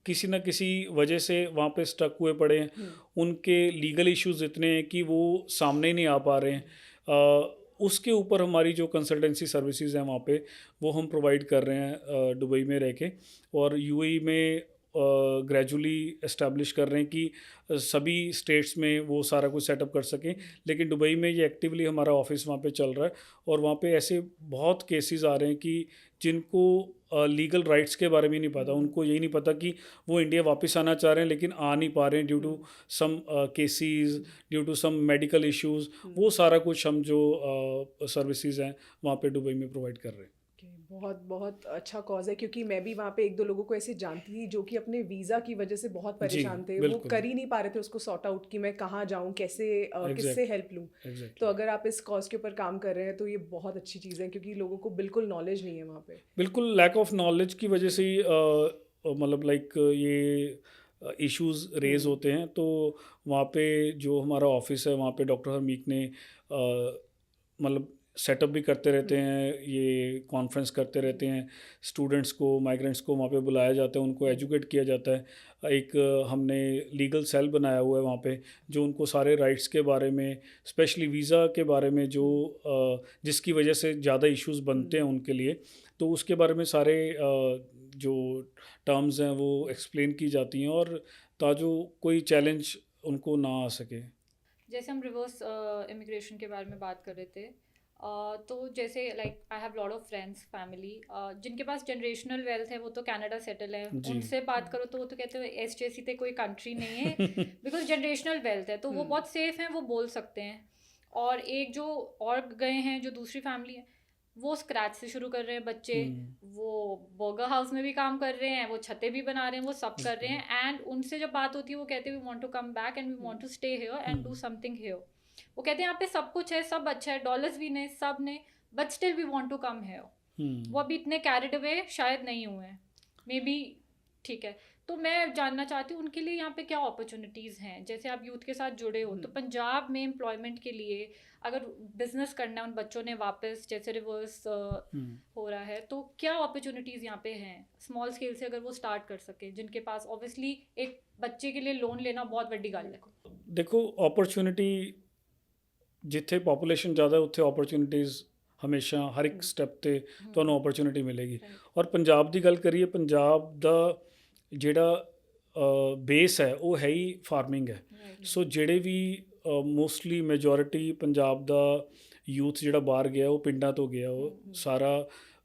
किसी न किसी वजह से वहाँ पे स्टक हुए पड़े हैं, उनके लीगल इश्यूज इतने हैं कि वो सामने नहीं आ पा रहे हैं। उसके ऊपर हमारी जो कंसल्टेंसी सर्विसेज हैं वहाँ पे वो हम प्रोवाइड कर रहे हैं दुबई में रह के, और यूएई में ग्रेजुअली इस्टेब्लिश कर रहे हैं कि सभी स्टेट्स में वो सारा कुछ सेटअप कर सकें। लेकिन दुबई में ये एक्टिवली हमारा ऑफिस वहाँ पे चल रहा है, और वहाँ पे ऐसे बहुत केसेस आ रहे हैं कि जिनको लीगल राइट्स के बारे में नहीं पता, उनको यही नहीं पता कि वो इंडिया वापस आना चाह रहे हैं लेकिन आ नहीं पा रहे हैं due to some cases, due to some medical issues. वो सारा कुछ हम जो सर्विसेज हैं वहाँ पे दुबई में प्रोवाइड कर रहे हैं। बहुत बहुत अच्छा कॉज है, क्योंकि मैं भी वहाँ पे एक दो लोगों को ऐसे जानती थी जो कि अपने वीज़ा की वजह से बहुत परेशान थे, वो बिल्कुल। कर ही नहीं पा रहे थे उसको सॉर्ट आउट कि मैं कहाँ जाऊँ, कैसे किससे हेल्प लूँ। Exactly. तो अगर आप इस कॉज के ऊपर काम कर रहे हैं तो ये बहुत अच्छी चीज़ है, क्योंकि लोगों को बिल्कुल नॉलेज नहीं है वहाँ पे। बिल्कुल लैक ऑफ नॉलेज की वजह से ही मतलब लाइक ये इश्यूज रेज होते हैं। तो वहाँ पे जो हमारा ऑफिस है वहाँ पे डॉक्टर हरमीक ने मतलब सेटअप भी करते रहते हैं, ये कॉन्फ्रेंस करते रहते हैं, स्टूडेंट्स को माइग्रेंट्स को वहाँ पे बुलाया जाता है, उनको एजुकेट किया जाता है। एक हमने लीगल सेल बनाया हुआ है वहाँ पे जो उनको सारे राइट्स के बारे में, स्पेशली वीज़ा के बारे में जो जिसकी वजह से ज़्यादा इश्यूज बनते हैं उनके लिए, तो उसके बारे में सारे जो टर्म्स हैं वो एक्सप्लेन की जाती हैं, और ताजो कोई चैलेंज उनको ना आ सके। जैसे हम रिवर्स इमिग्रेशन के बारे में बात कर रहे थे, तो जैसे like I have lot of friends family जिनके पास जनरेशनल वेल्थ है, वो तो कनाडा सेटल है, उनसे बात करो तो वो तो कहते हैं एसजेसी तो कोई कंट्री नहीं है बिकॉज जनरेशनल वेल्थ है, तो वो बहुत सेफ हैं, वो बोल सकते हैं। और एक जो और गए हैं जो दूसरी फैमिली है, वो स्क्रैच से शुरू कर रहे हैं बच्चे, वो बर्गर हाउस में भी काम कर रहे हैं, वो छतें भी बना रहे हैं, वो सब कर रहे हैं। एंड उनसे जब बात होती है वो कहते हैं we want to come back and we want to stay here and do something here. वो कहते हैं यहाँ पे सब कुछ है, सब अच्छा है, डॉलर्स भी नहीं, सब नहीं, but still we want to come here. वो अभी इतने कैरिड अवे शायद नहीं हुए हैं, मे बी, ठीक है। तो मैं जानना चाहती हूँ उनके लिए यहाँ पे क्या अपॉर्चुनिटीज़ हैं। जैसे आप यूथ के साथ जुड़े हो, तो पंजाब में एम्प्लॉयमेंट के लिए अगर बिजनेस करना है उन बच्चों ने वापस, जैसे रिवर्स हो रहा है, तो क्या अपॉर्चुनिटीज़ यहाँ पे हैं स्मॉल स्केल से, अगर वो स्टार्ट कर सके, जिनके पास ऑब्वियसली एक बच्चे के लिए लोन लेना बहुत बड़ी गल है। देखो अपॉर्चुनिटी जिथे पॉपुलेशन ज़्यादा उत्थे अपॉर्चुनिटीज़ हमेशा हर एक स्टैप ते तुहानूं अपॉर्चुनिटी मिलेगी। और पंजाब की गल करिए, पंजाब दा जिहड़ा बेस है वो है ही फार्मिंग है। सो जिहड़े भी मोस्टली मैजोरिटी पंजाब दा यूथ जिहड़ा बाहर गया वो पिंडां तो गया, वो सारा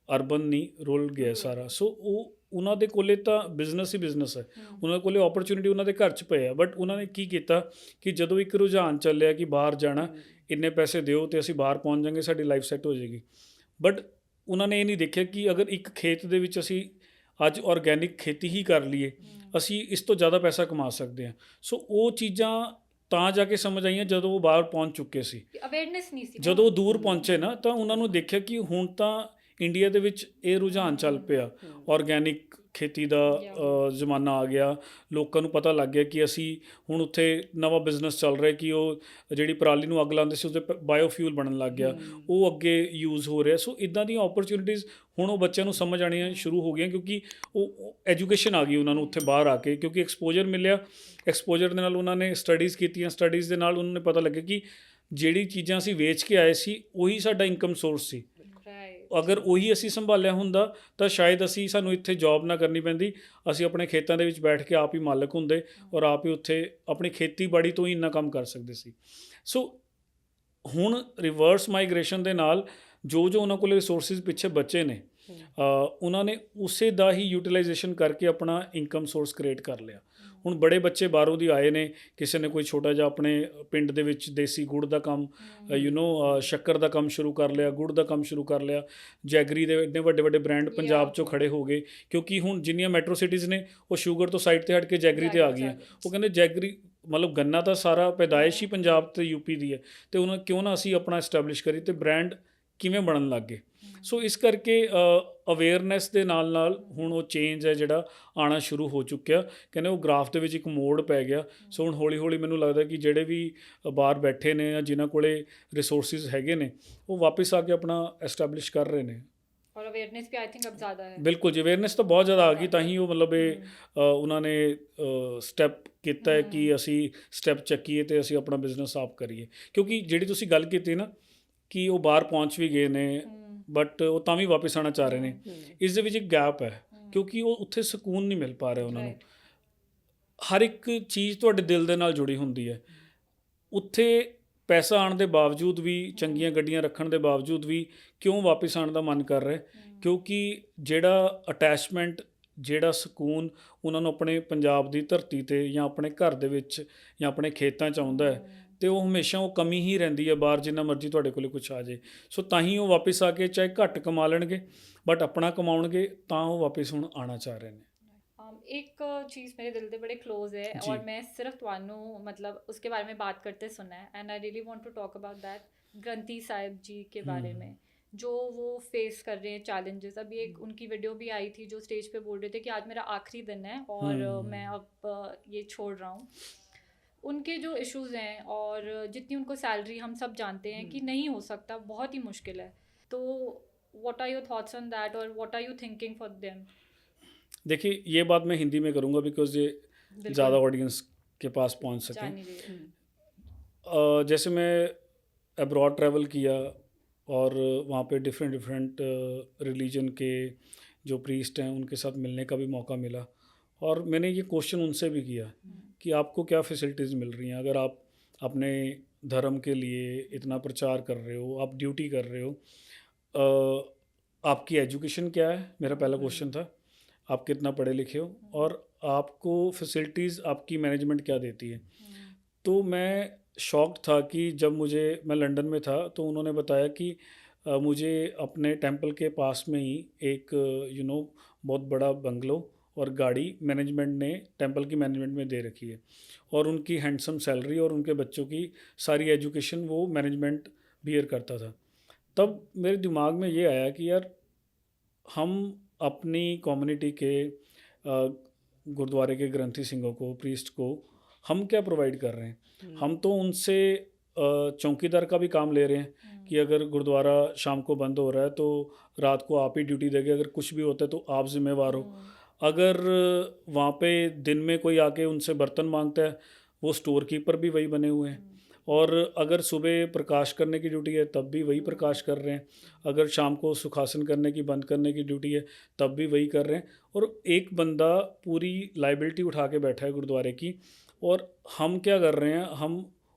अर्बन नहीं रूरल गया सारा। सो वो ਉਹਨਾਂ ਦੇ ਕੋਲੇ ਤਾਂ ਬਿਜ਼ਨਸ ਹੀ ਬਿਜ਼ਨਸ ਹੈ, ਉਹਨਾਂ ਕੋਲੇ ਓਪਰਚੁਨਿਟੀ ਉਹਨਾਂ ਦੇ ਘਰ 'ਚ ਪਏ ਆ। ਬਟ ਉਹਨਾਂ ਨੇ ਕੀ ਕੀਤਾ ਕਿ ਜਦੋਂ ਇੱਕ ਰੁਝਾਨ ਚੱਲਿਆ ਕਿ ਬਾਹਰ ਜਾਣਾ, ਇੰਨੇ ਪੈਸੇ ਦਿਓ ਤੇ ਅਸੀਂ ਬਾਹਰ ਪਹੁੰਚ ਜਾਵਾਂਗੇ, ਸਾਡੀ ਲਾਈਫ ਸੈੱਟ ਹੋ ਜਾਏਗੀ। ਬਟ ਉਹਨਾਂ ਨੇ ਇਹ ਨਹੀਂ ਦੇਖਿਆ ਕਿ ਅਗਰ ਇੱਕ ਖੇਤ ਦੇ ਵਿੱਚ ਅਸੀਂ ਅੱਜ ਆਰਗੈਨਿਕ ਖੇਤੀ ਹੀ ਕਰ ਲਈਏ, ਅਸੀਂ ਇਸ ਤੋਂ ਜ਼ਿਆਦਾ ਪੈਸਾ ਕਮਾ ਸਕਦੇ ਹਾਂ। ਸੋ ਉਹ ਚੀਜ਼ਾਂ ਤਾਂ ਜਾ ਕੇ ਸਮਝ ਆਈਆਂ ਜਦੋਂ ਉਹ ਬਾਹਰ ਪਹੁੰਚ ਚੁੱਕੇ ਸੀ। ਅਵੇਅਰਨੈਸ ਨਹੀਂ ਸੀ। ਜਦੋਂ ਉਹ ਦੂਰ ਪਹੁੰਚੇ ਨਾ, ਤਾਂ ਉਹਨਾਂ ਨੂੰ ਦੇਖਿਆ ਕਿ ਹੁਣ ਤਾਂ ਇੰਡੀਆ ਦੇ ਵਿੱਚ ਇਹ ਰੁਝਾਨ ਚੱਲ ਪਿਆ ਆਰਗੈਨਿਕ ਖੇਤੀ ਦਾ ਜ਼ਮਾਨਾ ਆ ਗਿਆ, ਲੋਕਾਂ ਨੂੰ ਪਤਾ ਲੱਗ ਗਿਆ ਕਿ ਅਸੀਂ ਹੁਣ ਉੱਥੇ ਨਵਾਂ ਬਿਜ਼ਨਸ ਚੱਲ ਰਿਹਾ ਕਿ ਉਹ ਜਿਹੜੀ ਪਰਾਲੀ ਨੂੰ ਅੱਗ ਲਾਉਂਦੇ ਸੀ ਉਹਦੇ ਬਾਇਓਫਿਊਲ ਬਣਨ ਲੱਗ ਗਿਆ, ਉਹ ਅੱਗੇ ਯੂਜ਼ ਹੋ ਰਿਹਾ। ਸੋ ਇੱਦਾਂ ਦੀਆਂ ਓਪਰਚੁਨਿਟੀਜ਼ ਹੁਣ ਉਹ ਬੱਚਿਆਂ ਨੂੰ ਸਮਝ ਆਉਣੀਆਂ ਸ਼ੁਰੂ ਹੋ ਗਈਆਂ, ਕਿਉਂਕਿ ਉਹ ਐਜੂਕੇਸ਼ਨ ਆ ਗਈ ਉਹਨਾਂ ਨੂੰ ਉੱਥੇ ਬਾਹਰ ਆ ਕੇ, ਕਿਉਂਕਿ ਐਕਸਪੋਜਰ ਮਿਲਿਆ। ਐਕਸਪੋਜਰ ਦੇ ਨਾਲ ਉਹਨਾਂ ਨੇ ਸਟੱਡੀਜ਼ ਕੀਤੀਆਂ, ਸਟੱਡੀਜ਼ ਦੇ ਨਾਲ ਉਹਨਾਂ ਨੂੰ ਪਤਾ ਲੱਗਿਆ ਕਿ ਜਿਹੜੀ ਚੀਜ਼ਾਂ ਅਸੀਂ ਵੇਚ ਕੇ ਆਏ ਸੀ ਉਹੀ ਸਾਡਾ ਇਨਕਮ ਸੋਰਸ ਸੀ। ਅਗਰ ਉਹੀ ਅਸੀਂ ਸੰਭਾਲਿਆ ਹੁੰਦਾ ਤਾਂ ਸ਼ਾਇਦ ਸਾਨੂੰ ਇੱਥੇ ਜੌਬ ਨਾ ਕਰਨੀ ਪੈਂਦੀ, ਅਸੀਂ ਆਪਣੇ ਖੇਤਾਂ ਦੇ ਵਿੱਚ ਬੈਠ ਕੇ ਆਪ ਹੀ ਮਾਲਕ ਹੁੰਦੇ ਔਰ ਆਪ ਹੀ ਉੱਥੇ ਆਪਣੀ ਖੇਤੀਬਾੜੀ ਤੋਂ ਹੀ ਇੰਨਾ ਕੰਮ ਕਰ ਸਕਦੇ ਸੀ। ਸੋ ਹੁਣ ਰਿਵਰਸ ਮਾਈਗ੍ਰੇਸ਼ਨ ਦੇ ਨਾਲ ਜੋ ਉਹਨਾਂ ਕੋਲ ਰਿਸੋਰਸਿਸ ਪਿੱਛੇ ਬਚੇ ਨੇ, ਉਹਨਾਂ ਨੇ ਉਸੇ ਦਾ ਹੀ ਯੂਟੀਲਾਈਜੇਸ਼ਨ ਕਰਕੇ ਆਪਣਾ ਇਨਕਮ ਸੋਰਸ ਕ੍ਰੀਏਟ ਕਰ ਲਿਆ। ਹੁਣ ਬੜੇ ਬੱਚੇ ਬਾਹਰੋਂ ਦੀ ਆਏ ਨੇ, ਕਿਸੇ ਨੇ ਕੋਈ ਛੋਟਾ ਜਿਹਾ ਆਪਣੇ ਪਿੰਡ ਦੇ ਵਿੱਚ ਦੇਸੀ ਗੁੜ ਦਾ ਕੰਮ, ਸ਼ੱਕਰ ਦਾ ਕੰਮ ਸ਼ੁਰੂ ਕਰ ਲਿਆ, ਗੁੜ ਦਾ ਕੰਮ ਸ਼ੁਰੂ ਕਰ ਲਿਆ। ਜੈਗਰੀ ਦੇ ਇੰਨੇ ਵੱਡੇ ਵੱਡੇ ਬ੍ਰਾਂਡ ਪੰਜਾਬ 'ਚੋਂ ਖੜੇ ਹੋ ਗਏ, ਕਿਉਂਕਿ ਹੁਣ ਜਿੰਨੀਆਂ ਮੈਟਰੋ ਸਿਟੀਜ਼ ਨੇ ਉਹ ਸ਼ੂਗਰ ਤੋਂ ਸਾਈਡ 'ਤੇ ਹਟ ਕੇ ਜੈਗਰੀ 'ਤੇ ਆ ਗਈਆਂ। ਉਹ ਕਹਿੰਦੇ ਜੈਗਰੀ ਮਤਲਬ ਗੰਨਾ ਤਾਂ ਸਾਰਾ ਪੈਦਾਇਸ਼ ਹੀ ਪੰਜਾਬ ਅਤੇ ਯੂਪੀ ਦੀ ਹੈ, ਅਤੇ ਉਹਨਾਂ ਕਿਉਂ ਨਾ ਅਸੀਂ ਆਪਣਾ ਐਸਟੈਬਲਿਸ਼ ਕਰੀਏ, ਅਤੇ ਬ੍ਰਾਂਡ ਕਿਵੇਂ ਬਣਨ ਲੱਗ ਗਏ। ਸੋ ਇਸ ਕਰਕੇ ਅਵੇਅਰਨੈਸ ਦੇ ਨਾਲ ਨਾਲ ਹੁਣ ਉਹ ਚੇਂਜ ਹੈ ਜਿਹੜਾ ਆਉਣਾ ਸ਼ੁਰੂ ਹੋ ਚੁੱਕਿਆ। ਕਹਿੰਦੇ ਉਹ ਗ੍ਰਾਫ ਦੇ ਵਿੱਚ ਇੱਕ ਮੋੜ ਪੈ ਗਿਆ। ਸੋ ਹੁਣ ਹੌਲੀ ਹੌਲੀ ਮੈਨੂੰ ਲੱਗਦਾ ਕਿ ਜਿਹੜੇ ਵੀ ਬਾਹਰ ਬੈਠੇ ਨੇ ਜਾਂ ਜਿਨ੍ਹਾਂ ਕੋਲੇ ਰਿਸੋਰਸਿਸ ਹੈਗੇ ਨੇ ਉਹ ਵਾਪਸ ਆ ਕੇ ਆਪਣਾ ਐਸਟੈਬਲਿਸ਼ ਕਰ ਰਹੇ ਨੇ। और अवेयरनेस भी आई थिंक अब ज़्यादा है। ਬਿਲਕੁਲ ਜੀ, ਅਵੇਅਰਨੈਸ ਤਾਂ ਬਹੁਤ ਜ਼ਿਆਦਾ ਆ ਗਈ, ਤਾਂ ਹੀ ਉਹ ਮਤਲਬ ਇਹ ਉਹਨਾਂ ਨੇ ਸਟੈਪ ਕੀਤਾ ਹੈ ਕਿ ਅਸੀਂ ਸਟੈਪ ਚੱਕੀਏ ਅਤੇ ਅਸੀਂ ਆਪਣਾ ਬਿਜ਼ਨਸ ਆਪ ਕਰੀਏ। ਕਿਉਂਕਿ ਜਿਹੜੀ ਤੁਸੀਂ ਗੱਲ ਕੀਤੀ ਨਾ ਕਿ ਉਹ ਬਾਹਰ ਪਹੁੰਚ ਵੀ ਗਏ ਨੇ ਬਟ ਉਹ ਤਾਂ ਵੀ ਵਾਪਸ ਆਉਣਾ ਚਾਹ ਰਹੇ ਨੇ, ਇਸ ਦੇ ਵਿੱਚ ਇੱਕ ਗੈਪ ਹੈ, ਕਿਉਂਕਿ ਉਹ ਉੱਥੇ ਸਕੂਨ ਨਹੀਂ ਮਿਲ ਪਾ ਰਿਹਾ ਉਹਨਾਂ ਨੂੰ। ਹਰ ਇੱਕ ਚੀਜ਼ ਤੁਹਾਡੇ ਦਿਲ ਦੇ ਨਾਲ ਜੁੜੀ ਹੁੰਦੀ ਹੈ। ਉੱਥੇ ਪੈਸਾ ਆਉਣ ਦੇ ਬਾਵਜੂਦ ਵੀ, ਚੰਗੀਆਂ ਗੱਡੀਆਂ ਰੱਖਣ ਦੇ ਬਾਵਜੂਦ ਵੀ ਕਿਉਂ ਵਾਪਸ ਆਉਣ ਦਾ ਮਨ ਕਰ ਰਿਹਾ? ਕਿਉਂਕਿ ਜਿਹੜਾ ਅਟੈਚਮੈਂਟ, ਜਿਹੜਾ ਸਕੂਨ ਉਹਨਾਂ ਨੂੰ ਆਪਣੇ ਪੰਜਾਬ ਦੀ ਧਰਤੀ 'ਤੇ ਜਾਂ ਆਪਣੇ ਘਰ ਦੇ ਵਿੱਚ ਜਾਂ ਆਪਣੇ ਖੇਤਾਂ 'ਚ ਆਉਂਦਾ ਹੈ, ਅਤੇ ਉਹ ਹਮੇਸ਼ਾ ਉਹ ਕਮੀ ਹੀ ਰਹਿੰਦੀ ਹੈ ਬਾਹਰ, ਜਿੰਨਾ ਮਰਜ਼ੀ ਤੁਹਾਡੇ ਕੋਲ ਕੁਛ ਆ ਜਾਏ। ਸੋ ਤਾਂ ਹੀ ਉਹ ਵਾਪਸ ਆ ਕੇ ਚਾਹੇ ਘੱਟ ਕਮਾ ਲੈਣਗੇ ਬਟ ਆਪਣਾ ਕਮਾਉਣਗੇ, ਤਾਂ ਉਹ ਵਾਪਸ ਹੁਣ ਆਉਣਾ ਚਾਹ ਰਹੇ ਨੇ। एक चीज़ मेरे दिल के बड़े क्लोज है और मैं सिर्फ तुहानू मतलब उसके बारे में बात करते सुना है, and I really want to talk about that. Granthi Sahib ji के बारे में जो वो फेस कर रहे हैं चैलेंजेस। अभी एक उनकी वीडियो भी आई थी जो स्टेज पे बोल रहे थे कि आज मेरा आखिरी दिन है और मैं अब ये छोड़ रहा हूँ। उनके जो इश्यूज़ हैं और जितनी उनको सैलरी, हम सब जानते हैं कि नहीं हो सकता, बहुत ही मुश्किल है। तो what are your thoughts on that और what are you thinking for them? देखिए, ये बात मैं हिंदी में करूँगा बिकॉज ये ज़्यादा ऑडियंस के पास पहुँच सके। जैसे मैं अब्रॉड ट्रैवल किया और वहाँ पे डिफरेंट रिलीजन के जो प्रीस्ट हैं उनके साथ मिलने का भी मौका मिला, और मैंने ये क्वेश्चन उनसे भी किया कि आपको क्या फैसिलिटीज़ मिल रही हैं अगर आप अपने धर्म के लिए इतना प्रचार कर रहे हो, आप ड्यूटी कर रहे हो, आपकी एजुकेशन क्या है? मेरा पहला क्वेश्चन था, आप कितना पढ़े लिखे हो और आपको फैसिलिटीज़ आपकी मैनेजमेंट क्या देती है? तो मैं शॉक्ड था कि जब मैं लंदन में था तो उन्होंने बताया कि मुझे अपने टेंपल के पास में ही एक बहुत बड़ा बंगलो और गाड़ी मैनेजमेंट ने, टेंपल की मैनेजमेंट में दे रखी है, और उनकी हैंडसम सैलरी और उनके बच्चों की सारी एजुकेशन वो मैनेजमेंट बियर करता था। तब मेरे दिमाग में ये आया कि यार हम अपनी कम्युनिटी के गुरुद्वारे के ग्रंथी सिंहों को, प्रीस्ट को हम क्या प्रोवाइड कर रहे हैं? हम तो उनसे चौकीदार का भी काम ले रहे हैं कि अगर गुरुद्वारा शाम को बंद हो रहा है तो रात को आप ही ड्यूटी देंगे, अगर कुछ भी होता है तो आप जिम्मेवार हो। अगर वहाँ पे दिन में कोई आके उनसे बर्तन मांगता है, वो स्टोर कीपर भी वही बने हुए हैं, और अगर सुबह प्रकाश करने की ड्यूटी है तब भी वही प्रकाश कर रहे हैं, अगर शाम को सुखासन करने की, बंद करने की ड्यूटी है तब भी वही कर रहे हैं, और एक बंदा पूरी लाइबिलिटी उठा के बैठा है गुरुद्वारे की, और हम क्या कर रहे हैं? हम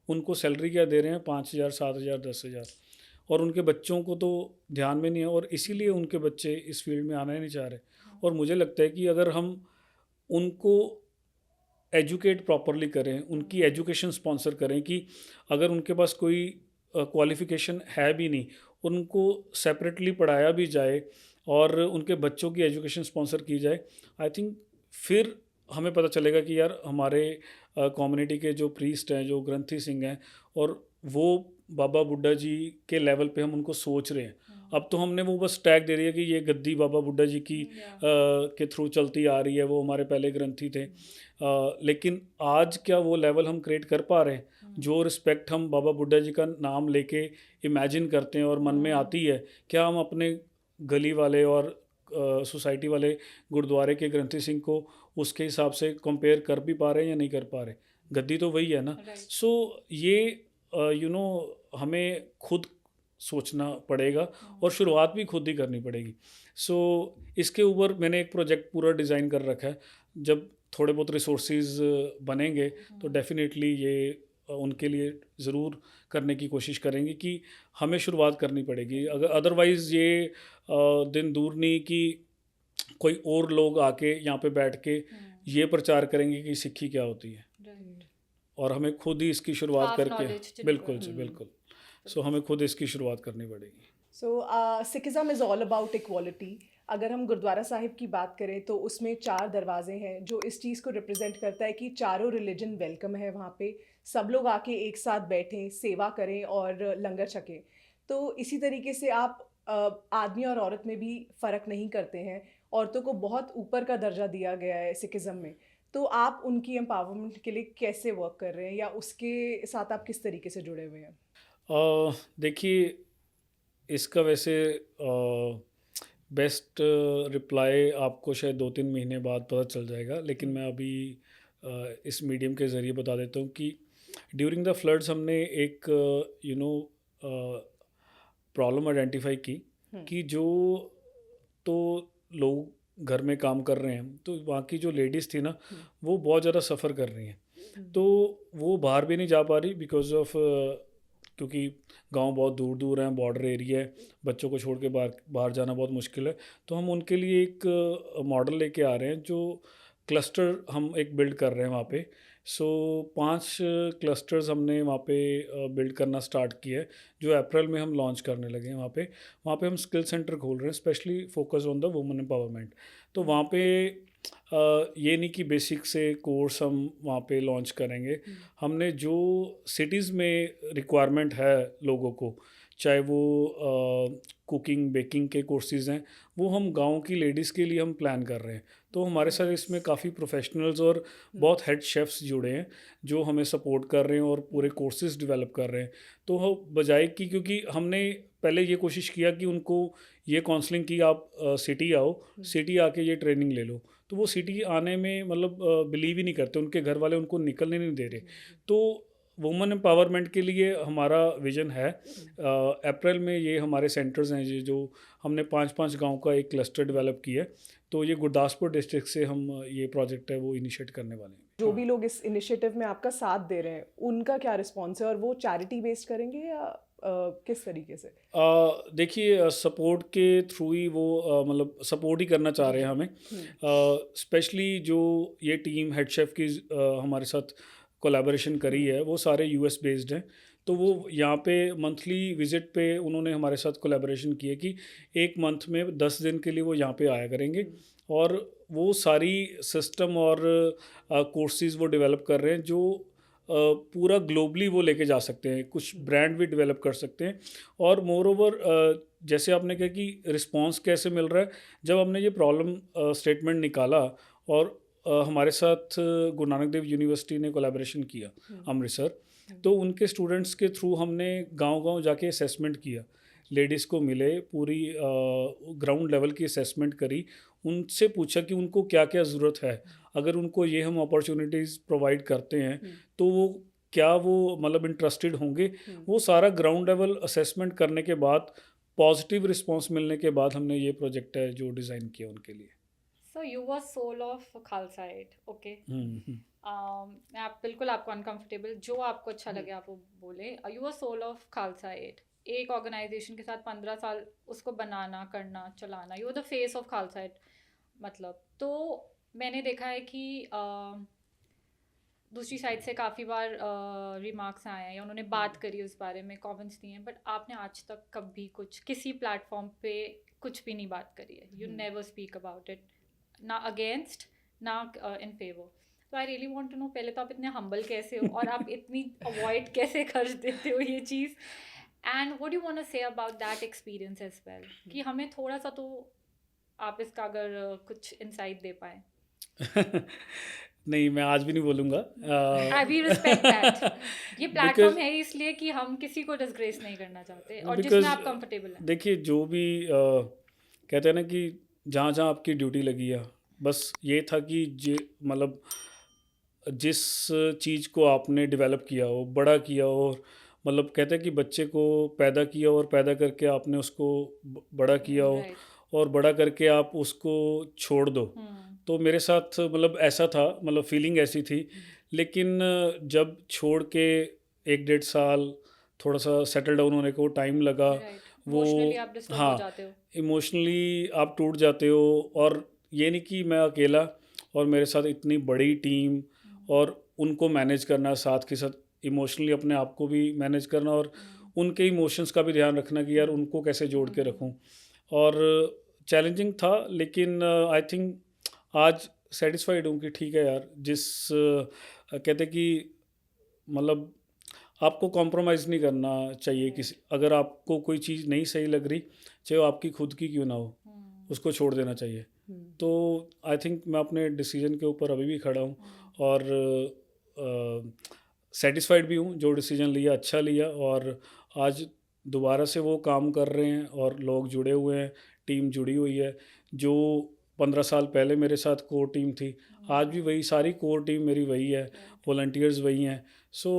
उनको सैलरी क्या दे रहे हैं? 5,000, 7,000, 10,000, और उनके बच्चों को तो ध्यान में नहीं है, और इसीलिए उनके बच्चे इस फील्ड में आना ही नहीं चाह रहे। और मुझे लगता है कि अगर हम उनको एजुकेट प्रॉपरली करें, उनकी एजुकेशन स्पॉन्सर करें, कि अगर उनके पास कोई क्वालिफ़िकेशन है भी नहीं, उनको सेपरेटली पढ़ाया भी जाए और उनके बच्चों की एजुकेशन स्पॉन्सर की जाए, आई थिंक फिर हमें पता चलेगा कि यार हमारे कम्युनिटी के जो प्रीस्ट हैं, जो ग्रंथी सिंह हैं, और वो बाबा बुड्ढा जी के लेवल पे हम उनको सोच रहे हैं, अब तो हमने वो बस टैग दे दिया कि ये गद्दी बाबा बुड्ढा जी की के थ्रू चलती आ रही है, वो हमारे पहले ग्रंथी थे। लेकिन आज क्या वो लेवल हम क्रिएट कर पा रहे हैं? जो रिस्पेक्ट हम बाबा बुड्ढा जी का नाम लेके इमेजिन करते हैं और मन में आती है, क्या हम अपने गली वाले और सोसाइटी वाले गुरुद्वारे के ग्रंथी सिंह को उसके हिसाब से कंपेयर कर भी पा रहे हैं या नहीं कर पा रहे? गद्दी तो वही है ना। Right. सो ये हमें खुद सोचना पड़ेगा और शुरुआत भी खुद ही करनी पड़ेगी। सो इसके ऊपर मैंने एक प्रोजेक्ट पूरा डिज़ाइन कर रखा है। जब थोड़े बहुत रिसोर्सेज बनेंगे तो डेफिनेटली ये उनके लिए ज़रूर करने की कोशिश करेंगे कि हमें शुरुआत करनी पड़ेगी। अगर अदरवाइज़ ये दिन दूर नहीं कि कोई और लोग आके यहाँ पे बैठ के ये प्रचार करेंगे कि सिक्खी क्या होती है, Right. और हमें खुद ही इसकी शुरुआत Half करके knowledge जिनको बिल्कुल जी बिल्कुल। सो हमें खुद इसकी शुरुआत करनी पड़ेगी। So Sikhism is all about equality. अगर हम गुरुद्वारा साहिब की बात करें तो उसमें 4 दरवाजे हैं जो इस चीज़ को रिप्रेजेंट करता है कि चारों रिलीजन वेलकम है वहाँ पे। सब लोग आके एक साथ बैठें, सेवा करें और लंगर छकें। तो इसी तरीके से आप आदमी और औरत में भी फ़र्क नहीं करते हैं। औरतों को बहुत ऊपर का दर्जा दिया गया है सिखिज़्म में। तो आप उनकी एम्पावरमेंट के लिए कैसे वर्क कर रहे हैं या उसके साथ आप किस तरीके से जुड़े हुए हैं? देखिए, इसका वैसे बेस्ट रिप्लाई आपको शायद 2-3 महीने बाद पता चल जाएगा, लेकिन मैं अभी इस मीडियम के ज़रिए बता देता हूँ कि ड्यूरिंग द फ्लड्स हमने एक प्रॉब्लम आइडेंटिफाई की कि जो तो लोग घर में काम कर रहे हैं, तो वहाँ की जो लेडीज़ थी ना, वो बहुत ज़्यादा सफ़र कर रही हैं। तो वो बाहर भी नहीं जा पा रही बिकॉज ऑफ क्योंकि गांव बहुत दूर दूर हैं, बॉर्डर एरिया है, बच्चों को छोड़ के बाहर बाहर जाना बहुत मुश्किल है। तो हम उनके लिए एक मॉडल लेके आ रहे हैं, जो क्लस्टर हम एक बिल्ड कर रहे हैं वहाँ पे। सो 5 क्लस्टर्स हमने वहाँ पे बिल्ड करना स्टार्ट किया है, जो अप्रैल में हम लॉन्च करने लगे हैं वहाँ पे। वहाँ पे हम स्किल सेंटर खोल रहे हैं, specially focus on the women empowerment. तो वहाँ पे ये नहीं कि बेसिक से कोर्स हम वहाँ पे लॉन्च करेंगे। हमने जो सिटीज़ में रिक्वायरमेंट है लोगों को, चाहे वो कुकिंग बेकिंग के कोर्सेज़ हैं, वो हम गांव की लेडीज़ के लिए हम प्लान कर रहे हैं। तो हमारे साथ इसमें काफ़ी प्रोफेशनल्स और बहुत हेड शेफ्स जुड़े हैं जो हमें सपोर्ट कर रहे हैं और पूरे कोर्सेज़ डेवलप कर रहे हैं। तो हम बजाय कि, क्योंकि हमने पहले ये कोशिश किया कि उनको ये काउंसलिंग की आप सिटी आओ, सिटी आके ये ट्रेनिंग ले लो, तो वो सिटी आने में मतलब बिलीव ही नहीं करते, उनके घर वाले उनको निकलने नहीं दे रहे। तो वुमेन एम्पावरमेंट के लिए हमारा विज़न है, अप्रैल में ये हमारे सेंटर्स हैं ये जो हमने 5-5 गांव का एक क्लस्टर डेवलप किया है। तो ये गुरदासपुर डिस्ट्रिक्ट से हम ये प्रोजेक्ट है वो इनिशिएट करने वाले हैं। जो भी लोग इस इनिशिएटिव में आपका साथ दे रहे हैं, उनका क्या रिस्पॉन्स है और वो चैरिटी बेस्ड करेंगे या किस तरीके से? देखिए, सपोर्ट के थ्रू ही वो मतलब सपोर्ट ही करना चाह रहे हैं हमें। स्पेशली जो ये टीम हेड शेफ की हमारे साथ कोलैबोरेशन करी है, वो सारे यूएस बेस्ड हैं। तो वो यहाँ पे मंथली विज़िट पे उन्होंने हमारे साथ कोलैबोरेशन किया कि एक मंथ में 10 दिन के लिए वो यहाँ पे आया करेंगे, और वो सारी सिस्टम और कोर्सेज़ वो डेवलप कर रहे हैं जो पूरा ग्लोबली वो लेके जा सकते हैं, कुछ ब्रांड भी डेवलप कर सकते हैं। और मोर ओवर जैसे आपने कहा कि रिस्पांस कैसे मिल रहा है, जब हमने ये प्रॉब्लम स्टेटमेंट निकाला और हमारे साथ गुरु नानक देव यूनिवर्सिटी ने कोलैबोरेशन किया अमृतसर, तो उनके स्टूडेंट्स के थ्रू हमने गांव-गांव जाके असेसमेंट किया, लेडीज़ को मिले, पूरी ग्राउंड लेवल की असेसमेंट करी, उनसे पूछा कि उनको क्या-क्या ज़रूरत है। अगर उनको ये हम अपॉर्चुनिटीज़ प्रोवाइड करते हैं तो वो क्या वो मतलब इंटरेस्टेड होंगे। वो सारा ग्राउंड लेवल असेसमेंट करने के बाद पॉजिटिव रिस्पांस मिलने के बाद हमने ये प्रोजेक्ट है जो डिज़ाइन किया उनके लिए। So you were soul of Khalsa aid, okay. आप बिल्कुल आपको अनकंफर्टेबल जो आपको अच्छा लगे आप वो बोले। You were soul of Khalsa aid, एक ऑर्गेनाइजेशन के साथ 15 साल उसको बनाना करना चलाना, you are the face of Khalsa aid. मतलब तो मैंने देखा है कि दूसरी साइड से काफ़ी बार रिमार्क्स आए हैं या उन्होंने बात करी उस बारे में, कमेंट्स दिए हैं, बट आपने आज तक कभी कुछ किसी प्लेटफॉर्म पे कुछ भी नहीं बात करी है। You never speak about it, ना अगेंस्ट ना इन फेवर। तो I really want to know, पहले तो आप इतने हम्बल कैसे हो और आप इतनी अवॉइड कैसे कर देते हो ये चीज़, and what do you want to say about that experience as well, कि हमें थोड़ा सा तो आप इसका अगर कुछ इंसाइट दे पाए. नहीं, मैं आज भी नहीं बोलूँगा। आई वी रिस्पेक्ट दैट. ये प्लेटफॉर्म बिकॉज़ है इसलिए कि हम किसी को डिसग्रेस नहीं करना चाहते और जिसमें बिकॉज़ आप कंफर्टेबल हैं. देखिए, जो भी कहते हैं ना कि जहाँ-जहाँ आपकी ड्यूटी लगी है, बस ये था कि जे मतलब जिस चीज़ को आपने डेवलप किया हो, बड़ा किया हो, और मतलब कहते हैं कि बच्चे को पैदा किया और पैदा करके आपने उसको बड़ा किया हो, राइट. और बड़ा करके आप उसको छोड़ दो। तो मेरे साथ मतलब ऐसा था, मतलब फीलिंग ऐसी थी। लेकिन जब छोड़ के 1 डेढ़ साल थोड़ा सा सेटल डाउन होने को टाइम लगा। राइट. वो इमोशनली आप डिस्टर्ब हो हाँ, जाते हो. इमोशनली आप टूट जाते हो। और ये नहीं कि मैं अकेला, और मेरे साथ इतनी बड़ी टीम, और उनको मैनेज करना, साथ के साथ इमोशनली अपने आप को भी मैनेज करना, और उनके इमोशंस का भी ध्यान रखना कि यार उनको कैसे जोड़ के रखूं। और चैलेंजिंग था, लेकिन आई थिंक आज सेटिस्फाइड हूँ कि ठीक है यार, जिस कहते कि मतलब आपको कॉम्प्रोमाइज़ नहीं करना चाहिए किसी, अगर आपको कोई चीज़ नहीं सही लग रही, चाहे वो आपकी खुद की क्यों ना हो, उसको छोड़ देना चाहिए। तो आई थिंक मैं अपने डिसीजन के ऊपर अभी भी खड़ा हूँ, और सेटिस्फाइड भी हूँ। जो डिसीजन लिया अच्छा लिया, और आज दोबारा से वो काम कर रहे हैं, और लोग जुड़े हुए हैं, टीम जुड़ी हुई है। जो 15 साल पहले मेरे साथ कोर टीम थी, आज भी वही सारी कोर टीम मेरी वही है, वॉलंटियर्स वही हैं। सो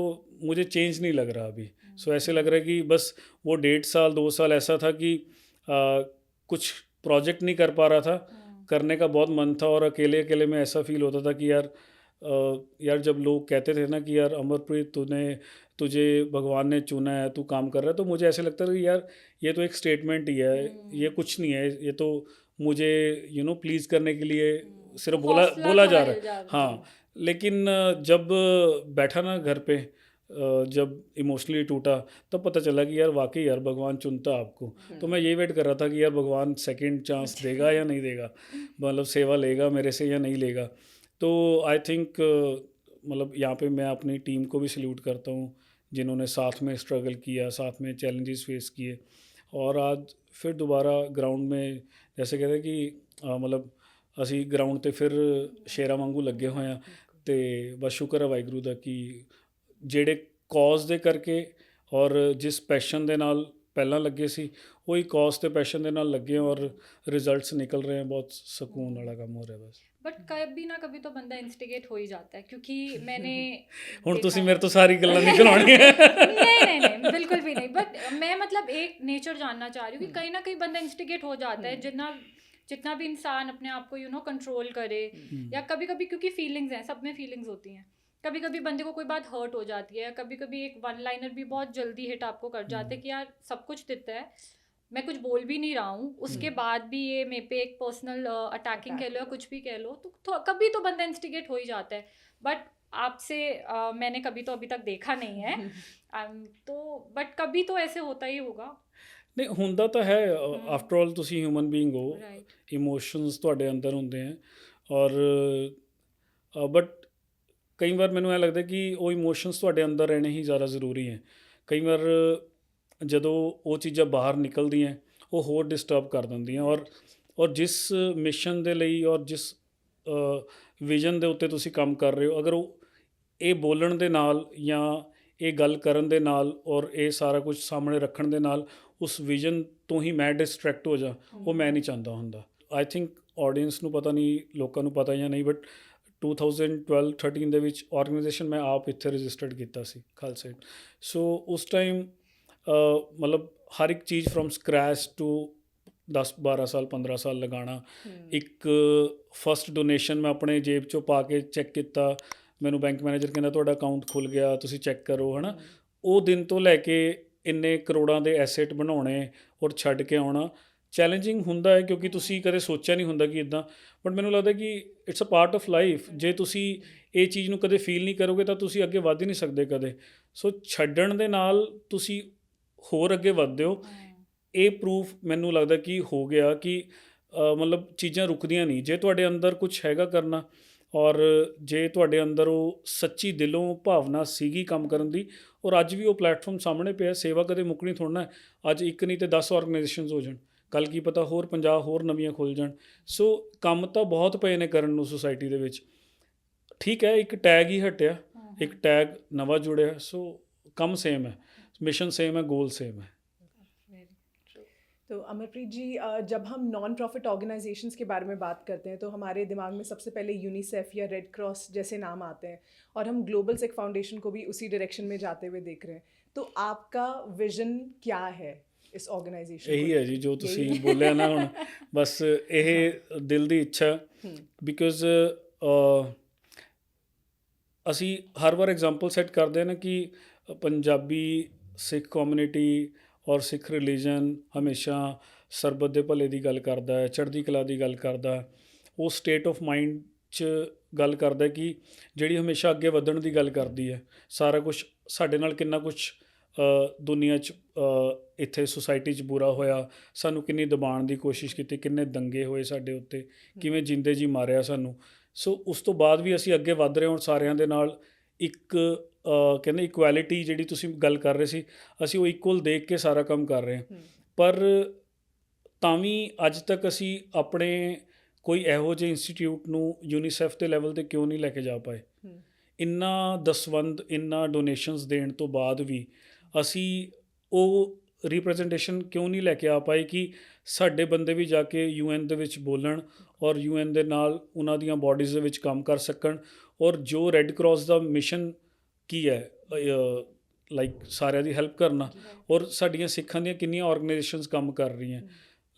मुझे चेंज नहीं लग रहा अभी। सो ऐसे लग रहा है कि बस वो 1.5 साल 2 साल ऐसा था कि कुछ प्रोजेक्ट नहीं कर पा रहा था, करने का बहुत मन था, और अकेले अकेले में ऐसा फील होता था कि यार जब लोग कहते थे ना कि यार अमरप्रीत, तुझे भगवान ने चुना है, तू काम कर रहा है, तो मुझे ऐसे लगता था कि यार ये तो एक स्टेटमेंट ही है, ये कुछ नहीं है, ये तो मुझे प्लीज़ करने के लिए सिर्फ बोला हौसला बोला तो जा मिल रहा है। जाए. हाँ, लेकिन जब बैठा ना घर पे, जब इमोशनली टूटा, तब पता चला कि यार वाकई यार भगवान चुनता आपको। तो मैं यही वेट कर रहा था कि यार भगवान सेकंड चांस देगा या नहीं देगा, मतलब सेवा लेगा मेरे से या नहीं लेगा। तो आई थिंक मतलब यहाँ पे मैं अपनी टीम को भी सल्यूट करता हूँ, जिन्होंने साथ में स्ट्रगल किया, साथ में चैलेंजेस फेस किए, और आज फिर दोबारा ग्राउंड में, जैसे कहते हैं कि मतलब ਅਸੀਂ ਗਰਾਊਂਡ ਤੇ ਫਿਰ ਸ਼ੇਰਾਂ ਵਾਂਗੂ ਲੱਗੇ ਹੋਏ ਹਾਂ। ਤੇ ਬਸ ਸ਼ੁਕਰ ਹੈ ਵਾਹਿਗੁਰੂ ਦਾ ਕਿ ਜਿਹੜੇ ਕੌਜ਼ ਦੇ ਕਰਕੇ ਔਰ ਜਿਸ ਪੈਸ਼ਨ ਦੇ ਨਾਲ ਪਹਿਲਾਂ ਲੱਗੇ ਸੀ, ਉਹੀ ਕੌਜ਼ ਤੇ ਪੈਸ਼ਨ ਦੇ ਨਾਲ ਲੱਗੇ, ਔਰ ਰਿਜ਼ਲट्स निकल रहे हैं। बहुत सुकून वाला काम हो रहा है बस। बट कभी ना कभी तो बंदा इंस्टिगेट हो ही जाता है, क्योंकि मैंने ਹੁਣ देखा ਤੁਸੀਂ है. ਮੇਰੇ ਤੋਂ ਸਾਰੀ ਗੱਲਾਂ ਨਿਕਲਵਾਉਣੀਆਂ। नहीं नहीं नहीं, बिल्कुल भी नहीं. बट मैं मतलब एक नेचर जानना चाह रही हूँ कि कहीं ना कहीं बंदा इंस्टिगेट हो जाता है, जितना भी इंसान अपने आप को कंट्रोल करे, या कभी कभी क्योंकि फीलिंग्स हैं, सब में फीलिंग्स होती हैं. कभी कभी बंदे को कोई बात हर्ट हो जाती है, कभी कभी एक वन लाइनर भी बहुत जल्दी हिट आपको कर जाते हैं कि यार सब कुछ देता है, मैं कुछ बोल भी नहीं रहा हूँ, उसके बाद भी ये मेरे पे एक पर्सनल अटैकिंग कह लो या कुछ भी कह लो, तो कभी तो बंदा इंस्टिगेट हो ही जाता है. बट आपसे मैंने कभी तो अभी तक देखा नहीं है. तो बट कभी तो ऐसे होता ही होगा. ਨਹੀਂ, ਹੁੰਦਾ ਤਾਂ ਹੈ। ਆਫਟਰ ਆਲ ਤੁਸੀਂ ਹਿਊਮਨ ਬੀਇੰਗ ਹੋ, Right. ਇਮੋਸ਼ਨਸ ਤੁਹਾਡੇ ਅੰਦਰ ਹੁੰਦੇ ਹੈ, ਔਰ ਬਟ ਕਈ ਵਾਰ ਮੈਨੂੰ ਐਂ ਲੱਗਦਾ ਕਿ ਉਹ ਇਮੋਸ਼ਨਸ ਤੁਹਾਡੇ ਅੰਦਰ ਰਹਿਣੇ ਹੀ ਜ਼ਿਆਦਾ ਜ਼ਰੂਰੀ ਹੈ। ਕਈ ਵਾਰ ਜਦੋਂ ਉਹ ਚੀਜ਼ਾਂ ਬਾਹਰ ਨਿਕਲਦੀਆਂ, ਉਹ ਹੋਰ ਡਿਸਟਰਬ ਕਰ ਦਿੰਦੀਆਂ, ਔਰ ਜਿਸ ਮਿਸ਼ਨ ਦੇ ਲਈ ਔਰ ਜਿਸ ਵਿਜ਼ਨ ਦੇ ਉੱਤੇ ਤੁਸੀਂ ਕੰਮ ਕਰ ਰਹੇ ਹੋ, ਅਗਰ ਉਹ ਇਹ ਬੋਲਣ ਦੇ ਨਾਲ ਜਾਂ ਇਹ ਗੱਲ ਕਰਨ ਦੇ ਨਾਲ ਔਰ ਇਹ ਸਾਰਾ ਕੁਝ ਸਾਹਮਣੇ ਰੱਖਣ ਦੇ ਨਾਲ ਉਸ ਵਿਜ਼ਨ ਤੋਂ ਹੀ ਮੈਂ ਡਿਸਟਰੈਕਟ ਹੋ ਜਾ, ਉਹ ਮੈਂ ਨਹੀਂ ਚਾਹੁੰਦਾ ਹੁੰਦਾ। ਆਈ ਥਿੰਕ ਆਡੀਅנס ਨੂੰ ਪਤਾ ਨਹੀਂ, ਲੋਕਾਂ ਨੂੰ ਪਤਾ ਜਾਂ ਨਹੀਂ, ਬਟ 2012-13 ਦੇ ਵਿੱਚ ਆਰਗੇਨਾਈਜੇਸ਼ਨ ਮੈਂ ਆਪ ਇੱਥੇ ਰਜਿਸਟਰਡ ਕੀਤਾ ਸੀ, ਖਾਲਸਾ ਏਡ। ਸੋ ਉਸ ਟਾਈਮ ਮਤਲਬ ਹਰ ਇੱਕ ਚੀਜ਼ ਫਰੋਮ ਸਕ੍ਰੈਚ ਟੂ 10-12 ਸਾਲ 15 ਸਾਲ ਲਗਾਉਣਾ। ਇੱਕ ਫਸਟ ਡੋਨੇਸ਼ਨ ਮੈਂ ਆਪਣੇ ਜੇਬ 'ਚੋਂ ਪਾ ਕੇ ਚੈੱਕ ਕੀਤਾ, ਮੈਨੂੰ ਬੈਂਕ ਮੈਨੇਜਰ ਕਹਿੰਦਾ ਤੁਹਾਡਾ ਅਕਾਊਂਟ ਖੁੱਲ੍ਹ ਗਿਆ, ਤੁਸੀਂ ਚੈੱਕ ਕਰੋ, ਹੈ ਨਾ। ਉਹ ਦਿਨ ਤੋਂ ਲੈ ਕੇ ਇੰਨੇ ਕਰੋੜਾਂ ਦੇ ਐਸੈਟ ਬਣਾਉਣੇ ਔਰ ਛੱਡ ਕੇ ਆਉਣਾ ਚੈਲੰਜਿੰਗ ਹੁੰਦਾ ਹੈ, ਕਿਉਂਕਿ ਤੁਸੀਂ ਕਦੇ ਸੋਚਿਆ ਨਹੀਂ ਹੁੰਦਾ ਕਿ ਇੱਦਾਂ। ਬਟ ਮੈਨੂੰ ਲੱਗਦਾ ਕਿ it's a part of life. ਜੇ ਤੁਸੀਂ ਇਹ ਚੀਜ਼ ਨੂੰ ਕਦੇ ਫੀਲ ਨਹੀਂ ਕਰੋਗੇ ਤਾਂ ਤੁਸੀਂ ਅੱਗੇ ਵੱਧ ਹੀ ਨਹੀਂ ਸਕਦੇ ਕਦੇ। ਸੋ ਛੱਡਣ ਦੇ ਨਾਲ ਤੁਸੀਂ ਹੋਰ ਅੱਗੇ ਵੱਧਦੇ ਹੋ। ਇਹ ਪ੍ਰੂਫ ਮੈਨੂੰ ਲੱਗਦਾ ਕਿ ਹੋ ਗਿਆ ਕਿ ਮਤਲਬ ਚੀਜ਼ਾਂ ਰੁਕਦੀਆਂ ਨਹੀਂ। ਜੇ ਤੁਹਾਡੇ ਅੰਦਰ ਕੁਝ ਹੈਗਾ ਕਰਨਾ, ਔਰ ਜੇ ਤੁਹਾਡੇ ਅੰਦਰ ਉਹ ਸੱਚੀ ਦਿਲੋਂ ਭਾਵਨਾ ਸੀਗੀ ਕੰਮ ਕਰਨ ਦੀ, ਔਰ ਅੱਜ ਵੀ ਉਹ ਪਲੇਟਫਾਰਮ ਸਾਹਮਣੇ ਪਿਆ, ਸੇਵਾ ਕਦੇ ਮੁੱਕਣੀ ਥੋੜ੍ਹਾ ਹੈ। ਅੱਜ ਇੱਕ ਨਹੀਂ ਤੇ 10 ਆਰਗੇਨਾਈਜੇਸ਼ਨਸ ਹੋ ਜਾਣ, ਕੱਲ੍ਹ ਕੀ ਪਤਾ ਹੋਰ 50 ਹੋਰ ਨਵੀਆਂ ਖੁੱਲ੍ਹ ਜਾਣ। ਸੋ ਕੰਮ ਤਾਂ ਬਹੁਤ ਪਏ ਨੇ ਕਰਨ ਨੂੰ ਸੋਸਾਇਟੀ ਦੇ ਵਿੱਚ। ਠੀਕ ਹੈ, ਇੱਕ ਟੈਗ ਹੀ ਹਟਿਆ, ਇੱਕ ਟੈਗ ਨਵਾਂ ਜੁੜਿਆ। ਸੋ ਕੰਮ ਸੇਮ है, मिशन सेम है, गोल सेम है। तो अमरप्रीत जी, जब हम नॉन प्रॉफिट ऑर्गेनाइजेशंस के बारे में बात करते हैं तो हमारे दिमाग में सबसे पहले यूनिसेफ या रेड क्रॉस जैसे नाम आते हैं, और हम ग्लोबल सिख फाउंडेशन को भी उसी डायरेक्शन में जाते हुए देख रहे हैं। तो आपका विजन क्या है इस ऑर्गेनाइजेशन ਇਹੀ ਹੈ ਜੀ ਜੋ ਤੁਸੀਂ ਬੋਲਿਆ ਨਾ ਹੁਣ, ਬਸ ਇਹ ਦਿਲ ਦੀ ਇੱਛਾ। ਬਿਕੋਜ਼ ਅਸੀਂ ਹਰ ਵਾਰ ਐਗਜ਼ਾਮਪਲ ਸੈੱਟ ਕਰਦੇ ਹਾਂ ਨਾ ਕਿ ਪੰਜਾਬੀ ਸਿੱਖ ਕਮਿਊਨਿਟੀ ਔਰ ਸਿੱਖ ਰਿਲੀਜਨ ਹਮੇਸ਼ਾ ਸਰਬੱਤ ਦੇ ਭਲੇ ਦੀ ਗੱਲ ਕਰਦਾ ਹੈ, ਚੜ੍ਹਦੀ ਕਲਾ ਦੀ ਗੱਲ ਕਰਦਾ, ਉਹ ਸਟੇਟ ਆਫ ਮਾਈਂਡ 'ਚ ਗੱਲ ਕਰਦਾ ਕਿ ਜਿਹੜੀ ਹਮੇਸ਼ਾ ਅੱਗੇ ਵਧਣ ਦੀ ਗੱਲ ਕਰਦੀ ਹੈ। ਸਾਰਾ ਕੁਛ ਸਾਡੇ ਨਾਲ ਕਿੰਨਾ ਕੁਛ ਦੁਨੀਆ 'ਚ ਇੱਥੇ ਸੁਸਾਇਟੀ 'ਚ ਬੁਰਾ ਹੋਇਆ, ਸਾਨੂੰ ਕਿੰਨੀ ਦਬਾਉਣ ਦੀ ਕੋਸ਼ਿਸ਼ ਕੀਤੀ, ਕਿੰਨੇ ਦੰਗੇ ਹੋਏ ਸਾਡੇ ਉੱਤੇ, ਕਿਵੇਂ ਜਿੰਦੇ ਜੀ ਮਾਰਿਆ ਸਾਨੂੰ। ਸੋ ਉਸ ਤੋਂ ਬਾਅਦ ਵੀ ਅਸੀਂ ਅੱਗੇ ਵੱਧ ਰਹੇ ਹਾਂ। ਸਾਰਿਆਂ ਦੇ ਨਾਲ ਇੱਕ ਕਹਿੰਦੇ ਇਕੁਐਲਿਟੀ ਜਿਹੜੀ ਤੁਸੀਂ ਗੱਲ ਕਰ ਰਹੇ ਸੀ, ਅਸੀਂ ਉਹ ਇਕੁਅਲ ਦੇਖ ਕੇ ਸਾਰਾ ਕੰਮ ਕਰ ਰਹੇ ਹਾਂ। ਪਰ ਤਾਂ ਵੀ ਅੱਜ ਤੱਕ ਅਸੀਂ ਆਪਣੇ ਕੋਈ ਇਹੋ ਜਿਹੇ ਇੰਸਟੀਟਿਊਟ ਨੂੰ ਯੂਨੀਸੈਫ ਦੇ ਲੈਵਲ 'ਤੇ ਕਿਉਂ ਨਹੀਂ ਲੈ ਕੇ ਜਾ ਪਾਏ। ਇੰਨਾ ਦਸਵੰਧ, ਇੰਨਾ ਡੋਨੇਸ਼ਨਸ ਦੇਣ ਤੋਂ ਬਾਅਦ ਵੀ ਅਸੀਂ ਉਹ ਰਿਪਰੈਜ਼ੈਂਟੇਸ਼ਨ ਕਿਉਂ ਨਹੀਂ ਲੈ ਕੇ ਆ ਪਾਏ ਕਿ ਸਾਡੇ ਬੰਦੇ ਵੀ ਜਾ ਕੇ UN ਦੇ ਵਿੱਚ ਬੋਲਣ ਔਰ UN ਦੇ ਨਾਲ ਉਹਨਾਂ ਦੀਆਂ ਬਾਡੀਜ਼ ਦੇ ਵਿੱਚ ਕੰਮ ਕਰ ਸਕਣ। ਔਰ ਜੋ ਰੈੱਡ ਕਰਾਸ ਦਾ ਮਿਸ਼ਨ ਕੀ ਹੈ, ਲਾਈਕ ਸਾਰਿਆਂ ਦੀ ਹੈਲਪ ਕਰਨਾ, ਔਰ ਸਾਡੀਆਂ ਸਿੱਖਾਂ ਦੀਆਂ ਕਿੰਨੀਆਂ ਆਰਗੇਨਾਈਜੇਸ਼ਨਸ ਕੰਮ ਕਰ ਰਹੀਆਂ,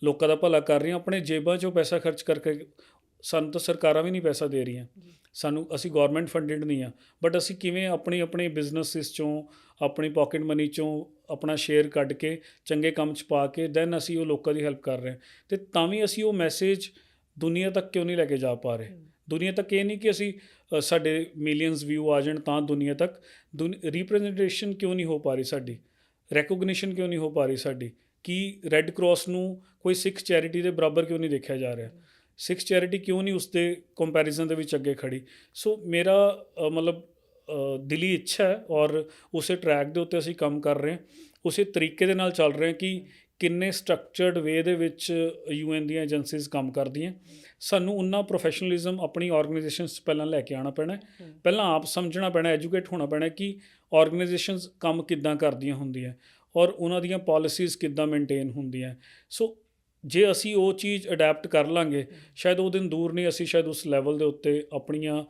ਲੋਕਾਂ ਦਾ ਭਲਾ ਕਰ ਰਹੀਆਂ, ਆਪਣੇ ਜੇਬਾਂ 'ਚੋਂ ਪੈਸਾ ਖਰਚ ਕਰਕੇ। ਸਾਨੂੰ ਤਾਂ ਸਰਕਾਰਾਂ ਵੀ ਨਹੀਂ ਪੈਸਾ ਦੇ ਰਹੀਆਂ, ਸਾਨੂੰ, ਅਸੀਂ ਗੌਰਮੈਂਟ ਫੰਡਡ ਨਹੀਂ ਆ, ਬਟ ਅਸੀਂ ਕਿਵੇਂ ਆਪਣੇ ਬਿਜ਼ਨਸਿਸ 'ਚੋਂ, ਆਪਣੀ ਪੋਕਟ ਮਨੀ 'ਚੋਂ ਆਪਣਾ ਸ਼ੇਅਰ ਕੱਢ ਕੇ ਚੰਗੇ ਕੰਮ 'ਚ ਪਾ ਕੇ ਦੈਨ ਅਸੀਂ ਉਹ ਲੋਕਾਂ ਦੀ ਹੈਲਪ ਕਰ ਰਹੇ ਹਾਂ। ਅਤੇ ਤਾਂ ਵੀ ਅਸੀਂ ਉਹ ਮੈਸੇਜ ਦੁਨੀਆ ਤੱਕ ਕਿਉਂ ਨਹੀਂ ਲੈ ਕੇ ਜਾ ਪਾ ਰਹੇ। ਦੁਨੀਆ ਤੱਕ ਇਹ ਨਹੀਂ ਕਿ ਅਸੀਂ ਸਾਡੇ ਮਿਲੀਅਨਸ ਵਿਊ ਆ ਜਾਣ ਤਾਂ ਦੁਨੀਆ ਤੱਕ ਰਿਪਰੈਜ਼ੈਂਟੇਸ਼ਨ ਕਿਉਂ ਨਹੀਂ ਹੋ ਪਾ ਰਹੀ ਸਾਡੀ, ਰੈਕੋਗਨੀਸ਼ਨ ਕਿਉਂ ਨਹੀਂ ਹੋ ਪਾ ਰਹੀ ਸਾਡੀ, ਕਿ ਰੈੱਡ ਕਰਾਸ ਨੂੰ ਕੋਈ ਸਿੱਖ ਚੈਰਿਟੀ ਦੇ ਬਰਾਬਰ ਕਿਉਂ ਨਹੀਂ ਦੇਖਿਆ ਜਾ ਰਿਹਾ, ਸਿੱਖ ਚੈਰਿਟੀ ਕਿਉਂ ਨਹੀਂ ਉਸਦੇ ਕੰਪੈਰੀਜ਼ਨ ਦੇ ਵਿੱਚ ਅੱਗੇ ਖੜੀ। ਸੋ ਮੇਰਾ ਮਤਲਬ ਦਿਲੀ ਇੱਛਾ ਹੈ ਔਰ ਉਸੇ ਟਰੈਕ ਦੇ ਉੱਤੇ ਅਸੀਂ ਕੰਮ ਕਰ ਰਹੇ ਹਾਂ, ਉਸੇ ਤਰੀਕੇ ਦੇ ਨਾਲ ਚੱਲ ਰਹੇ ਹਾਂ ਕਿ ਕਿੰਨੇ ਸਟਰਕਚਰਡ ਵੇ ਦੇ ਵਿੱਚ UN ਦੀਆਂ ਏਜੰਸੀਜ਼ ਕੰਮ ਕਰਦੀਆਂ। ਸਾਨੂੰ ਉਨਾ ਪ੍ਰੋਫੈਸ਼ਨਲਿਜ਼ਮ ਆਪਣੀ ਆਰਗੇਨਾਈਜੇਸ਼ਨਸ 'ਚ ਪਹਿਲਾਂ ਲੈ ਕੇ ਆਉਣਾ ਪੈਣਾ, ਪਹਿਲਾਂ ਆਪ ਸਮਝਣਾ ਪੈਣਾ, ਐਜੂਕੇਟ ਹੋਣਾ ਪੈਣਾ ਕਿ ਆਰਗੇਨਾਈਜੇਸ਼ਨਸ ਕੰਮ ਕਿੱਦਾਂ ਕਰਦੀਆਂ ਹੁੰਦੀਆਂ ਔਰ ਉਹਨਾਂ ਦੀਆਂ ਪਾਲਿਸੀਜ਼ ਕਿੱਦਾਂ ਮੇਨਟੇਨ ਹੁੰਦੀਆਂ। ਸੋ ਜੇ ਅਸੀਂ ਉਹ ਚੀਜ਼ ਅਡੈਪਟ ਕਰ ਲਾਂਗੇ, ਸ਼ਾਇਦ ਉਹ ਦਿਨ ਦੂਰ ਨਹੀਂ, ਅਸੀਂ ਸ਼ਾਇਦ ਉਸ ਲੈਵਲ ਦੇ ਉੱਤੇ ਆਪਣੀਆਂ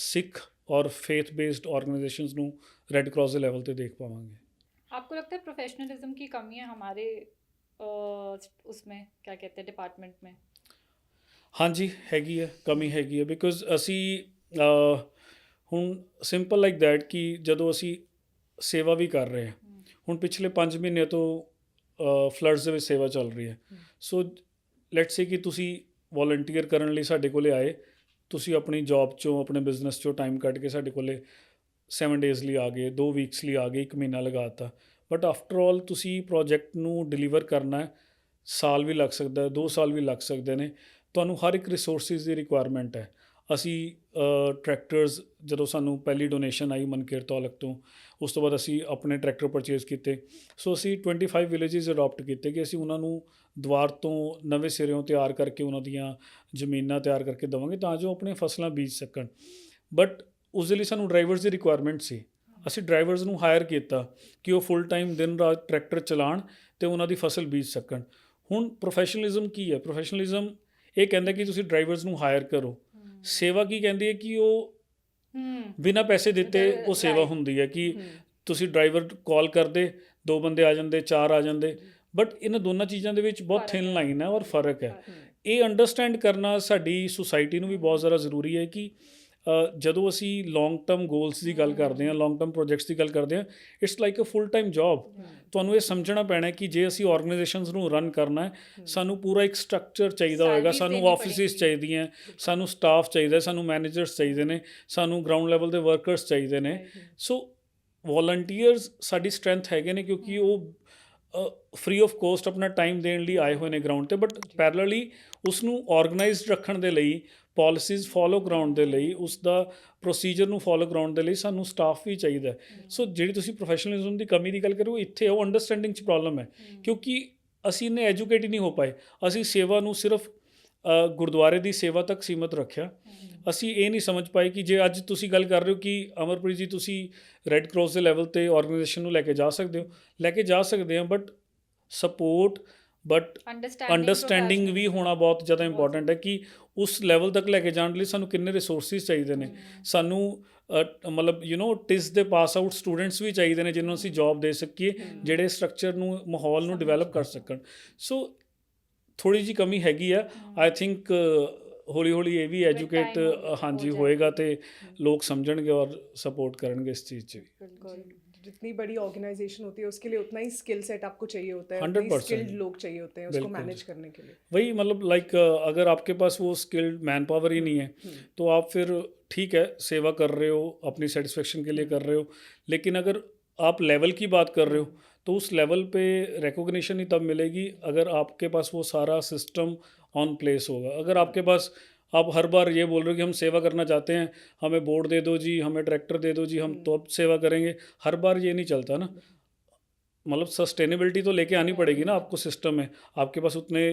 ਸਿੱਖ ਔਰ ਫੇਥ ਬੇਸਡ ਆਰਗੇਨਾਈਜੇਸ਼ਨਸ ਨੂੰ ਰੈੱਡ ਕਰਾਸ ਦੇ ਲੈਵਲ 'ਤੇ ਦੇਖ ਪਾਵਾਂਗੇ। आपको लगता है प्रोफेशनलिज्म की कमी है हमारे उसमें, क्या कहते हैं, डिपार्टमेंट में? ਹਾਂਜੀ ਹੈਗੀ ਹੈ, ਕਮੀ ਹੈਗੀ ਹੈ। ਬਿਕੋਜ਼ ਅਸੀਂ ਹੁਣ ਸਿੰਪਲ ਲਾਈਕ ਦੈਟ ਕਿ ਜਦੋਂ ਅਸੀਂ ਸੇਵਾ ਵੀ ਕਰ ਰਹੇ ਹਾਂ, ਹੁਣ ਪਿਛਲੇ 5 ਮਹੀਨੇ ਤੋਂ ਫਲੱਡਸ ਦੇ ਵਿੱਚ ਸੇਵਾ ਚੱਲ ਰਹੀ ਹੈ। ਸੋ ਲੈਟਸ ਸੇ ਕਿ ਤੁਸੀਂ ਵੋਲੰਟੀਅਰ ਕਰਨ ਲਈ ਸਾਡੇ ਕੋਲੇ ਆਏ, ਤੁਸੀਂ ਆਪਣੀ ਜੌਬ 'ਚੋਂ, ਆਪਣੇ ਬਿਜ਼ਨਸ 'ਚੋਂ ਟਾਈਮ ਕੱਢ ਕੇ ਸਾਡੇ ਕੋਲੇ 7 ਡੇਜ਼ ਲਈ ਆ ਗਏ, 2 ਵੀਕਸ ਲਈ ਆ ਗਏ, 1 ਮਹੀਨਾ ਲਗਾ ਤਾ। ਬਟ ਆਫਟਰ ਆਲ ਤੁਸੀਂ ਪ੍ਰੋਜੈਕਟ ਨੂੰ ਡਿਲੀਵਰ ਕਰਨਾ ਹੈ, ਸਾਲ ਵੀ ਲੱਗ ਸਕਦਾ, 2 ਸਾਲ ਵੀ ਲੱਗ ਸਕਦੇ ਨੇ। ਤੁਹਾਨੂੰ ਹਰ ਇੱਕ ਰਿਸੋਰਸਿਸ ਦੀ ਰਿਕੁਆਇਰਮੈਂਟ ਹੈ। ਅਸੀਂ ਟਰੈਕਟਰਸ, ਜਦੋਂ ਸਾਨੂੰ ਪਹਿਲੀ ਡੋਨੇਸ਼ਨ ਆਈ ਮਨਕੀਰ ਤੌਲਕ ਤੋਂ, ਉਸ ਤੋਂ ਬਾਅਦ ਅਸੀਂ ਆਪਣੇ ਟਰੈਕਟਰ ਪਰਚੇਜ਼ ਕੀਤੇ। ਸੋ ਅਸੀਂ 25 ਵਿਲੇजेस ਅਡੋਪਟ ਕੀਤੇ ਕਿ ਅਸੀਂ ਉਹਨਾਂ ਨੂੰ ਦੁਬਾਰ ਤੋਂ ਨਵੇਂ ਸਿਰਿਓਂ ਤਿਆਰ ਕਰਕੇ ਉਹਨਾਂ ਦੀਆਂ ਜ਼ਮੀਨਾਂ ਤਿਆਰ ਕਰਕੇ ਦੇਵਾਂਗੇ ਤਾਂ ਜੋ ਆਪਣੀਆਂ ਫਸਲਾਂ ਬੀਜ ਸਕਣ। ਬਟ ਉਸ ਦੇ ਲਈ ਸਾਨੂੰ ਡਰਾਈਵਰਸ ਦੀ ਰਿਕੁਆਇਰਮੈਂਟ ਸੀ। ਅਸੀਂ ਡਰਾਈਵਰਸ ਨੂੰ ਹਾਇਰ ਕੀਤਾ ਕਿ ਉਹ ਫੁੱਲ ਟਾਈਮ ਦਿਨ ਰਾਤ ਟਰੈਕਟਰ ਚਲਾਉਣ ਅਤੇ ਉਹਨਾਂ ਦੀ ਫਸਲ ਬੀਜ ਸਕਣ। ਹੁਣ ਪ੍ਰੋਫੈਸ਼ਨਲਿਜ਼ਮ ਕੀ ਹੈ? ਪ੍ਰੋਫੈਸ਼ਨਲਿਜ਼ਮ ਇਹ ਕਹਿੰਦਾ ਕਿ ਤੁਸੀਂ ਡਰਾਈਵਰਸ ਨੂੰ ਹਾਇਰ ਕਰੋ। ਸੇਵਾ ਕੀ ਕਹਿੰਦੀ ਹੈ ਕਿ ਉਹ ਬਿਨਾਂ ਪੈਸੇ ਦਿੱਤੇ ਉਹ ਸੇਵਾ ਹੁੰਦੀ ਹੈ ਕਿ ਤੁਸੀਂ ਡਰਾਈਵਰ ਕਾਲ ਕਰਦੇ, 2 ਬੰਦੇ ਆ ਜਾਂਦੇ, 4 ਆ ਜਾਂਦੇ। ਬਟ ਇਹਨਾਂ ਦੋਨਾਂ ਚੀਜ਼ਾਂ ਦੇ ਵਿੱਚ ਬਹੁਤ ਥਿਨ ਲਾਈਨ ਹੈ ਔਰ ਫਰਕ ਹੈ। ਇਹ ਅੰਡਰਸਟੈਂਡ ਕਰਨਾ ਸਾਡੀ ਸੁਸਾਇਟੀ ਨੂੰ ਵੀ ਬਹੁਤ ਜ਼ਿਆਦਾ ਜ਼ਰੂਰੀ ਹੈ ਕਿ ਜਦੋਂ ਅਸੀਂ ਲੌਂਗ ਟਰਮ ਗੋਲਸ ਦੀ ਗੱਲ ਕਰਦੇ ਹਾਂ, ਲੌਂਗ ਟਰਮ ਪ੍ਰੋਜੈਕਟਸ ਦੀ ਗੱਲ ਕਰਦੇ ਹਾਂ, it's like a full time job. ਤੁਹਾਨੂੰ ਇਹ ਸਮਝਣਾ ਪੈਣਾ ਕਿ ਜੇ ਅਸੀਂ ਆਰਗੇਨਾਈਜੇਸ਼ਨਸ ਨੂੰ ਰਨ ਕਰਨਾ ਹੈ, ਸਾਨੂੰ ਪੂਰਾ ਇੱਕ ਸਟਰਕਚਰ ਚਾਹੀਦਾ ਹੋਏਗਾ, ਸਾਨੂੰ ਆਫਿਸਿਸ ਚਾਹੀਦੀਆਂ, ਸਾਨੂੰ ਸਟਾਫ ਚਾਹੀਦਾ, ਸਾਨੂੰ ਮੈਨੇਜਰਸ ਚਾਹੀਦੇ ਨੇ, ਸਾਨੂੰ ਗਰਾਊਂਡ ਲੈਵਲ ਦੇ ਵਰਕਰਸ ਚਾਹੀਦੇ ਨੇ। ਸੋ ਵੋਲੰਟੀਅਰਸ ਸਾਡੀ ਸਟਰੈਂਥ ਹੈਗੇ ਨੇ ਕਿਉਂਕਿ ਉਹ ਫ੍ਰੀ ਆਫ ਕੋਸਟ ਆਪਣਾ ਟਾਈਮ ਦੇਣ ਲਈ ਆਏ ਹੋਏ ਨੇ ਗਰਾਊਂਡ 'ਤੇ। ਬਟ ਪੈਰਲਲੀ ਉਸ ਨੂੰ ਆਰਗੇਨਾਈਜ਼ਡ ਰੱਖਣ ਦੇ ਲਈ ਪਾਲਿਸੀਜ਼ ਫੋਲੋ ਕਰਾਉਣ ਦੇ ਲਈ, ਉਸ ਦਾ ਪ੍ਰੋਸੀਜਰ ਨੂੰ ਫੋਲੋ ਕਰਾਉਣ ਦੇ ਲਈ ਸਾਨੂੰ ਸਟਾਫ ਵੀ ਚਾਹੀਦਾ ਹੈ। ਸੋ ਜਿਹੜੀ ਤੁਸੀਂ ਪ੍ਰੋਫੈਸ਼ਨਲਿਜ਼ਮ ਦੀ ਕਮੀ ਦੀ ਗੱਲ ਕਰੋ, ਇੱਥੇ ਉਹ ਅੰਡਰਸਟੈਂਡਿੰਗ 'ਚ ਪ੍ਰੋਬਲਮ ਹੈ, ਕਿਉਂਕਿ ਅਸੀਂ ਇੰਨੇ ਐਜੂਕੇਟ ਹੀ ਨਹੀਂ ਹੋ ਪਾਏ। ਅਸੀਂ ਸੇਵਾ ਨੂੰ ਸਿਰਫ ਗੁਰਦੁਆਰੇ ਦੀ ਸੇਵਾ ਤੱਕ ਸੀਮਤ ਰੱਖਿਆ। ਅਸੀਂ ਇਹ ਨਹੀਂ ਸਮਝ ਪਾਏ ਕਿ ਜੇ ਅੱਜ ਤੁਸੀਂ ਗੱਲ ਕਰ ਰਹੇ ਹੋ ਕਿ ਅਮਰਪ੍ਰੀਤ ਜੀ ਤੁਸੀਂ ਰੈੱਡ ਕਰਾਸ ਦੇ ਲੈਵਲ 'ਤੇ ਆਰਗੇਨਾਈਜੇਸ਼ਨ ਨੂੰ ਲੈ ਕੇ ਜਾ ਸਕਦੇ ਹੋ, ਬਟ ਸਪੋਰਟ ਬਟ ਅੰਡਰਸਟੈਂਡਿੰਗ ਵੀ ਹੋਣਾ ਬਹੁਤ ਜ਼ਿਆਦਾ ਇੰਪੋਰਟੈਂਟ ਹੈ ਕਿ ਉਸ ਲੈਵਲ ਤੱਕ ਲੈ ਕੇ ਜਾਣ ਲਈ ਸਾਨੂੰ ਕਿੰਨੇ ਰਿਸੋਰਸਿਸ ਚਾਹੀਦੇ ਨੇ। ਸਾਨੂੰ ਮਤਲਬ ਟਿਸ ਦੇ ਪਾਸ ਆਊਟ ਸਟੂਡੈਂਟਸ ਵੀ ਚਾਹੀਦੇ ਨੇ ਜਿਹਨਾਂ ਨੂੰ ਅਸੀਂ ਜੋਬ ਦੇ ਸਕੀਏ, ਜਿਹੜੇ ਸਟਰਕਚਰ ਨੂੰ, ਮਾਹੌਲ ਨੂੰ ਡਿਵੈਲਪ ਕਰ ਸਕਣ। ਸੋ ਥੋੜ੍ਹੀ ਜਿਹੀ ਕਮੀ ਹੈਗੀ ਆ। ਆਈ ਥਿੰਕ ਹੌਲੀ ਹੌਲੀ ਇਹ ਵੀ ਐਜੂਕੇਟ ਹਾਂਜੀ ਹੋਏਗਾ ਤੇ ਲੋਕ ਸਮਝਣਗੇ ਔਰ ਸਪੋर्ट ਕਰਨਗੇ ਇਸ चीज़ 'ਚ भी। बिल्कुल, जितनी बड़ी ऑर्गेनाइजेशन होती है उसके लिए उतना ही स्किल सेट आपको चाहिए होता है, 100% स्किल्ड लोग चाहिए होते हैं उसको बिल्कुल मैनेज करने के लिए। वही मतलब लाइक अगर आपके पास वो स्किल्ड मैन पावर ही नहीं है तो आप फिर ठीक है सेवा कर रहे हो, अपनी सेटिस्फेक्शन के लिए कर रहे हो, लेकिन अगर आप लेवल की बात कर रहे हो तो उस लेवल पे रिकॉग्निशन ही तब मिलेगी अगर आपके पास वो सारा सिस्टम ऑन प्लेस होगा। अगर आपके पास आप हर बार ये बोल रहे हो कि हम सेवा करना चाहते हैं, हमें बोर्ड दे दो जी, हमें ट्रैक्टर दे दो जी, हम तो अब सेवा करेंगे, हर बार ये नहीं चलता ना। मतलब सस्टेनेबिलिटी तो लेके आनी पड़ेगी ना आपको सिस्टम में। आपके पास उतने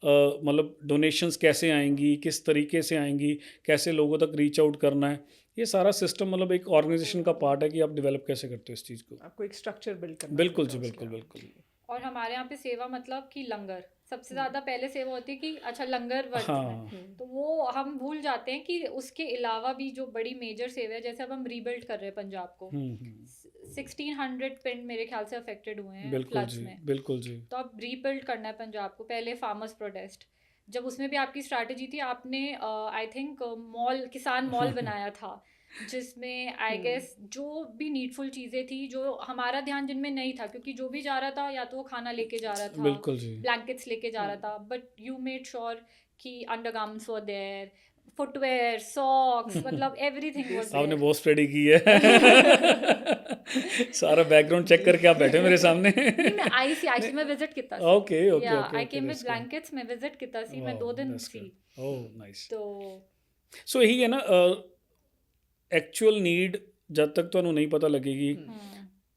मतलब डोनेशंस कैसे आएंगी, किस तरीके से आएंगी, कैसे लोगों तक रीच आउट करना है, ये सारा सिस्टम मतलब एक ऑर्गेनाइजेशन का पार्ट है कि आप डेवलप कैसे करते हो इस चीज़ को। आपको एक स्ट्रक्चर बिल्ड करना बिल्कुल पड़ता जी, है उसके बिल्कुल लिए। बिल्कुल। और हमारे यहाँ पे सेवा मतलब कि लंगर सबसे ज़्यादा पहले सेवा होती है कि अच्छा लंगर वर्त हाँ है, तो वो हम भूल जाते हैं कि उसके अलावा भी जो बड़ी मेजर सेवा है, जैसे अब हम रीबिल्ड कर रहे हैं पंजाब को, 1600 पिंड मेरे ख्याल से अफेक्टेड हुए हैं बिल्कुल फ्लड्स जी, में। बिल्कुल जी। तो अब रीबिल्ड करना है पंजाब को। पहले फार्मर्स प्रोटेस्ट, जब उसमें भी आपकी स्ट्रैटेजी थी, आपने आई थिंक मॉल, किसान मॉल बनाया था, जिसमें आई गेस जो भी नीडफुल चीज़ें थी जो हमारा ध्यान जिनमें नहीं था, क्योंकि जो भी जा रहा था या तो वो खाना लेके जा रहा था, बिल्कुल जी। ब्लैंकेट्स लेके जा रहा था, बट यू मेड श्योर कि undergarments were there, footwear, socks, मतलब एवरीथिंग वाज आपने देयर। बहुत स्टडी की है सारा बैकग्राउंड चेक करके आप बैठे मेरे सामने नहीं, मैं आई सी एक्चुअली मैं विजिट किया था। ओके ओके या okay I came with blankets, मैं विजिट किया सी, मैं 2 दिन सी। Oh nice. तो ਸੋ ਇਹੀ ਹੈ ਨਾ, ਐਕਚੁਅਲ ਨੀਡ ਜਦ ਤੱਕ ਤੁਹਾਨੂੰ ਨਹੀਂ ਪਤਾ ਲੱਗੇਗੀ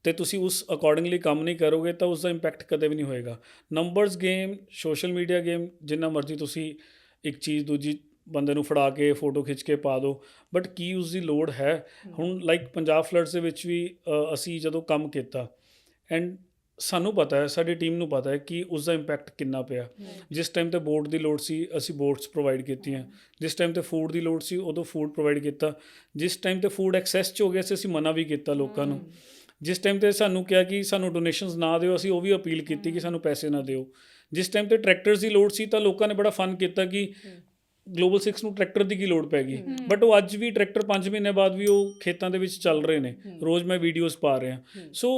ਤੇ ਤੁਸੀਂ ਉਸ ਅਕੋਰਡਿੰਗਲੀ ਕੰਮ ਨਹੀਂ ਕਰੋਗੇ ਤਾਂ ਉਸ ਦਾ ਇੰਪੈਕਟ ਕਦੇ ਵੀ ਨਹੀਂ ਹੋਏਗਾ। Numbers game, social media game, ਜਿੰਨਾ ਮਰਜ਼ੀ ਤੁਸੀਂ ਇੱਕ ਚੀਜ਼ ਦੂਜੀ ਬੰਦੇ ਨੂੰ ਫੜਾ ਕੇ ਫੋਟੋ ਖਿੱਚ ਕੇ ਪਾ ਦਿਓ, ਬਟ ਕੀ ਉਸ ਦੀ ਲੋੜ ਹੈ? ਹੁਣ ਲਾਈਕ ਪੰਜਾਬ ਫਲੱਡਸ ਦੇ ਵਿੱਚ ਵੀ ਅਸੀਂ ਜਦੋਂ ਕੰਮ ਕੀਤਾ ਐਂਡ ਸਾਨੂੰ ਪਤਾ ਹੈ, ਸਾਡੀ ਟੀਮ ਨੂੰ ਪਤਾ ਹੈ ਕਿ ਉਸ ਦਾ ਇੰਪੈਕਟ ਕਿੰਨਾ ਪਿਆ। ਜਿਸ ਟਾਈਮ 'ਤੇ ਬੋਟ ਦੀ ਲੋੜ ਸੀ ਅਸੀਂ ਬੋਟਸ ਪ੍ਰੋਵਾਈਡ ਕੀਤੀਆਂ, ਜਿਸ ਟਾਈਮ 'ਤੇ ਫੂਡ ਦੀ ਲੋੜ ਸੀ ਉਦੋਂ ਫੂਡ ਪ੍ਰੋਵਾਈਡ ਕੀਤਾ, ਜਿਸ ਟਾਈਮ 'ਤੇ ਫੂਡ ਐਕਸੈਸ 'ਚ ਹੋ ਗਿਆ ਸੀ ਅਸੀਂ ਮਨਾ ਵੀ ਕੀਤਾ ਲੋਕਾਂ ਨੂੰ, ਜਿਸ ਟਾਈਮ 'ਤੇ ਸਾਨੂੰ ਕਿਹਾ ਕਿ ਸਾਨੂੰ ਡੋਨੇਸ਼ਨਸ ਨਾ ਦਿਓ ਅਸੀਂ ਉਹ ਵੀ ਅਪੀਲ ਕੀਤੀ ਕਿ ਸਾਨੂੰ ਪੈਸੇ ਨਾ ਦਿਓ, ਜਿਸ ਟਾਈਮ 'ਤੇ ਟਰੈਕਟਰਸ ਦੀ ਲੋੜ ਸੀ ਤਾਂ ਲੋਕਾਂ ਨੇ ਬੜਾ ਫਨ ਕੀਤਾ ਕਿ ਗਲੋਬਲ 6 ਨੂੰ ਟਰੈਕਟਰ ਦੀ ਕੀ ਲੋੜ ਪੈ ਗਈ, ਬਟ ਉਹ ਅੱਜ ਵੀ ਟਰੈਕਟਰ 5 ਮਹੀਨੇ ਬਾਅਦ ਵੀ ਉਹ ਖੇਤਾਂ ਦੇ ਵਿੱਚ ਚੱਲ ਰਹੇ ਨੇ, ਰੋਜ਼ ਮੈਂ ਵੀਡੀਓਜ਼ ਪਾ ਰਿਹਾ। ਸੋ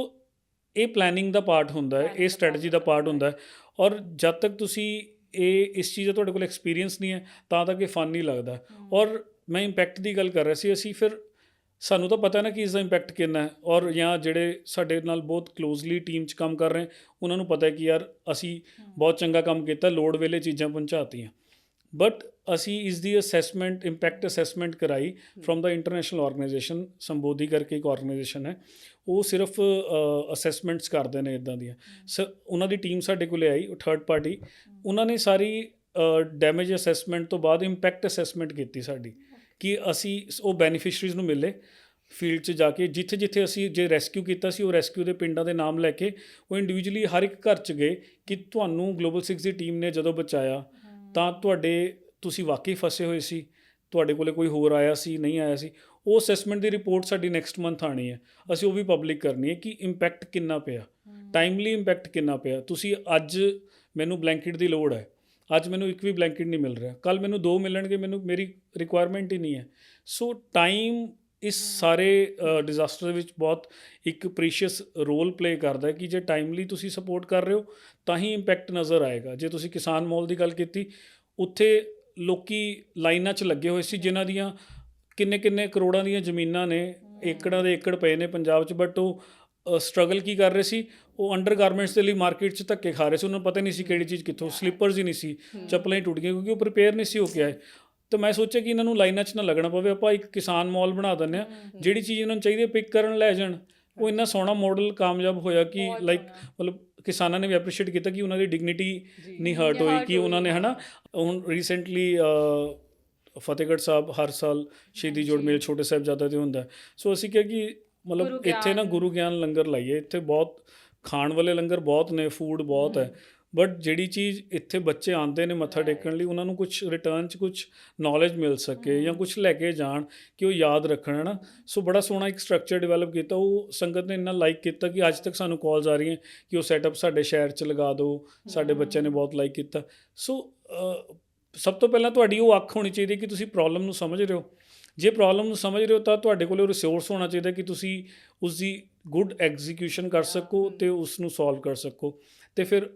ਇਹ ਪਲੈਨਿੰਗ ਦਾ ਪਾਰਟ ਹੁੰਦਾ ਹੈ, ਇਹ ਸਟ੍ਰੈਟਜੀ ਦਾ ਪਾਰਟ ਹੁੰਦਾ ਹੈ, ਔਰ ਜਦ ਤੱਕ ਤੁਸੀਂ ਇਸ ਚੀਜ਼ ਦਾ ਤੁਹਾਡੇ ਕੋਲ ਐਕਸਪੀਰੀਅੰਸ ਨਹੀਂ ਹੈ ਤਾਂ ਤੱਕ ਇਹ ਫਨ ਨਹੀਂ ਲੱਗਦਾ। ਔਰ ਮੈਂ ਇੰਪੈਕਟ ਦੀ ਗੱਲ ਕਰ ਰਿਹਾ ਸੀ, ਅਸੀਂ ਫਿਰ ਸਾਨੂੰ ਤਾਂ ਪਤਾ ਨਾ ਕਿ ਇਸ ਦਾ ਇੰਪੈਕਟ ਕਿੰਨਾ ਹੈ, ਔਰ ਜਾਂ ਜਿਹੜੇ ਸਾਡੇ ਨਾਲ ਬਹੁਤ ਕਲੋਜ਼ਲੀ ਟੀਮ 'ਚ ਕੰਮ ਕਰ ਰਹੇ ਉਹਨਾਂ ਨੂੰ ਪਤਾ ਹੈ ਕਿ ਯਾਰ ਅਸੀਂ ਬਹੁਤ ਚੰਗਾ ਕੰਮ ਕੀਤਾ, ਲੋੜ ਵੇਲੇ ਚੀਜ਼ਾਂ ਪਹੁੰਚਾਤੀਆਂ, ਬਟ ਅਸੀਂ ਇਸ ਦੀ ਅਸੈਸਮੈਂਟ, ਇੰਪੈਕਟ ਅਸੈਸਮੈਂਟ ਕਰਾਈ ਫਰੋਮ ਦਾ ਇੰਟਰਨੈਸ਼ਨਲ ਆਰਗੇਨਾਈਜੇਸ਼ਨ, ਸੰਬੋਧੀ ਕਰਕੇ ਇੱਕ ਆਰਗੇਨਾਈਜੇਸ਼ਨ ਹੈ, ਉਹ ਸਿਰਫ ਅਸੈਸਮੈਂਟਸ ਕਰਦੇ ਨੇ ਇੱਦਾਂ ਦੀਆਂ। ਉਹਨਾਂ ਦੀ ਟੀਮ ਸਾਡੇ ਕੋਲ ਆਈ, ਥਰਡ ਪਾਰਟੀ, ਉਹਨਾਂ ਨੇ ਸਾਰੀ ਡੈਮੇਜ ਅਸੈਸਮੈਂਟ ਤੋਂ ਬਾਅਦ ਇੰਪੈਕਟ ਅਸੈਸਮੈਂਟ ਕੀਤੀ ਸਾਡੀ, ਕਿ ਅਸੀਂ ਉਹ ਬੈਨੀਫਿਸ਼ਰੀਜ਼ ਨੂੰ ਮਿਲੇ ਫੀਲਡ 'ਚ ਜਾ ਕੇ, ਜਿੱਥੇ ਜਿੱਥੇ ਅਸੀਂ ਜੇ ਰੈਸਕਿਊ ਕੀਤਾ ਸੀ ਉਹ ਰੈਸਕਿਊ ਦੇ ਪਿੰਡਾਂ ਦੇ ਨਾਮ ਲੈ ਕੇ ਉਹ ਇੰਡੀਵਿਜੂਅਲੀ ਹਰ ਇੱਕ ਘਰ 'ਚ ਗਏ ਕਿ ਤੁਹਾਨੂੰ ਗਲੋਬਲ 6 ਦੀ ਟੀਮ ਨੇ ਜਦੋਂ ਬਚਾਇਆ ਤਾਂ ਤੁਸੀਂ ਵਾਕਈ ਫਸੇ ਹੋਏ ਸੀ, ਤੁਹਾਡੇ ਕੋਲ ਕੋਈ ਹੋਰ ਆਇਆ ਸੀ, ਨਹੀਂ ਆਇਆ ਸੀ। ਉਹ ਅਸੈਸਮੈਂਟ ਦੀ ਰਿਪੋਰਟ ਸਾਡੀ ਨੈਕਸਟ ਮੰਥ ਆਉਣੀ ਹੈ, ਅਸੀਂ ਉਹ ਵੀ ਪਬਲਿਕ ਕਰਨੀ ਹੈ ਕਿ ਇੰਪੈਕਟ ਕਿੰਨਾ ਪਿਆ, ਟਾਈਮਲੀ ਇੰਪੈਕਟ ਕਿੰਨਾ ਪਿਆ। ਤੁਸੀਂ ਅੱਜ ਮੈਨੂੰ ਬਲੈਂਕਟ ਦੀ ਲੋੜ ਹੈ, ਅੱਜ ਮੈਨੂੰ ਇੱਕ ਵੀ ਬਲੈਂਕਟ ਨਹੀਂ ਮਿਲ ਰਿਹਾ, ਕੱਲ੍ਹ ਮੈਨੂੰ 2 ਮਿਲਣਗੇ, ਮੈਨੂੰ ਮੇਰੀ ਰਿਕੁਆਇਰਮੈਂਟ ਹੀ ਨਹੀਂ ਹੈ। ਸੋ ਟਾਈਮ ਇਸ ਸਾਰੇ ਡਿਜ਼ਾਸਟਰ ਦੇ ਵਿੱਚ ਬਹੁਤ ਇੱਕ ਪ੍ਰੀਸ਼ੀਅਸ ਰੋਲ ਪਲੇ ਕਰਦਾ ਹੈ ਕਿ ਜੇ ਟਾਈਮਲੀ ਤੁਸੀਂ ਸਪੋਰਟ ਕਰ ਰਹੇ ਹੋ ਤਾਂ ਹੀ ਇੰਪੈਕਟ ਨਜ਼ਰ ਆਏਗਾ। ਜੇ ਤੁਸੀਂ ਕਿਸਾਨ ਮੋਲ ਦੀ ਗੱਲ ਕੀਤੀ, ਉੱਥੇ ਲੋਕੀ ਲਾਈਨਾਂ 'ਚ ਲੱਗੇ ਹੋਏ ਸੀ ਜਿਨ੍ਹਾਂ ਦੀਆਂ ਕਿੰਨੇ ਕਰੋੜਾਂ ਦੀਆਂ ਜ਼ਮੀਨਾਂ ਨੇ, ਏਕੜਾਂ ਦੇ ਏਕੜ ਪਏ ਨੇ ਪੰਜਾਬ 'ਚ, ਬਟ ਉਹ ਸਟਰਗਲ ਕੀ ਕਰ ਰਹੇ ਸੀ, ਉਹ ਅੰਡਰ ਗਾਰਮੈਂਟਸ ਦੇ ਲਈ ਮਾਰਕੀਟ 'ਚ ਧੱਕੇ ਖਾ ਰਹੇ ਸੀ। ਉਹਨਾਂ ਨੂੰ ਪਤਾ ਨਹੀਂ ਸੀ ਕਿਹੜੀ ਚੀਜ਼ ਕਿੱਥੋਂ, ਸਲੀਪਰਸ ਹੀ ਨਹੀਂ ਸੀ, ਚੱਪਲਾਂ ਹੀ ਟੁੱਟ ਗਈਆਂ ਕਿਉਂਕਿ ਉਹ ਪ੍ਰੀਪੇਅਰ ਨਹੀਂ ਸੀ ਹੋ ਕੇ ਆਏ। ਤਾਂ ਮੈਂ ਸੋਚਿਆ ਕਿ ਇਹਨਾਂ ਨੂੰ ਲਾਈਨਾਂ 'ਚ ਨਾ ਲੱਗਣਾ ਪਵੇ, ਆਪਾਂ ਇੱਕ ਕਿਸਾਨ ਮਾਲ ਬਣਾ ਦਿੰਦੇ ਹਾਂ, ਜਿਹੜੀ ਚੀਜ਼ ਇਹਨਾਂ ਨੂੰ ਚਾਹੀਦੀ ਹੈ ਪਿਕ ਕਰਨ ਲੈ ਜਾਣ। ਉਹ ਇੰਨਾ ਸੋਹਣਾ ਮਾਡਲ ਕਾਮਯਾਬ ਹੋਇਆ ਕਿ ਬਹੁਤ ਲਾਈਕ ਸੋਹਣਾ। ਮਤਲਬ ਕਿਸਾਨਾਂ ਨੇ ਵੀ ਐਪਰੀਸ਼ੀਏਟ ਕੀਤਾ ਕਿ ਉਹਨਾਂ ਦੀ ਡਿਗਨਿਟੀ ਜੀ। ਨਹੀਂ ਹਰਟ ਹੋਈ, hurt ਕਿ ਉਹਨਾਂ ਨੇ ਹੋਈ, ਹੈ ਨਾ। ਹੁਣ ਰੀਸੈਂਟਲੀ ਫਤਿਹਗੜ੍ਹ ਸਾਹਿਬ ਹਰ ਸਾਲ ਸ਼ਹੀਦੀ ਜੋੜ ਮੇਲ ਛੋਟੇ ਸਾਹਿਬਜ਼ਾਦਾ 'ਤੇ ਹੁੰਦਾ, ਸੋ ਅਸੀਂ ਕਿਹਾ ਕਿ ਗੁਰੂ ਮਤਲਬ ਇੱਥੇ ਨਾ ਗਿਆਨ। ਗੁਰੂ ਗਿਆਨ ਲੰਗਰ ਲਾਈਏ। ਇੱਥੇ ਬਹੁਤ ਖਾਣ ਵਾਲੇ ਲੰਗਰ ਬਹੁਤ ਨੇ, ਫੂਡ ਬਹੁਤ ਹੈ, ਬਟ ਜਿਹੜੀ ਚੀਜ਼ ਇੱਥੇ ਬੱਚੇ ਆਉਂਦੇ ਨੇ ਮੱਥਾ ਟੇਕਣ ਲਈ, ਉਹਨਾਂ ਨੂੰ ਕੁਝ ਰਿਟਰਨ 'ਚ ਕੁਝ ਨੌਲੇਜ ਮਿਲ ਸਕੇ ਜਾਂ ਕੁਝ ਲੈ ਕੇ ਜਾਣ ਕਿ ਉਹ ਯਾਦ ਰੱਖਣ, ਹੈ ਨਾ। ਸੋ ਬੜਾ ਸੋਹਣਾ ਇੱਕ ਸਟਰਕਚਰ ਡਿਵੈਲਪ ਕੀਤਾ। ਉਹ ਸੰਗਤ ਨੇ ਇੰਨਾ ਲਾਈਕ ਕੀਤਾ ਕਿ ਅੱਜ ਤੱਕ ਸਾਨੂੰ ਕਾਲਸ ਆ ਰਹੀਆਂ ਕਿ ਉਹ ਸੈਟਅਪ ਸਾਡੇ ਸ਼ਹਿਰ 'ਚ ਲਗਾ ਦਿਓ, ਸਾਡੇ ਬੱਚਿਆਂ ਨੇ ਬਹੁਤ ਲਾਈਕ ਕੀਤਾ। ਸੋ ਸਭ ਤੋਂ ਪਹਿਲਾਂ ਤੁਹਾਡੀ ਉਹ ਅੱਖ ਹੋਣੀ ਚਾਹੀਦੀ ਕਿ ਤੁਸੀਂ ਪ੍ਰੋਬਲਮ ਨੂੰ ਸਮਝ ਰਹੇ ਹੋ। ਜੇ ਪ੍ਰੋਬਲਮ ਨੂੰ ਸਮਝ ਰਹੇ ਹੋ ਤਾਂ ਤੁਹਾਡੇ ਕੋਲ ਉਹ ਰਿਸੋਰਸ ਹੋਣਾ ਚਾਹੀਦਾ ਕਿ ਤੁਸੀਂ ਉਸ ਦੀ ਗੁੱਡ ਐਗਜ਼ੀਕਿਊਸ਼ਨ ਕਰ ਸਕੋ ਅਤੇ ਉਸ ਨੂੰ ਸੋਲਵ ਕਰ ਸਕੋ, ਅਤੇ ਫਿਰ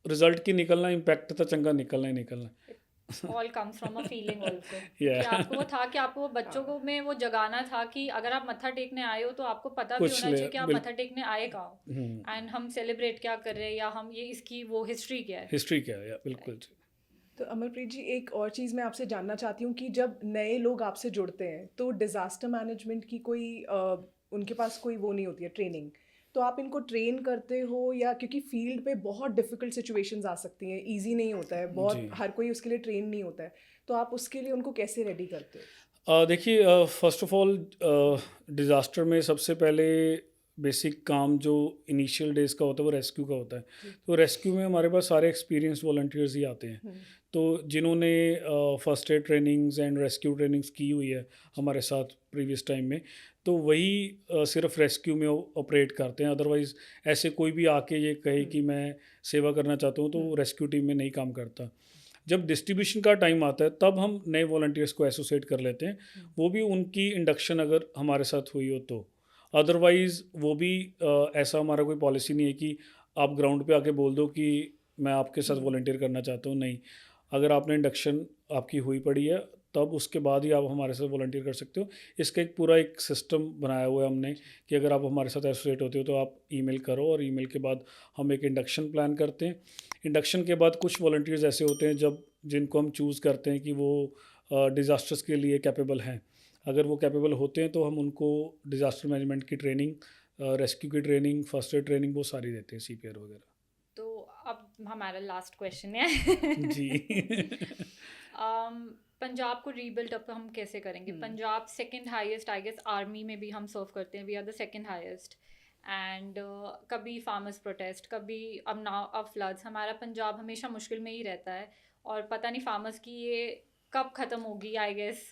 रिजल्ट की निकलना, इम्पैक्ट तो चंगा निकलना ही निकलना। All comes from a feeling also Yeah. कि आपको वो था कि आपको वो बच्चों को में वो जगाना था कि अगर आप मत्था टेकने आए हो तो आपको पता भी कुछ होना चाहिए कि आप बिल- मत्था टेकने आए कहाँ हो हम्म, एंड हम सेलिब्रेट क्या कर रहे हैं या हम ये इसकी वो हिस्ट्री क्या है। हिस्ट्री क्या है, या बिल्कुल जी। तो अमरप्रीत जी, एक और चीज़ मैं आपसे जानना चाहती हूँ कि जब नए लोग आपसे जुड़ते हैं तो डिज़ास्टर मैनेजमेंट की कोई उनके पास कोई वो नहीं होती है ट्रेनिंग, तो आप इनको ट्रेन करते हो या, क्योंकि फील्ड पे बहुत डिफ़िकल्ट सिचुएशंस आ सकती हैं, इजी नहीं होता है, बहुत जी। हर कोई उसके लिए ट्रेन नहीं होता है, तो आप उसके लिए उनको कैसे रेडी करते हो? देखिए, फ़र्स्ट ऑफ ऑल डिज़ास्टर में सबसे पहले बेसिक काम जो इनिशियल डेज़ का होता है वो रेस्क्यू का होता है। तो रेस्क्यू में हमारे पास सारे एक्सपीरियंस वॉलंटियर्स ही आते हैं, तो जिन्होंने first aid trainings and rescue trainings की हुई है हमारे साथ प्रीवियस टाइम में, तो वही सिर्फ रेस्क्यू में ऑपरेट करते हैं। अदरवाइज़ ऐसे कोई भी आके ये कहे कि मैं सेवा करना चाहता हूँ तो रेस्क्यू टीम में नहीं काम करता। जब डिस्ट्रीब्यूशन का टाइम आता है तब हम नए वॉलंटियर्स को एसोसिएट कर लेते हैं, वो भी उनकी इंडक्शन अगर हमारे साथ हुई हो तो। अदरवाइज़ वो भी ऐसा हमारा कोई पॉलिसी नहीं है कि आप ग्राउंड पे आके बोल दो कि मैं आपके साथ वॉलंटियर करना चाहता हूँ, नहीं। अगर आपने इंडक्शन आपकी हुई पड़ी है तब उसके बाद ही आप हमारे साथ वॉलंटियर कर सकते हो। इसका एक पूरा एक सिस्टम बनाया हुआ है हमने कि अगर आप हमारे साथ एसोसिएट होते हो तो आप ईमेल करो, और ईमेल के बाद हम एक इंडक्शन प्लान करते हैं। इंडक्शन के बाद कुछ वॉलंटियर्स ऐसे होते हैं जिनको हम चूज़ करते हैं कि वो डिज़ास्टर्स के लिए कैपेबल हैं। अगर वो कैपेबल होते हैं तो हम उनको डिज़ास्टर मैनेजमेंट की ट्रेनिंग, रेस्क्यू की ट्रेनिंग, फर्स्ट एड ट्रेनिंग वो सारी देते हैं, CPR वगैरह। तो अब हमारा लास्ट क्वेश्चन है जी। पंजाब को रीबिल्ड अप हम कैसे करेंगे। Punjab second highest, I guess army में भी हम सर्व करते हैं, we are the second highest. And कभी फार्मर्स प्रोटेस्ट, कभी अब नाउ अब फ्लड्स, हमारा पंजाब हमेशा मुश्किल में ही रहता है और पता नहीं फार्मर्स की ये कब ख़त्म होगी। I guess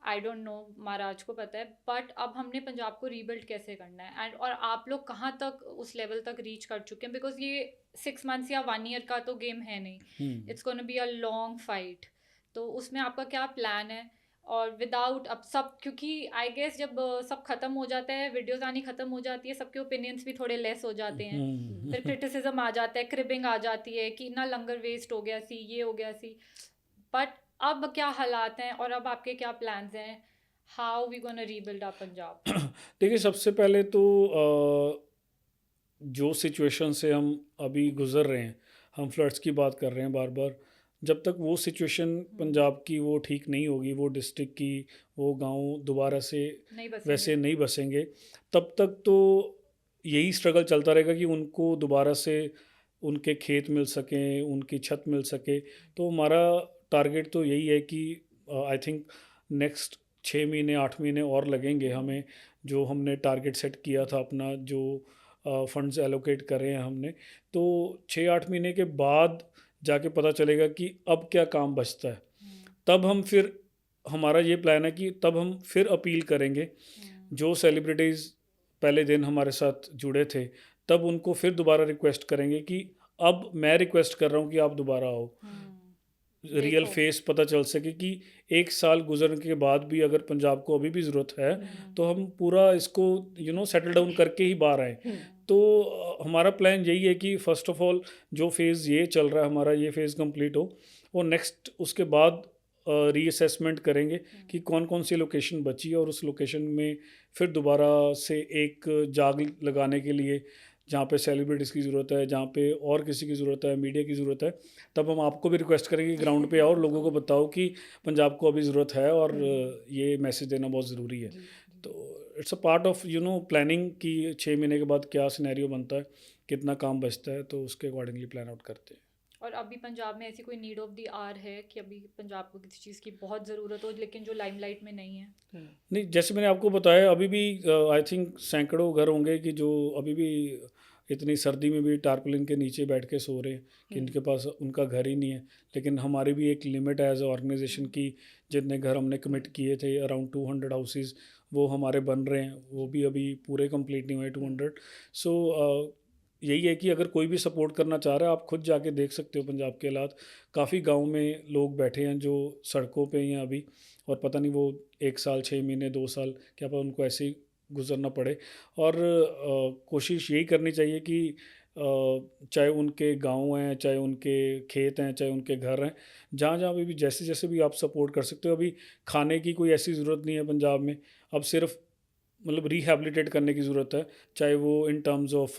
I don't know, Maharaj को पता है। बट अब हमने पंजाब को रीबिल्ड कैसे करना है एंड और आप लोग कहाँ तक उस लेवल तक रीच कर चुके हैं, बिकॉज ये 6 मंथ्स या 1 ईयर का तो गेम है नहीं, it's gonna be a long fight. तो उसमें आपका क्या प्लान है? और विदाउट अब सब, क्योंकि आई गेस जब सब खत्म हो जाता है, वीडियोस आनी खत्म हो जाती है, सबके ओपिनियंस भी थोड़े लेस हो जाते हैं, फिर क्रिटिसिज्म आ जाता है, क्रिबिंग आ जाती है कि ना लंगर वेस्ट हो गया सी, ये हो गया सी। बट अब क्या हालात हैं और अब आपके क्या प्लान्स हैं? How we gonna rebuild our Punjab? देखिए, सबसे पहले तो जो सिचुएशन से हम अभी गुज़र रहे हैं, हम फ्लड्स की बात कर रहे हैं बार बार, जब तक वो सिचुएशन पंजाब की वो ठीक नहीं होगी, वो डिस्ट्रिक्ट की, वो गांव दोबारा से नहीं बसेंगे। वैसे नहीं बसेंगे, तब तक तो यही स्ट्रगल चलता रहेगा कि उनको दोबारा से उनके खेत मिल सकें, उनकी छत मिल सके। तो हमारा टारगेट तो यही है कि आई थिंक नेक्स्ट 6 महीने 8 महीने और लगेंगे हमें, जो हमने टारगेट सेट किया था अपना, जो फंड्स एलोकेट करे हैं हमने, तो 6-8 महीने के बाद जाके पता चलेगा कि अब क्या काम बचता है। तब हम फिर, हमारा ये प्लान है कि तब हम फिर अपील करेंगे, जो सेलिब्रिटीज़ पहले दिन हमारे साथ जुड़े थे, तब उनको फिर दोबारा रिक्वेस्ट करेंगे कि अब मैं रिक्वेस्ट कर रहा हूँ कि आप दोबारा आओ, रियल देखो। फेस पता चल सके कि 1 साल गुजरने के बाद भी अगर पंजाब को अभी भी ज़रूरत है तो हम पूरा इसको सेटल डाउन करके ही बाहर आए। तो हमारा प्लान यही है कि फ़र्स्ट ऑफ ऑल जो फेज़ ये चल रहा है हमारा, ये फेज़ कंप्लीट हो, और नेक्स्ट उसके बाद रीअसेसमेंट करेंगे कि कौन कौन सी लोकेशन बची है, और उस लोकेशन में फिर दोबारा से एक जाग लगाने के लिए जहाँ पे सेलिब्रिटीज़ की ज़रूरत है, जहाँ पे और किसी की ज़रूरत है, मीडिया की ज़रूरत है, तब हम आपको भी रिक्वेस्ट करेंगे कि ग्राउंड पे आओ और लोगों को बताओ कि पंजाब को अभी ज़रूरत है और ये मैसेज देना बहुत ज़रूरी है। तो it's a part of planning कि 6 महीने के बाद क्या सिनेरियो बनता है, कितना काम बचता है, तो उसके अकॉर्डिंगली प्लान आउट करते हैं। और अभी पंजाब में ऐसी कोई नीड ऑफ द आवर है कि अभी पंजाब को किसी चीज़ की बहुत ज़रूरत हो लेकिन जो लाइमलाइट में नहीं है? नहीं, जैसे मैंने आपको बताया, अभी भी आई थिंक सैकड़ों घर होंगे कि जो अभी भी इतनी सर्दी में भी टारपुलिन के नीचे बैठ के सो रहे हैं कि इनके पास उनका घर ही नहीं है। लेकिन हमारी भी एक लिमिट है एज ए ऑर्गेनाइजेशन की, जितने घर हमने कमिट किए थे अराउंड 200 हाउसेज, वो हमारे बन रहे हैं, वो भी अभी पूरे कंप्लीट नहीं हुए 200। सो यही है कि अगर कोई भी सपोर्ट करना चाह रहा है, आप खुद जाके देख सकते हो पंजाब के हालात। काफ़ी गांव में लोग बैठे हैं जो सड़कों पे ही हैं अभी, और पता नहीं वो 1 साल 6 महीने 2 साल क्या पता उनको ऐसे ही गुजरना पड़े। और कोशिश यही करनी चाहिए कि चाहे उनके गांव हैं, चाहे उनके खेत हैं, चाहे उनके घर हैं, जहाँ जहाँ भी जैसे जैसे भी आप सपोर्ट कर सकते हो। अभी खाने की कोई ऐसी ज़रूरत नहीं है पंजाब में, अब सिर्फ मतलब रिहैबिलिटेट करने की ज़रूरत है, चाहे वो इन टर्म्स ऑफ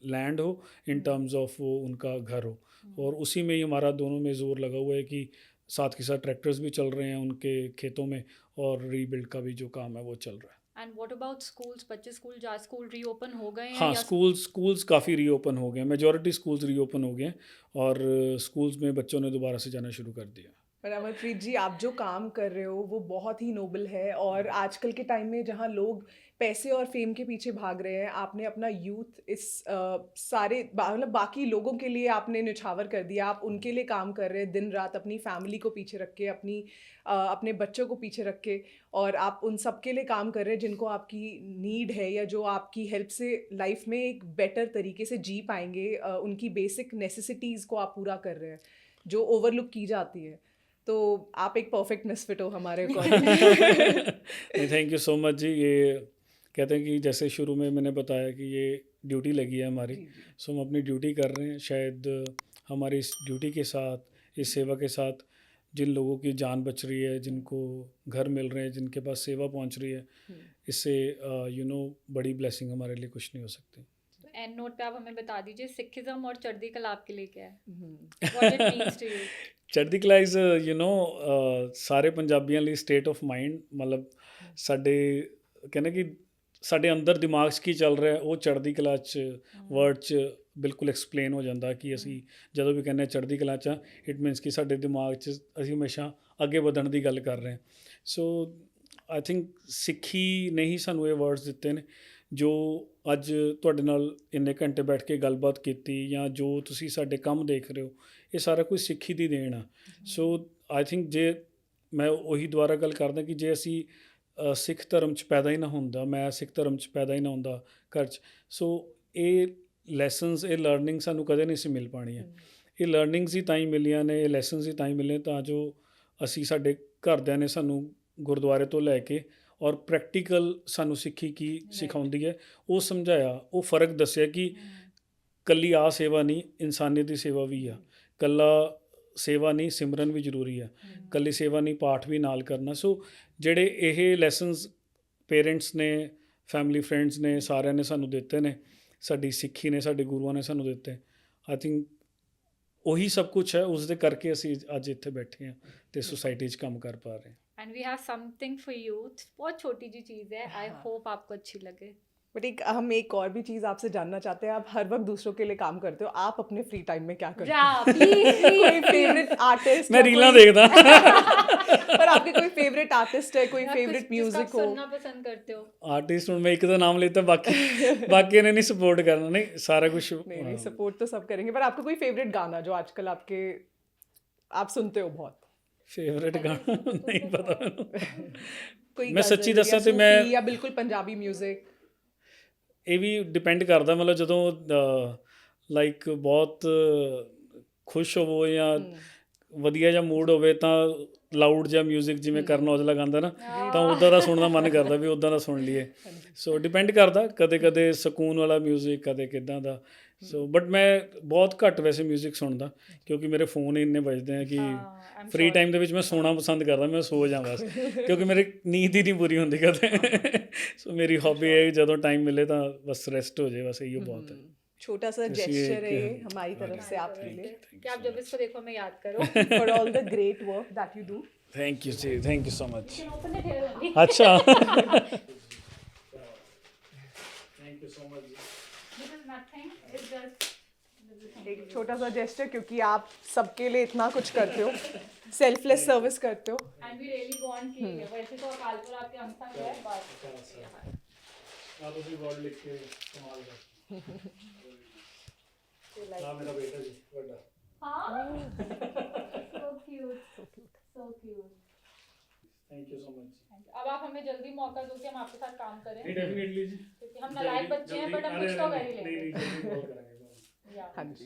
लैंड हो, इन टर्म्स ऑफ वो उनका घर हो। और उसी में ही हमारा दोनों में ज़ोर लगा हुआ है कि साथ के साथ ट्रैक्टर्स भी चल रहे हैं उनके खेतों में, और रीबिल्ड का भी जो काम है वो चल रहा है। And what about schools? बच्चे स्कूल रीओपन हो गए हैं हाँ, या? स्कूल्स काफ़ी रीओपन हो गए हैं, मेजॉरिटी स्कूल्स रीओपन हो गए हैं, और स्कूल्स में बच्चों ने दोबारा से जाना शुरू कर दिया। पर अमरप्रीत जी, आप जो काम कर रहे हो वो बहुत ही नोबल है, और आजकल के टाइम में जहाँ लोग पैसे और फेम के पीछे भाग रहे हैं, आपने अपना यूथ इस सारे मतलब बाकी लोगों के लिए आपने निछावर कर दिया। आप उनके लिए काम कर रहे हैं दिन रात, अपनी फैमिली को पीछे रख के, अपने बच्चों को पीछे रख के, और आप उन सब के लिए काम कर रहे हैं जिनको आपकी नीड है, या जो आपकी हेल्प से लाइफ में एक बेटर तरीके से जी पाएंगे। उनकी बेसिक नेसेसिटीज़ को आप पूरा कर रहे हैं जो ओवरलुक की जाती है। तो आप एक परफेक्ट मिसफिट हो हमारे अकॉर्डिंग। नहीं, थैंक यू सो मच जी। ये कहते हैं कि जैसे शुरू में मैंने बताया कि ये ड्यूटी लगी है हमारी, सो हम अपनी ड्यूटी कर रहे हैं। शायद हमारी इस ड्यूटी के साथ, इस सेवा के साथ, जिन लोगों की जान बच रही है, जिनको घर मिल रहे हैं, जिनके पास सेवा पहुंच रही है, इससे बड़ी ब्लेसिंग हमारे लिए कुछ नहीं हो सकती। एंड नोट पे आप हमें बता दीजिए, सिखिज्म और चढ़ती कला आपके लिए क्या है? What it means to you? ਚੜ੍ਹਦੀ ਕਲਾ ਇਜ਼ ਸਾਰੇ ਪੰਜਾਬੀਆਂ ਲਈ ਸਟੇਟ ਆਫ ਮਾਈਂਡ। ਮਤਲਬ ਸਾਡੇ ਕਹਿੰਦੇ ਕਿ ਸਾਡੇ ਅੰਦਰ ਦਿਮਾਗ 'ਚ ਕੀ ਚੱਲ ਰਿਹਾ, ਉਹ ਚੜ੍ਹਦੀ ਕਲਾ 'ਚ ਵਰਡ 'ਚ ਬਿਲਕੁਲ ਐਕਸਪਲੇਨ ਹੋ ਜਾਂਦਾ ਕਿ ਅਸੀਂ ਜਦੋਂ ਵੀ ਕਹਿੰਦੇ ਹਾਂ ਚੜ੍ਹਦੀ ਕਲਾ 'ਚ, ਇਟ ਮੀਨਸ ਕਿ ਸਾਡੇ ਦਿਮਾਗ 'ਚ ਅਸੀਂ ਹਮੇਸ਼ਾ ਅੱਗੇ ਵਧਣ ਦੀ ਗੱਲ ਕਰ ਰਹੇ ਹਾਂ। ਸੋ ਆਈ ਥਿੰਕ ਸਿੱਖੀ ਨੇ ਹੀ ਸਾਨੂੰ ਇਹ ਵਰਡਸ ਦਿੱਤੇ ਨੇ, ਜੋ ਅੱਜ ਤੁਹਾਡੇ ਨਾਲ ਇੰਨੇ ਘੰਟੇ ਬੈਠ ਕੇ ਗੱਲਬਾਤ ਕੀਤੀ, ਜਾਂ ਜੋ ਤੁਸੀਂ ਸਾਡੇ ਕੰਮ ਦੇਖ ਰਹੇ ਹੋ, ਇਹ ਸਾਰਾ ਕੁਝ ਸਿੱਖੀ ਦੀ ਦੇਣ ਆ। ਸੋ ਆਈ ਥਿੰਕ ਜੇ ਮੈਂ ਉਹੀ ਦੁਬਾਰਾ ਗੱਲ ਕਰਦਾ ਕਿ ਜੇ ਅਸੀਂ ਸਿੱਖ ਧਰਮ 'ਚ ਪੈਦਾ ਹੀ ਨਾ ਹੁੰਦਾ, ਮੈਂ ਸਿੱਖ ਧਰਮ 'ਚ ਪੈਦਾ ਹੀ ਨਾ ਹੁੰਦਾ ਘਰ 'ਚ, ਸੋ ਇਹ ਲੈਸਨਸ, ਇਹ ਲਰਨਿੰਗ ਸਾਨੂੰ ਕਦੇ ਨਹੀਂ ਸੀ ਮਿਲ ਪਾਉਣੀਆਂ। ਇਹ ਲਰਨਿੰਗਸ ਹੀ ਤਾਂ ਹੀ ਮਿਲੀਆਂ ਨੇ, ਇਹ ਲੈਸਨਸ ਹੀ ਤਾਂ ਹੀ ਮਿਲੇ ਤਾਂ ਜੋ ਅਸੀਂ, ਸਾਡੇ ਘਰਦਿਆਂ ਨੇ ਸਾਨੂੰ ਗੁਰਦੁਆਰੇ ਤੋਂ ਲੈ ਕੇ ਔਰ ਪ੍ਰੈਕਟੀਕਲ ਸਾਨੂੰ ਸਿੱਖੀ ਕੀ ਸਿਖਾਉਂਦੀ ਹੈ ਉਹ ਸਮਝਾਇਆ, ਉਹ ਫ਼ਰਕ ਦੱਸਿਆ ਕਿ ਕੱਲੀ ਆ ਸੇਵਾ ਨਹੀਂ, ਇਨਸਾਨੀਅਤ ਦੀ ਸੇਵਾ ਵੀ ਆ। ਕੱਲਾ ਸੇਵਾ ਨਹੀਂ, ਸਿਮਰਨ ਵੀ ਜ਼ਰੂਰੀ ਆ। ਕੱਲੀ ਸੇਵਾ ਨਹੀਂ, ਪਾਠ ਵੀ ਨਾਲ ਕਰਨਾ। ਸੋ ਜਿਹੜੇ ਇਹ ਲੈਸਨਸ ਪੇਰੈਂਟਸ ਨੇ, ਫੈਮਿਲੀ ਫਰੈਂਡਸ ਨੇ, ਸਾਰਿਆਂ ਨੇ ਸਾਨੂੰ ਦਿੱਤੇ ਨੇ, ਸਾਡੀ ਸਿੱਖੀ ਨੇ, ਸਾਡੇ ਗੁਰੂਆਂ ਨੇ ਸਾਨੂੰ ਦਿੱਤੇ, ਆਈ ਥਿੰਕ ਉਹੀ ਸਭ ਕੁਛ ਹੈ। ਉਸ ਦੇ ਕਰਕੇ ਅਸੀਂ ਅੱਜ ਇੱਥੇ ਬੈਠੇ ਹਾਂ ਅਤੇ सोसाइटी 'ਚ ਕੰਮ कर पा रहे हैं। And we have something for you. बहुत छोटी जी चीज़ है, आई होप आपको अच्छी लगे। बट हम एक और भी चीज़ आपसे जानना चाहते हैं। आप हर वक्त दूसरों के लिए काम करते हो, आप अपने फ्री टाइम में क्या करते हो? कोई फेवरेट आर्टिस्ट? मैं रीलां देखदा। पर आपके कोई फेवरेट आर्टिस्ट है, कोई फेवरेट म्यूजिक हो? सुनना पसंद करते हो? आर्टिस्ट हूँ मैं एक का नाम लेता, बाकी ने नहीं सपोर्ट करना, नहीं सारा कुछ नहीं, सपोर्ट तो सब करेंगे, पर आपका कोई फेवरेट गाना जो आजकल आप सुनते हो बहुत? फेवरेट गाना नहीं पता कोई मैं सच्ची गज़ल दसा या तो मैं सूफी या बिल्कुल पंजाबी म्यूजिक? ਇਹ ਵੀ ਡਿਪੈਂਡ ਕਰਦਾ, ਮਤਲਬ ਜਦੋਂ ਲਾਈਕ ਬਹੁਤ ਖੁਸ਼ ਹੋਵੋ ਜਾਂ ਵਧੀਆ ਜਿਹਾ ਮੂਡ ਹੋਵੇ ਤਾਂ ਲਾਊਡ ਜਿਹਾ 뮤직 ਜਿਵੇਂ ਕਰਨ ਔਜਲਾ ਗਾਉਂਦਾ ਨਾ, ਤਾਂ ਉੱਦਾਂ ਦਾ ਸੁਣਨ ਦਾ ਮਨ ਕਰਦਾ ਵੀ ਉੱਦਾਂ ਦਾ ਸੁਣ ਲਈਏ। ਸੋ ਡਿਪੈਂਡ ਕਰਦਾ, ਕਦੇ ਕਦੇ ਸਕੂਨ ਵਾਲਾ 뮤직, ਕਦੇ ਕਿੱਦਾਂ ਦਾ। ਸੋ ਬਟ ਮੈਂ ਬਹੁਤ ਘੱਟ ਵੈਸੇ 뮤직 ਸੁਣਦਾ, ਕਿਉਂਕਿ ਮੇਰੇ ਫੋਨ ਹੀ ਇੰਨੇ ਵੱਜਦੇ ਆ ਕਿ ਫ੍ਰੀ ਟਾਈਮ ਦੇ ਵਿੱਚ ਮੈਂ ਸੋਣਾ ਪਸੰਦ ਕਰਦਾ, ਮੈਂ ਸੋ ਜਾਂ ਬਸ, ਕਿਉਂਕਿ ਮੇਰੀ ਨੀਂਦ ਹੀ ਨਹੀਂ ਪੂਰੀ ਹੁੰਦੀ ਕਦੇ। ਸੋ ਮੇਰੀ ਹੌਬੀ है ਜਦੋਂ टाइम मिले ਤਾਂ बस रेस्ट हो जाए, बस यही बहुत है। छोटा सा बस ये जेस्चर है एक- ये हमारी तरफ से आपके लिए कि आप जब इसको देखो हमें याद करो। For all the great work that you do. Thank you ji, thank you so much. Open it here only. अच्छा thank you so much. This is nothing, it's just एक छोटा सा जेस्चर, क्योंकि आप सबके लिए इतना कुछ करते हो, सेल्फलेस सर्विस करते हो। एंड वी रियली वांट कि वैसे तो अकालपुर आपके अंग संग है, बट आप उसी वर्ड लिख के संभाल कर। ना मेरा बेटा जी बड़ा। हाँ so cute, so cute. Thank you so much. अब आप हमें जल्दी मौका दो कि हम आपके साथ काम करें, नहीं डेफिनेटली जी, क्योंकि हम नालायक बच्चे हैं, बट हम कुछ तो कर ही लेंगे। नहीं जल्दी कॉल करेंगे। या हाँ जी।